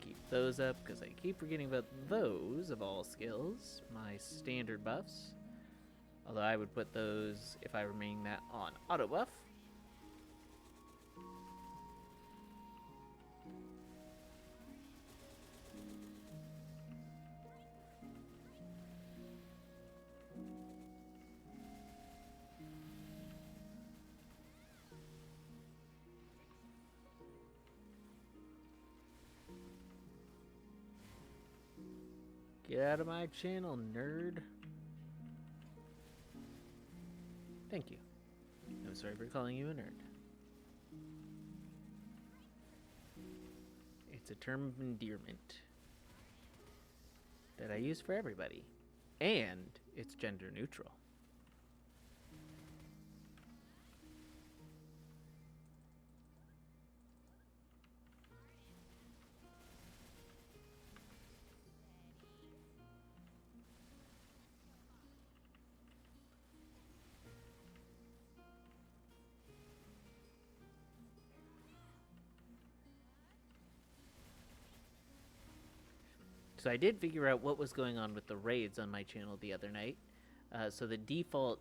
Keep those up because I keep forgetting about those of all skills, my standard buffs. Although I would put those, if I remain that, on auto buff. Get out of my channel, nerd. Thank you. I'm sorry for calling you a nerd. It's a term of endearment that I use for everybody. And it's gender neutral. So I did figure out what was going on with the raids on my channel the other night. So the default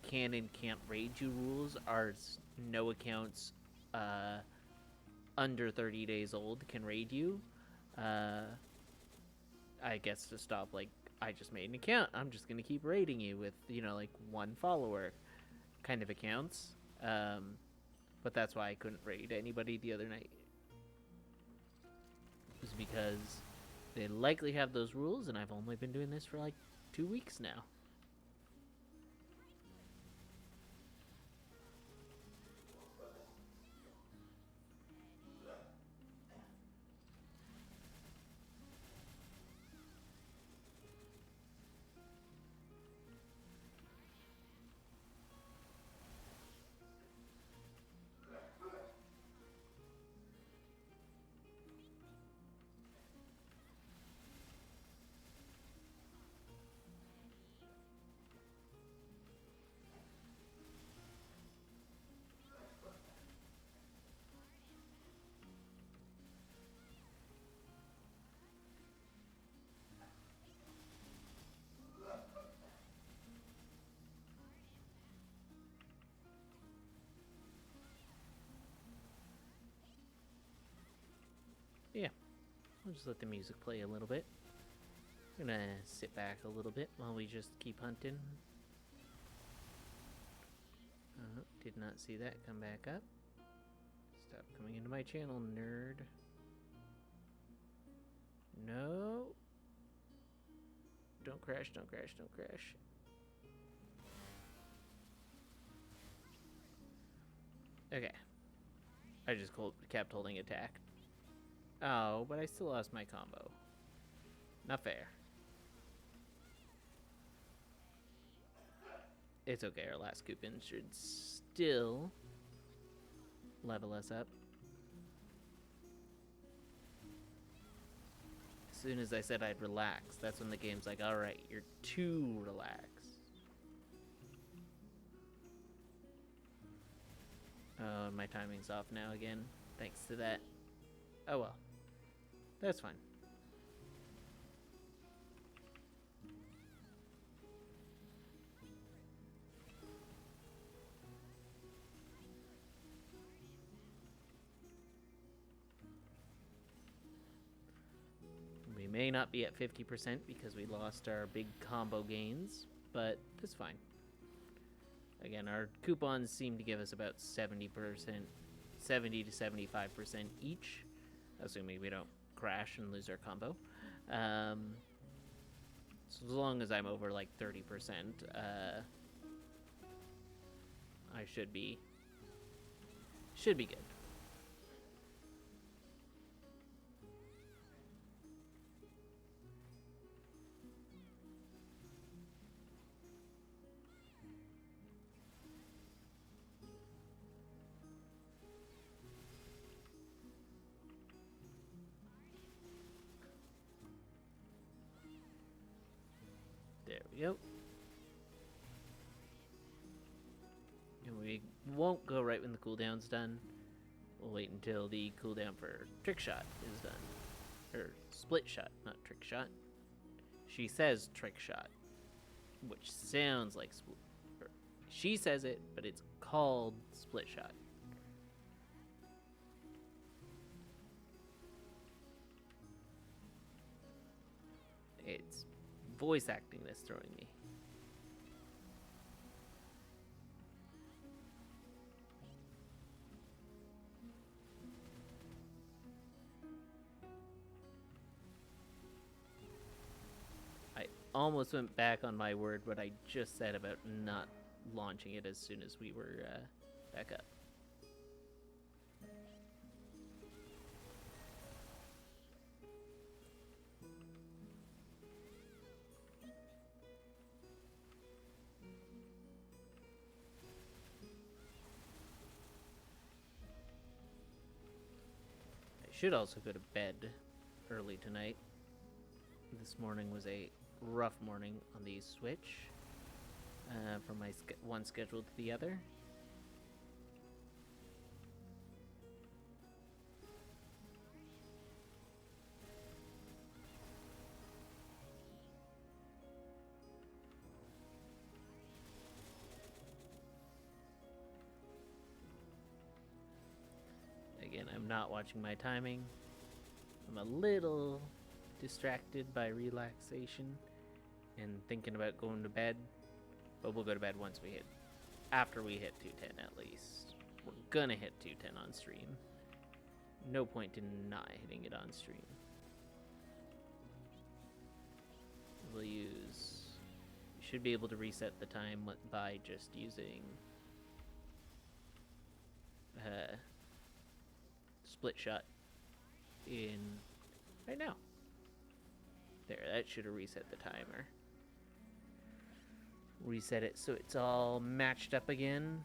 can and can't raid you rules are no accounts under 30 days old can raid you. I guess to stop, like, I just made an account, I'm just gonna keep raiding you with, you know, like, one follower kind of accounts. But that's why I couldn't raid anybody the other night. It was because they likely have those rules, and I've only been doing this for like 2 weeks now. Yeah, I'll just let the music play a little bit. I'm gonna sit back a little bit while we just keep hunting. Did not see that come back up. Stop coming into my channel, nerd. No. Don't crash, don't crash, don't crash. Okay. I just kept holding attack. Oh, but I still lost my combo. Not fair. It's okay, our last coupon should still level us up. As soon as I said I'd relax, that's when the game's like, alright, you're too relaxed. Oh, and my timing's off now again, thanks to that. Oh well. That's fine. We may not be at 50% because we lost our big combo gains, but that's fine. Again, our coupons seem to give us about 70%, 70 to 75% each, assuming we don't crash and lose our combo. So as long as I'm over like 30%, I should be good. There we go. And we won't go right when the cooldown's done. We'll wait until the cooldown for trick shot is done. Or split shot, not trick shot. She says trick shot, which sounds like she says it, but it's called split shot. It's voice acting that's throwing me. I almost went back on my word what I just said about not launching it as soon as we were back up. Should also go to bed early tonight. This morning was a rough morning on the Switch, from my one schedule to the other. Again, I'm not watching my timing. I'm a little distracted by relaxation and thinking about going to bed, but we'll go to bed after we hit 210 at least. We're gonna hit 210 on stream. No point in not hitting it on stream. You should be able to reset the time by just using split shot in right now. There, that should have reset the timer. Reset it so it's all matched up again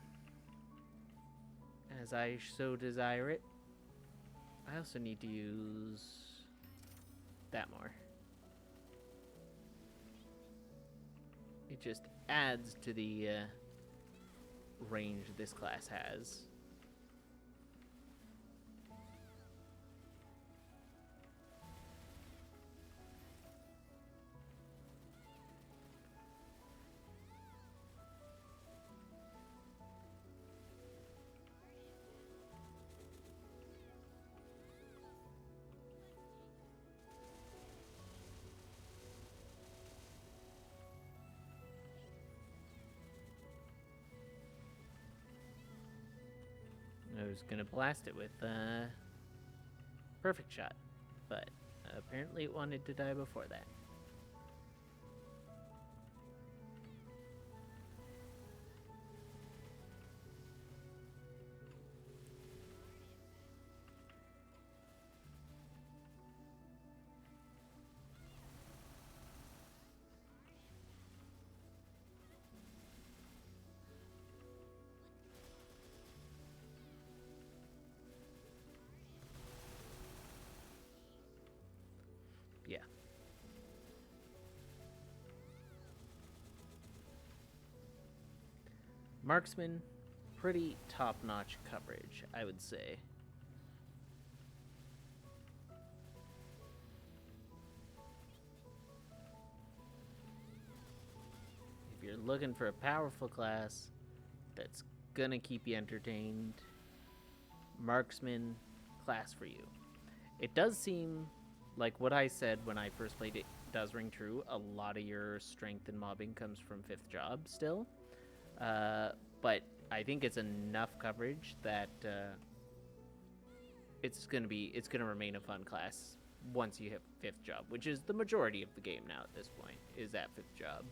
as I so desire it. I also need to use that more. It just adds to the range this class has. I was gonna blast it with perfect shot, but apparently it wanted to die before that. Marksman, pretty top-notch coverage, I would say. If you're looking for a powerful class that's gonna keep you entertained, Marksman, class for you. It does seem like what I said when I first played it does ring true. A lot of your strength and mobbing comes from 5th job still. But I think it's enough coverage that it's gonna remain a fun class once you hit 5th job, which is the majority of the game now at this point, is that 5th job.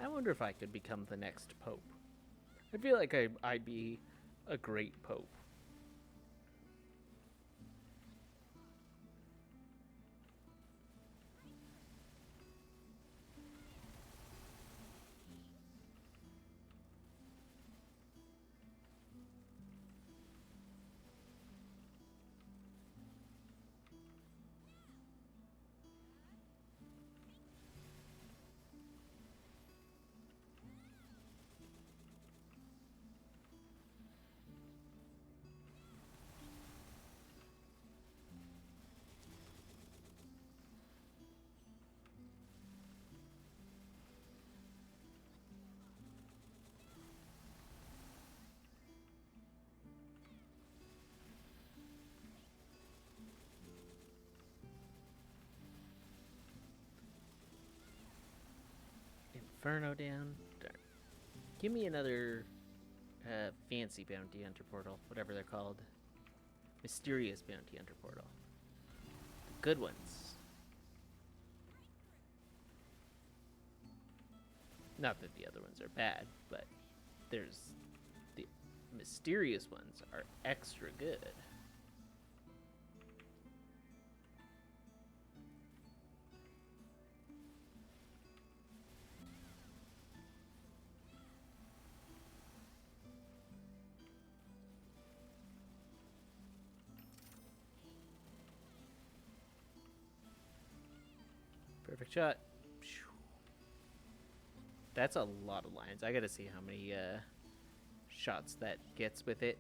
I wonder if I could become the next pope. I feel like I'd be a great pope. Inferno down. Darn. Give me another fancy bounty hunter portal, whatever they're called. Mysterious bounty hunter portal. The good ones. Not that the other ones are bad, but there's the mysterious ones are extra good. Perfect shot. That's a lot of lines. I gotta see how many shots that gets with it.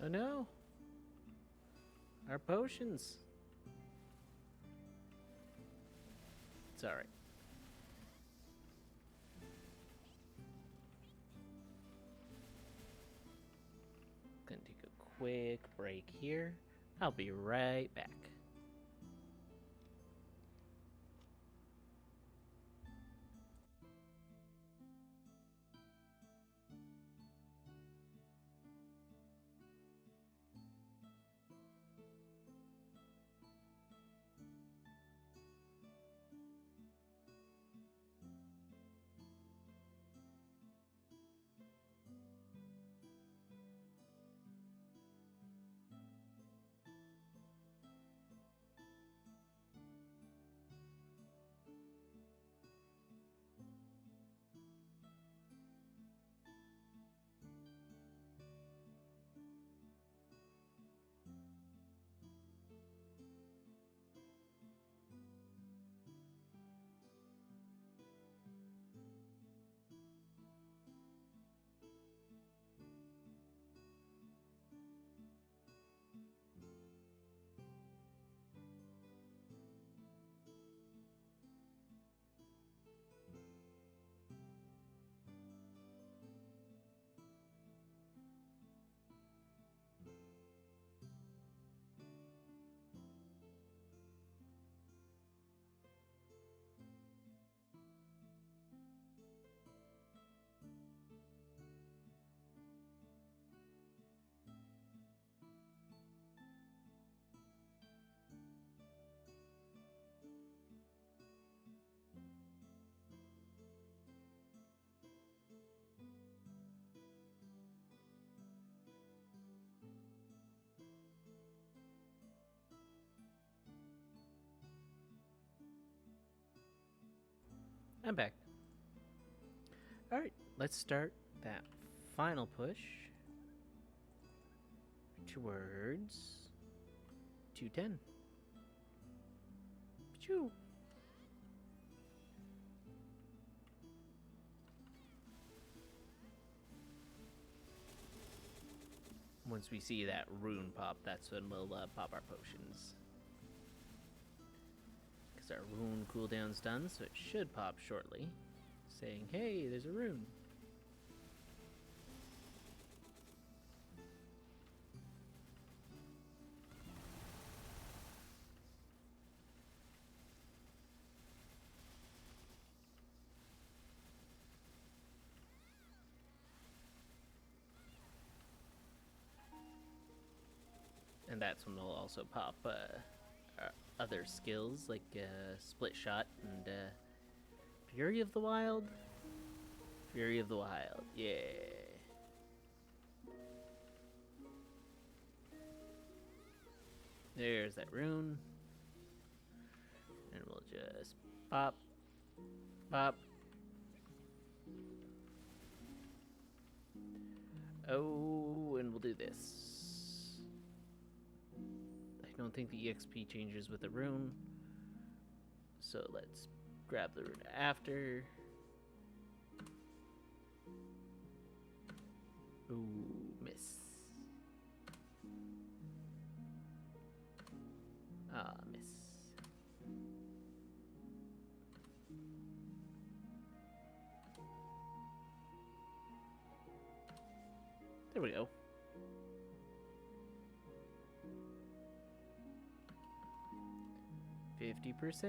Oh no! Our potions! It's alright. Gonna take a quick break here. I'll be right back. I'm back. Alright, let's start that final push towards 210. Choo. Once we see that rune pop, that's when we'll pop our potions. Because our rune cooldown's done, so it should pop shortly. Saying, hey, there's a rune. And that's when we'll also pop other skills like Split Shot and Fury of the Wild. Fury of the Wild, yeah. There's that rune. And we'll just pop, pop. Oh, and we'll do this. I don't think the EXP changes with the rune. So let's grab the rune after. Ooh, miss. Ah, miss. There we go. %.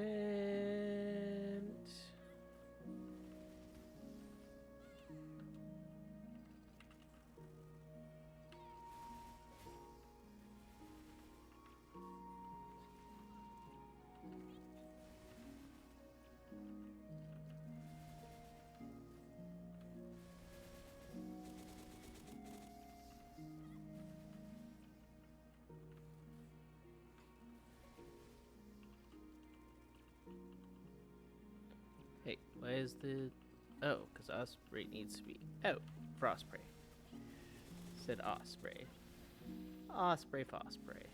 Hey, why is the... Oh, because Osprey needs to be out. Frostprey. Said Osprey. Osprey, Fosprey.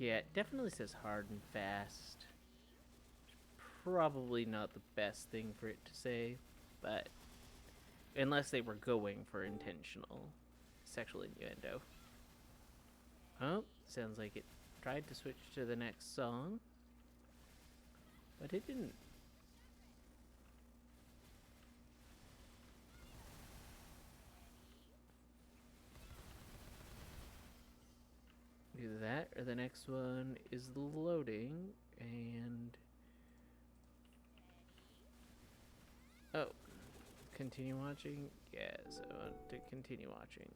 Yeah, it definitely says hard and fast. Probably not the best thing for it to say, but unless they were going for intentional sexual innuendo. Oh, sounds like it tried to switch to the next song, but it didn't. Either that or the next one is loading and... Oh, continue watching? Yes, I want to continue watching.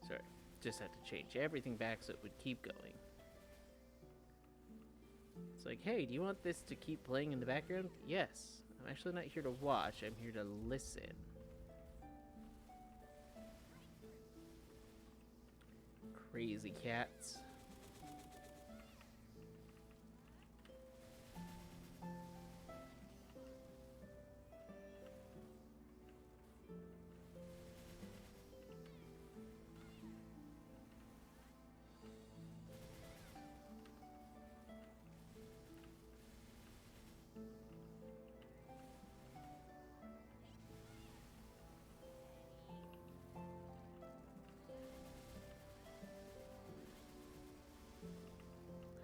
Sorry, just had to change everything back so it would keep going. It's like, hey, do you want this to keep playing in the background? Yes. I'm actually not here to watch, I'm here to listen. Crazy cats.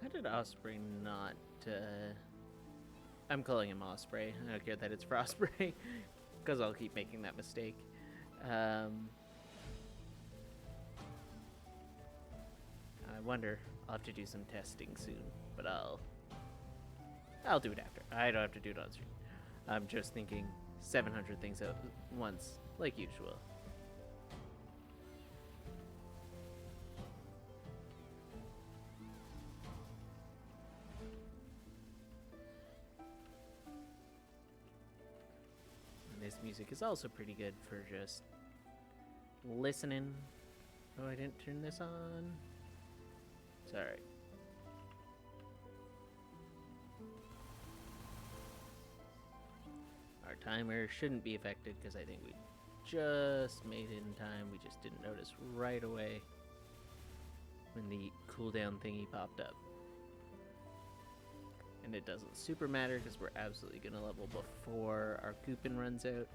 How did Osprey not, I'm calling him Osprey. I don't care that it's Frostprey, because I'll keep making that mistake. I wonder. I'll have to do some testing soon, but I'll do it after. I don't have to do it on stream. I'm just thinking 700 things at once, like usual. music is also pretty good for just listening. Oh, I didn't turn this on. It's alright. Our timer shouldn't be affected because I think we just made it in time. We just didn't notice right away when the cooldown thingy popped up. And it doesn't super matter because we're absolutely going to level before our coupon runs out.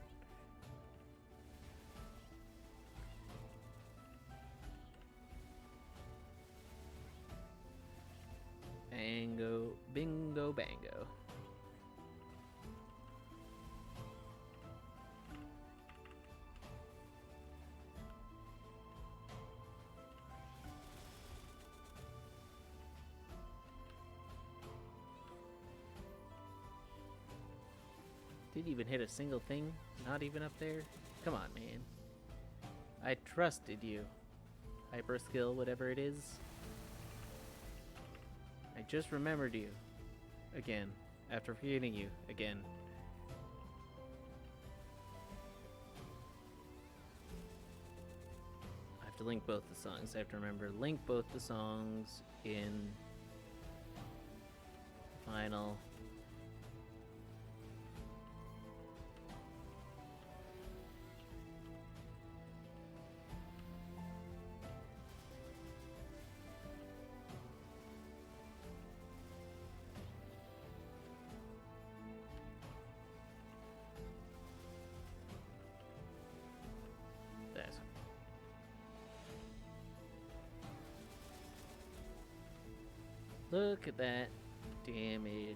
Bango, bingo, bango. Didn't even hit a single thing, not even up there. Come on, man. I trusted you. Hyper skill, whatever it is. I just remembered you. Again. After forgetting you. Again. I have to link both the songs. I have to remember to link both the songs in the final. Look at that damage.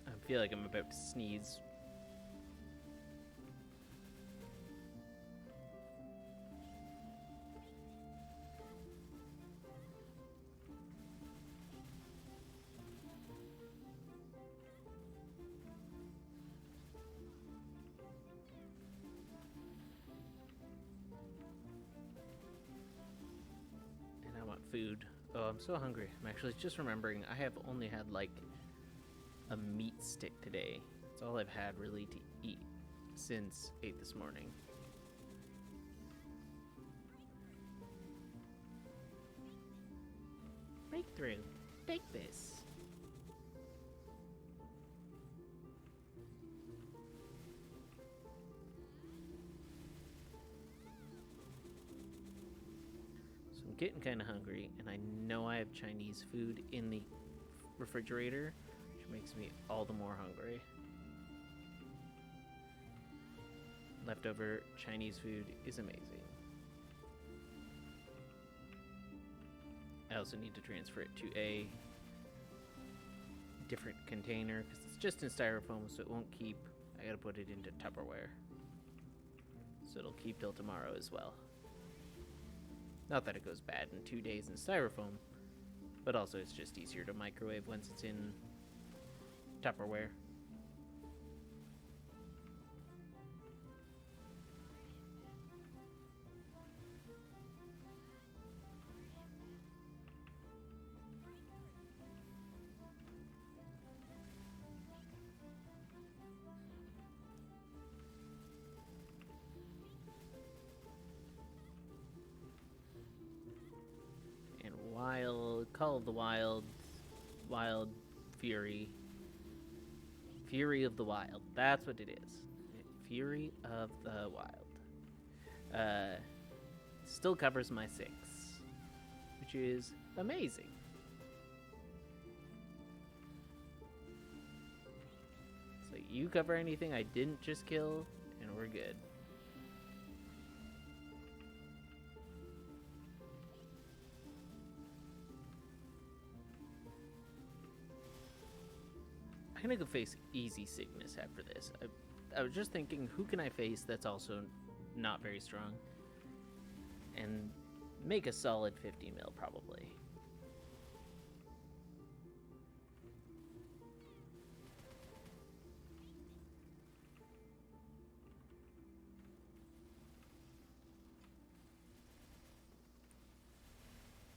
I feel like I'm about to sneeze. And I want food. Oh, I'm so hungry. I'm actually just remembering I have only had like a meat stick today. That's all I've had really to eat since 8 this morning. Breakthrough. Take this. So I'm getting kind of hungry, and I know I have Chinese food in the refrigerator, makes me all the more hungry. Leftover Chinese food is amazing. I also need to transfer it to a different container because it's just in styrofoam, so it won't keep. I gotta put it into Tupperware, so it'll keep till tomorrow as well. Not that it goes bad in 2 days in styrofoam, but also it's just easier to microwave once it's in Tupperware. Call of the Wild, Wild Fury. Fury of the Wild. That's what it is. Fury of the Wild. Still covers my 6, which is amazing. So you cover anything I didn't just kill, and we're good. I'm gonna go face Easy Sickness after this. I was just thinking, who can I face that's also not very strong? And make a solid 50 mil, probably.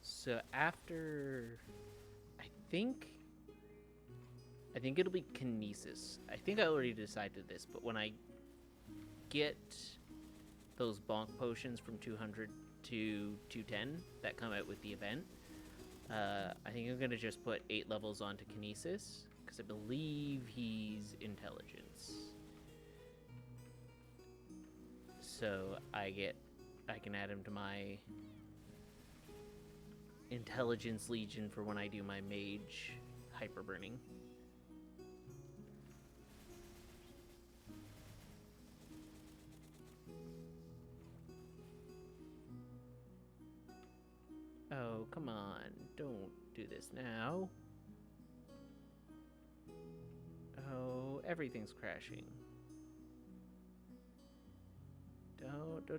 So after, I think it'll be Kinesis. I think I already decided this, but when I get those bonk potions from 200 to 210 that come out with the event, I think I'm going to just put 8 levels onto Kinesis, because I believe he's Intelligence. So I can add him to my Intelligence Legion for when I do my Mage Hyper Burning. Oh, come on. Don't do this now. Oh, everything's crashing. Don't.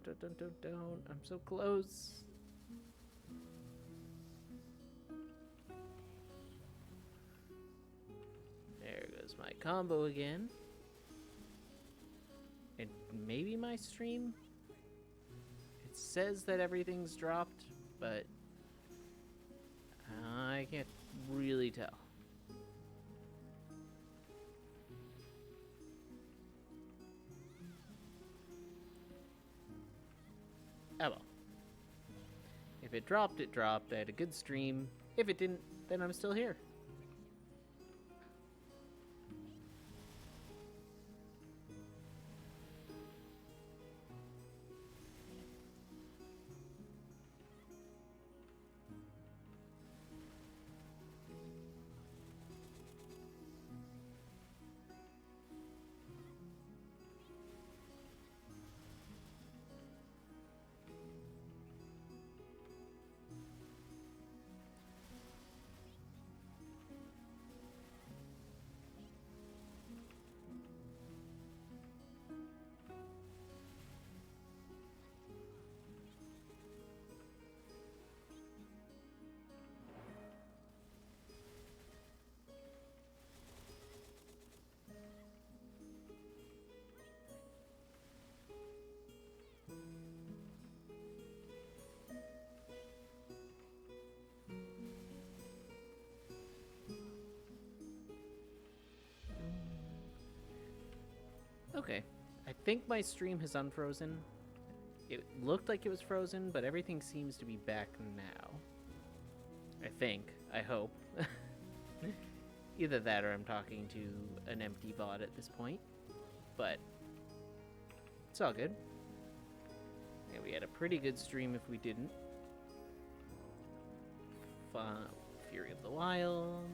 I'm so close. There goes my combo again. And maybe my stream? It says that everything's dropped, but I can't really tell. Oh well. If it dropped, it dropped. I had a good stream. If it didn't, then I'm still here. Okay, I think my stream has unfrozen. It looked like it was frozen, but everything seems to be back now. I think. I hope. Either that or I'm talking to an empty VOD at this point. But it's all good. And we had a pretty good stream if we didn't. Fury of the Wild.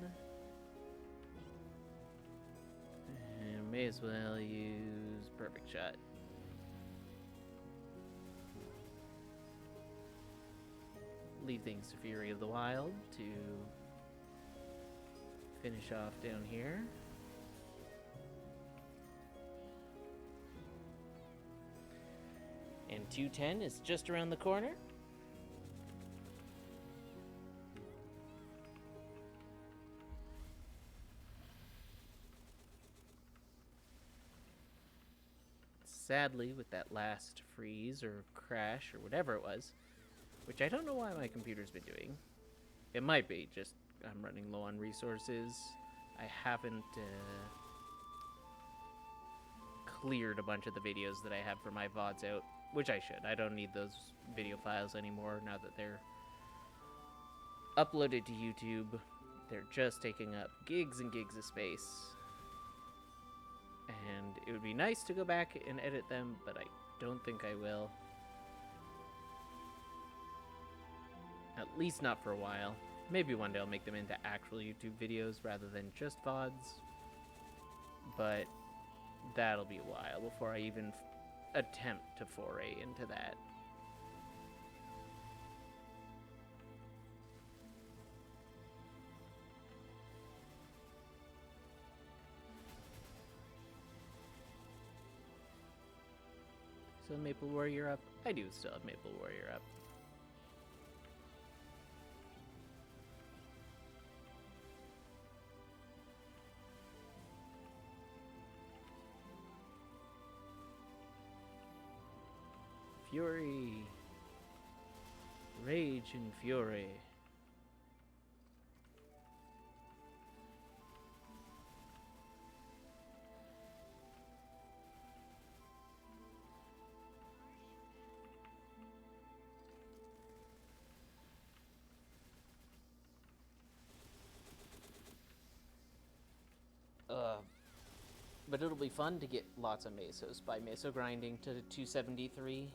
And may as well use Perfect Shot. Leave things to Fury of the Wild to finish off down here. And 210 is just around the corner. Sadly, with that last freeze or crash or whatever it was, which I don't know why my computer's been doing. It might be just I'm running low on resources. I haven't cleared a bunch of the videos that I have for my VODs out, which I should. I don't need those video files anymore now that they're uploaded to YouTube. They're just taking up gigs and gigs of space. And it would be nice to go back and edit them, but I don't think I will. At least not for a while. Maybe one day I'll make them into actual YouTube videos rather than just VODs. But that'll be a while before I even attempt to foray into that. So Maple Warrior up? I do still have Maple Warrior up. Fury. Rage and fury. But it'll be fun to get lots of mesos by meso grinding to 273.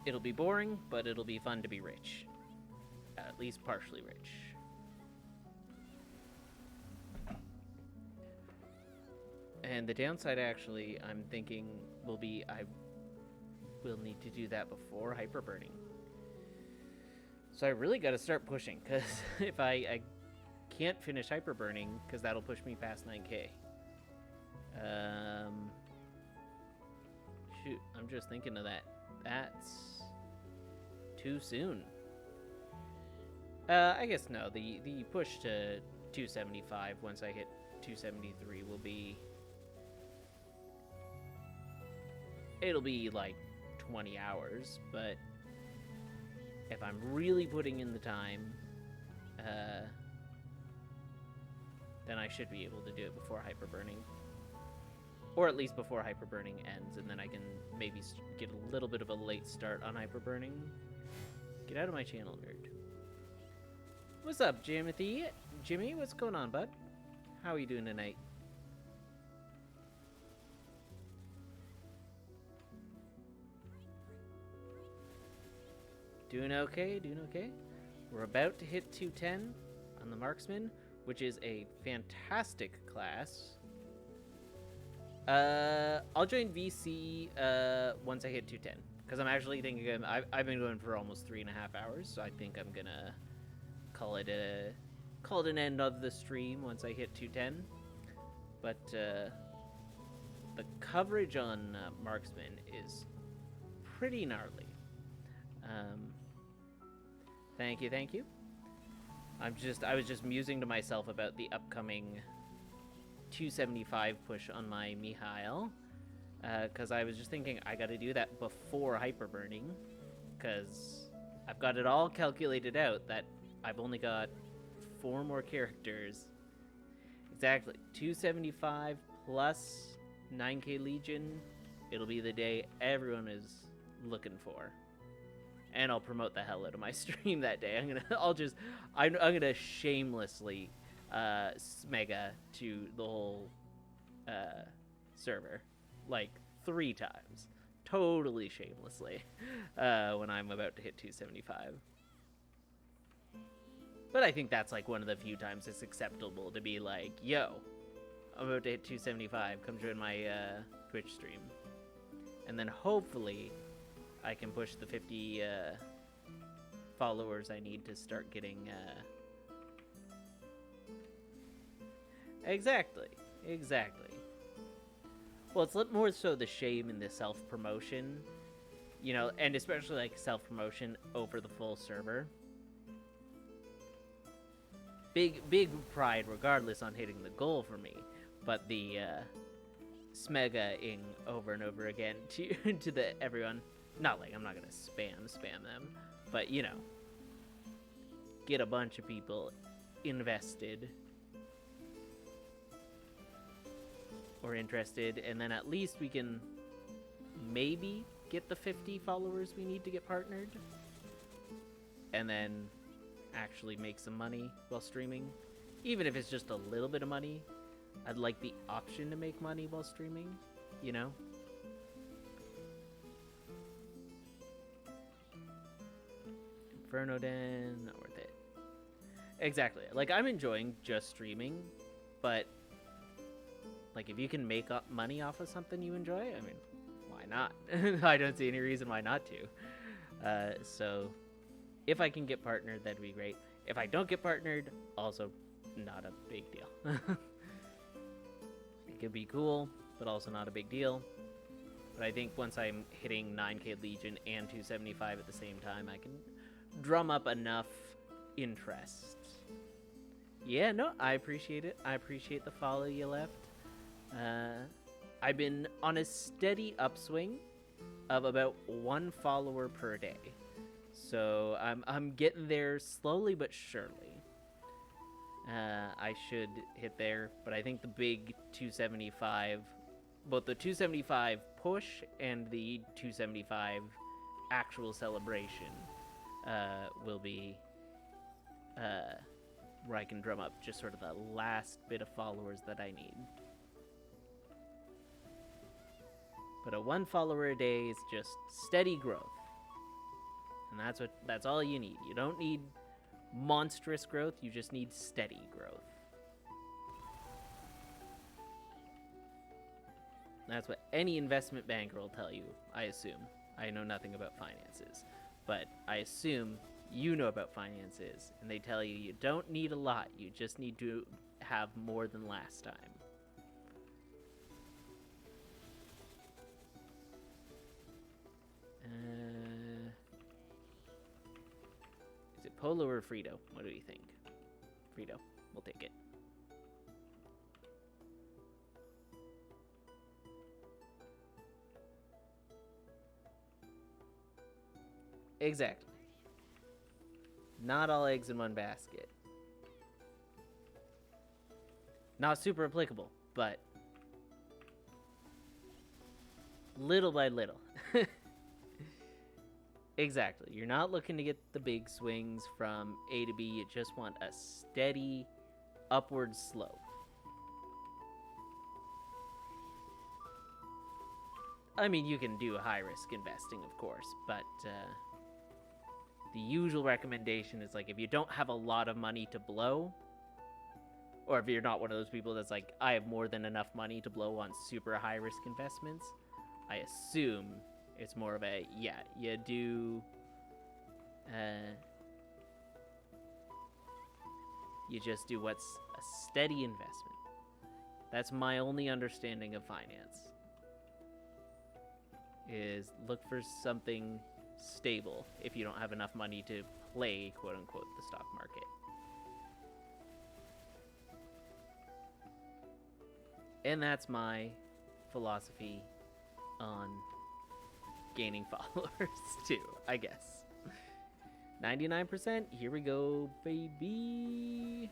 It'll be boring, but it'll be fun to be rich. At least partially rich. And the downside, actually, I'm thinking will be I will need to do that before hyperburning. So I really got to start pushing, because if I can't finish hyperburning, because that'll push me past 9k. Shoot, I'm just thinking of that. That's too soon. I guess no. The push to 275 once I hit 273 will be... It'll be like 20 hours, but if I'm really putting in the time, then I should be able to do it before hyperburning. Or at least before hyperburning ends, and then I can maybe get a little bit of a late start on hyperburning. Get out of my channel, nerd. What's up, Jimothy? Jimmy, what's going on, bud? How are you doing tonight? Doing okay, doing okay. We're about to hit 210 on the Marksman, which is a fantastic class. I'll join VC once I hit 210, because I'm actually thinking I've been going for almost 3.5 hours, so I think I'm gonna call it an end of the stream once I hit 210. But the coverage on Marksman is pretty gnarly. Thank you, thank you. I was just musing to myself about the upcoming 275 push on my Mihile, because I was just thinking I got to do that before hyperburning, because I've got it all calculated out that I've only got 4 more characters. Exactly, 275 plus 9k Legion. It'll be the day everyone is looking for. And I'll promote the hell out of my stream that day. I'm gonna shamelessly smega to the whole server, like 3 times, totally shamelessly, when I'm about to hit 275. But I think that's like one of the few times it's acceptable to be like, yo, I'm about to hit 275, come join my Twitch stream. And then hopefully I can push the 50 followers I need to start getting... Exactly. Well, it's more so the shame in the self-promotion, you know, and especially like self-promotion over the full server. Big pride regardless on hitting the goal for me, but the smega-ing over and over again to the everyone. Not like I'm not gonna spam them, but you know, get a bunch of people invested or interested, and then at least we can maybe get the 50 followers we need to get partnered. and then actually make some money while streaming. Even if it's just a little bit of money, I'd like the option to make money while streaming, you know? Inferno Den, not worth it. Exactly. Like, I'm enjoying just streaming, but like, if you can make up money off of something you enjoy, I mean, why not? I don't see any reason why not to. So if I can get partnered, that'd be great. If I don't get partnered, also not a big deal. It could be cool, but also not a big deal. But I think once I'm hitting 9K Legion and 275 at the same time, I can drum up enough interest. Yeah, no, I appreciate it. I appreciate the follow you left. I've been on a steady upswing of about 1 follower per day. So I'm getting there slowly but surely. I should hit there, but I think the big 275, both the 275 push and the 275 actual celebration will be where I can drum up just sort of the last bit of followers that I need. But a 1 follower a day is just steady growth. And that's all you need. You don't need monstrous growth, you just need steady growth. That's what any investment banker will tell you, I assume. I know nothing about finances, but I assume you know about finances, and they tell you you don't need a lot, you just need to have more than last time. Is it Polo or Frito? What do you think? Frito. We'll take it. Exactly. Not all eggs in one basket. Not super applicable, but little by little. Exactly. You're not looking to get the big swings from A to B. You just want a steady upward slope. I mean, you can do high-risk investing, of course, but the usual recommendation is, like, if you don't have a lot of money to blow, or if you're not one of those people that's like, I have more than enough money to blow on super high-risk investments, I assume it's more of a, yeah, you do, you just do what's a steady investment. That's my only understanding of finance, is look for something stable if you don't have enough money to play, quote-unquote, the stock market. And that's my philosophy on gaining followers, too, I guess. 99%, here we go, baby.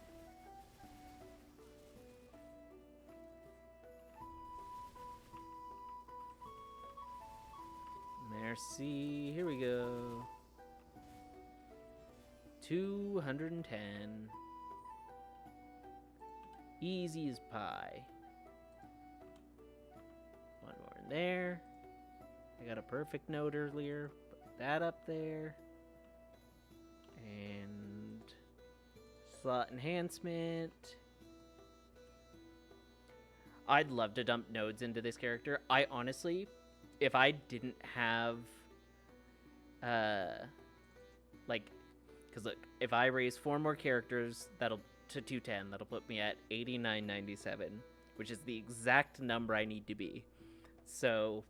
Merci, here we go. 210. Easy as pie. One more in there. I got a perfect note earlier. Put that up there. And slot enhancement. I'd love to dump nodes into this character. I honestly, if I didn't have, because look, if I raise 4 more characters, that'll to 210, that'll put me at 89.97, which is the exact number I need to be. So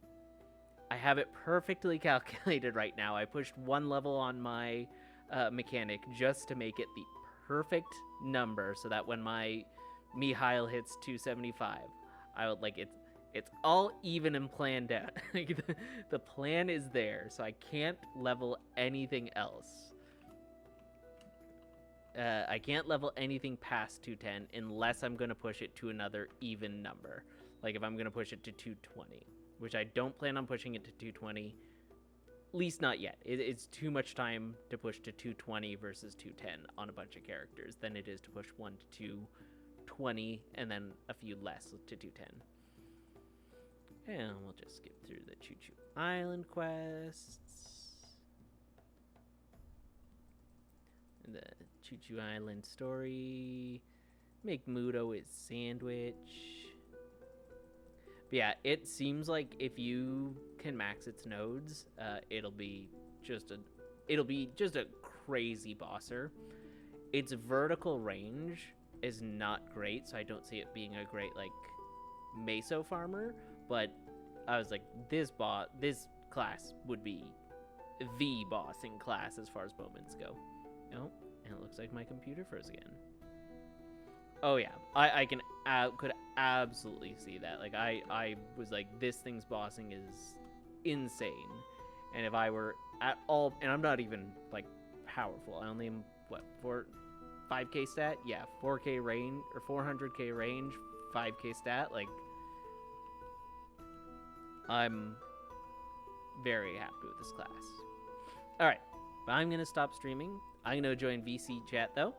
I have it perfectly calculated right now. I pushed 1 level on my mechanic just to make it the perfect number, so that when my Mihile hits 275, I would like it's all even and planned out. The plan is there, so I can't level anything else. I can't level anything past 210 unless I'm going to push it to another even number. Like if I'm going to push it to 220, which I don't plan on pushing it to 220. least not yet. It's too much time to push to 220 versus 210 on a bunch of characters than it is to push 1 to 220 and then a few less to 210. And we'll just skip through the Choo Choo Island quests. The Choo Choo Island story. Make Mudo his sandwich. But yeah, it seems like if you can max its nodes, it'll be just a crazy bosser. Its vertical range is not great, so I don't see it being a great like meso farmer. But I was like, this class would be the bossing class as far as moments go. Oh, and it looks like my computer froze again. Oh yeah, I could absolutely see that. Like I was like, this thing's bossing is insane, and if I were at all, and I'm not even like powerful. I only am what 5k stat. Yeah, 4k range or 400k range, 5k stat. Like I'm very happy with this class. All right, but I'm gonna stop streaming. I'm gonna join VC chat though.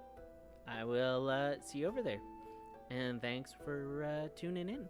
I will see you over there. And thanks for tuning in.